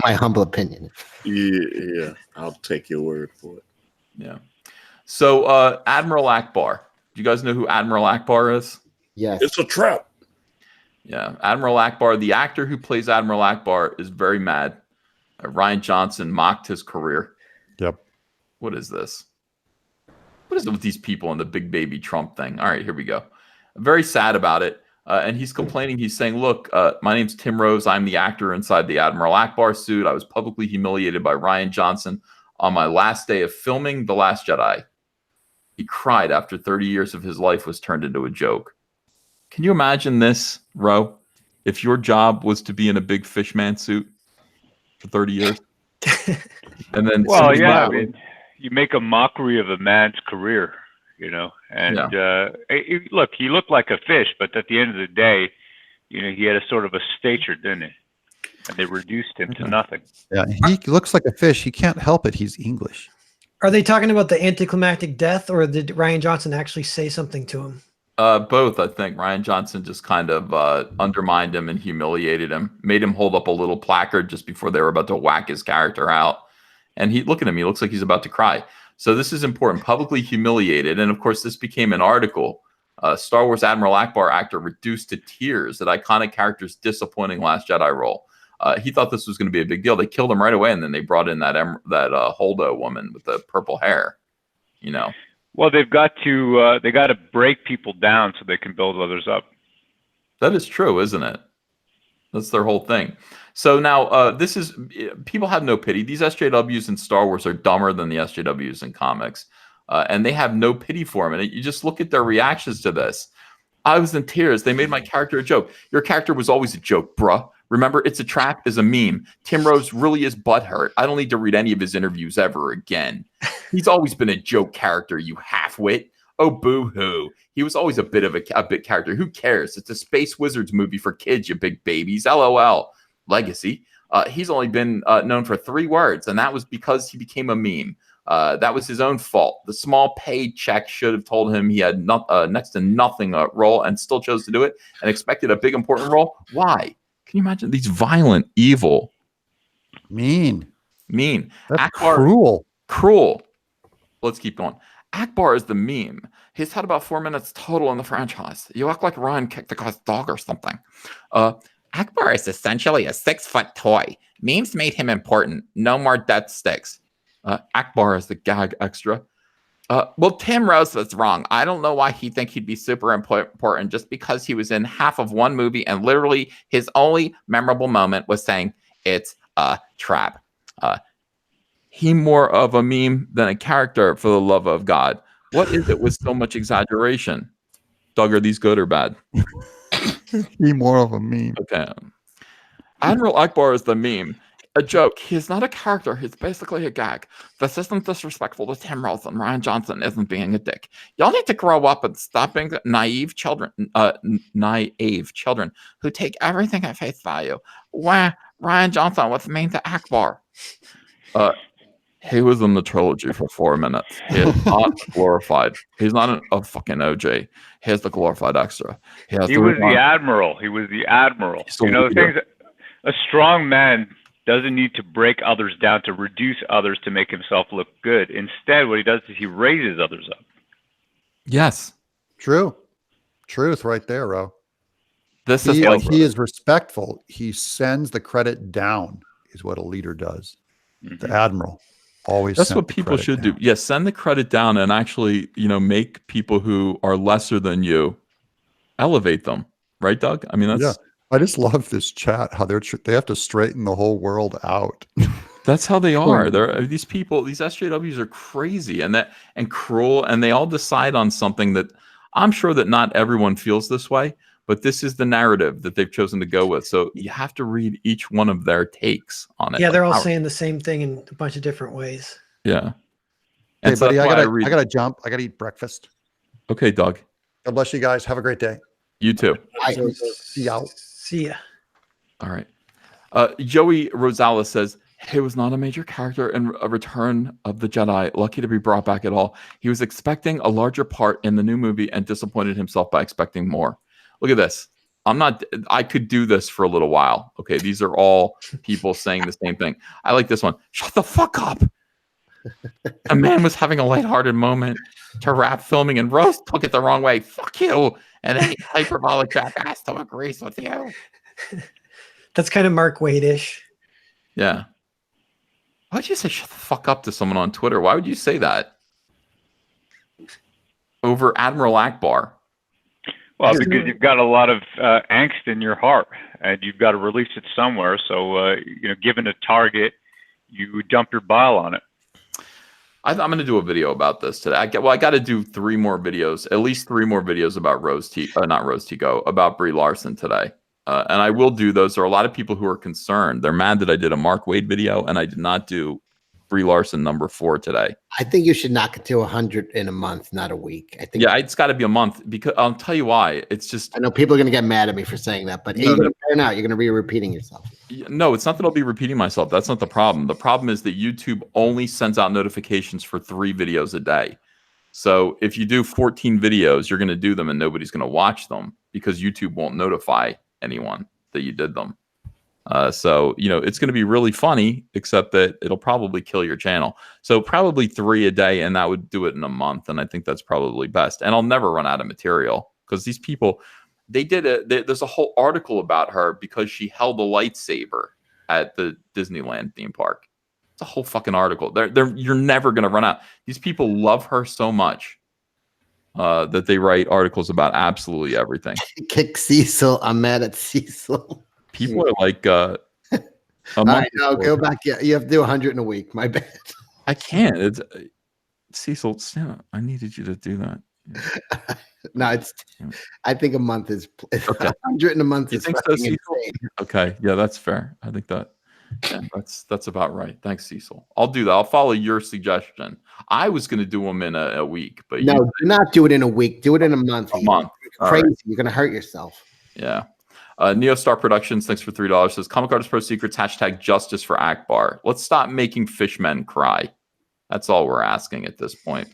my humble opinion. Yeah, I'll take your word for it. Yeah. So Admiral Akbar. Do you guys know who Admiral Akbar is? Yes. It's a trap. Yeah, Admiral Akbar, the actor who plays Admiral Akbar, is very mad. Ryan Johnson mocked his career. Yep. What is this? What is it with these people and the big baby Trump thing? All right, here we go. Very sad about it. And he's complaining. He's saying, look, my name's Tim Rose. I'm the actor inside the Admiral Akbar suit. I was publicly humiliated by Ryan Johnson on my last day of filming The Last Jedi. He cried after 30 years of his life was turned into a joke. Can you imagine this, Ro? If your job was to be in a big fishman suit for 30 years? And then well, yeah, I mean, you make a mockery of a man's career, you know. And look, he looked like a fish, but at the end of the day, you know, he had a sort of a stature, didn't he? And they reduced him to nothing. Yeah, he looks like a fish. He can't help it. He's English. Are they talking about the anticlimactic death, or did Ryan Johnson actually say something to him? Both, I think. Ryan Johnson just kind of undermined him and humiliated him, made him hold up a little placard just before they were about to whack his character out. And look at him. He looks like he's about to cry. So this is important. Publicly humiliated. And of course, this became an article. Star Wars Admiral Akbar actor reduced to tears at iconic character's disappointing Last Jedi role. He thought this was going to be a big deal. They killed him right away, and then they brought in that Holdo woman with the purple hair. You know. Well, they got to break people down so they can build others up. That is true, isn't it? That's their whole thing. So now people have no pity. These SJWs in Star Wars are dumber than the SJWs in comics, and they have no pity for him. And you just look at their reactions to this. I was in tears. They made my character a joke. Your character was always a joke, bruh. Remember, It's a Trap is a meme. Tim Rose really is butthurt. I don't need to read any of his interviews ever again. He's always been a joke character, you halfwit. Oh, boo-hoo. He was always a bit of a bit character. Who cares? It's a Space Wizards movie for kids, you big babies. LOL. Legacy. He's only been known for 3 words, and that was because he became a meme. That was his own fault. The small paid check should have told him he had next to nothing role and still chose to do it and expected a big important role. Why? Can you imagine these violent, evil, mean? That's Akbar, cruel. Let's keep going. Akbar is the meme. He's had about 4 minutes total in the franchise. You act like Ryan kicked the guy's dog or something. Akbar is essentially a 6-foot toy. Memes made him important. No more death sticks. Akbar is the gag extra. Well, Tim Rose was wrong. I don't know why he'd be super important just because he was in half of one movie and literally his only memorable moment was saying, "It's a trap." He more of a meme than a character, for the love of God. What is it with so much exaggeration? Doug, are these good or bad? He more of a meme. Okay. Admiral Akbar is the meme. A joke. He's not a character. He's basically a gag. This isn't disrespectful to Tim Rose, and Ryan Johnson isn't being a dick. Y'all need to grow up and stop being naive children who take everything at face value. Wah, Ryan Johnson was mean to Akbar. He was in the trilogy for 4 minutes. He is not glorified. He's not a fucking OJ. He's the glorified extra. He was the admiral. He was the admiral. You know, the things. A strong man doesn't need to break others down to reduce others to make himself look good. Instead, what he does is he raises others up. Yes. True. Truth right there, Ro. He is respectful. He sends the credit down is what a leader does. Mm-hmm. The admiral always. That's what people should do. Yes, send the credit down and actually, make people who are lesser than you, elevate them. Right, Doug? I mean, that's. Yeah. I just love this chat. How they have to straighten the whole world out. That's how they are. These people, these SJWs are crazy and cruel, and they all decide on something that I'm sure that not everyone feels this way, but this is the narrative that they've chosen to go with. So you have to read each one of their takes on it. Yeah, they're all saying the same thing in a bunch of different ways. Yeah. Hey, buddy, I gotta jump. I gotta eat breakfast. Okay, Doug. God bless you guys. Have a great day. You too. See y'all. See ya. All right. Joey Rosales says, he was not a major character in A Return of the Jedi. Lucky to be brought back at all. He was expecting a larger part in the new movie and disappointed himself by expecting more. Look at this. I could do this for a little while. Okay. These are all people saying the same thing. I like this one. Shut the fuck up. A man was having a lighthearted moment to rap filming, and Rose took it the wrong way. Fuck you. And any hyperbolic jackass who agrees with you. That's kind of Mark Wade-ish. Yeah. Why'd you say shut the fuck up to someone on Twitter? Why would you say that? Over Admiral Akbar. Well, because you've got a lot of angst in your heart, and you've got to release it somewhere. So, given a target, you dump your bile on it. I'm going to do a video about this today. I got to do 3 more videos, at least 3 more videos about not Rose Tico, about Brie Larson today. And I will do those. There are a lot of people who are concerned. They're mad that I did a Mark Wade video and I did not do Brie Larson number 4 today. I think you should knock it to 100 in a month, not a week. I think. Yeah, it's got to be a month, because I'll tell you why. It's just, I know people are going to get mad at me for saying that, but you're going to burn out. You're going to be repeating yourself. No, it's not that I'll be repeating myself. That's not the problem. The problem is that YouTube only sends out notifications for 3 videos a day. So if you do 14 videos, you're going to do them and nobody's going to watch them because YouTube won't notify anyone that you did them. So, it's going to be really funny, except that it'll probably kill your channel. So probably 3 a day, and that would do it in a month. And I think that's probably best. And I'll never run out of material because these people, there's a whole article about her because she held a lightsaber at the Disneyland theme park. It's a whole fucking article. You're never going to run out. These people love her so much that they write articles about absolutely everything. Kick Cecil. I'm mad at Cecil. People are like, all right, no, go back. Yeah, you have to do 100 in a week. My bad. I can't. It's Cecil. I needed you to do that. No, I think a month is okay. 100 in a month. You is think so, Cecil? insane. Okay, yeah, that's fair. I think that's about right. Thanks, Cecil. I'll do that. I'll follow your suggestion. I was going to do them in a week, but no, do not do it in a week. Do it in a month. A month. You're crazy. Right. You're going to hurt yourself. Yeah. Neostar Productions, thanks for $3. Says Comic Artist Pro Secrets, #Justice for Akbar. Let's stop making fishmen cry. That's all we're asking at this point.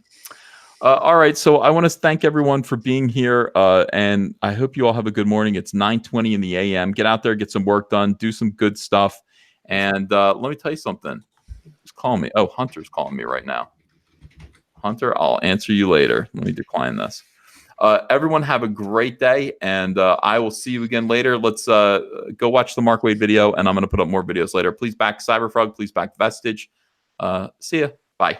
All right, so I want to thank everyone for being here, and I hope you all have a good morning. It's 9:20 in the a.m. Get out there, get some work done, do some good stuff, and let me tell you something. Just call me. Oh, Hunter's calling me right now. Hunter, I'll answer you later. Let me decline this. Everyone have a great day, and I will see you again later. Let's go watch the Mark Wade video, and I'm going to put up more videos later. Please back CyberFrog. Please back Vestige. See ya. Bye.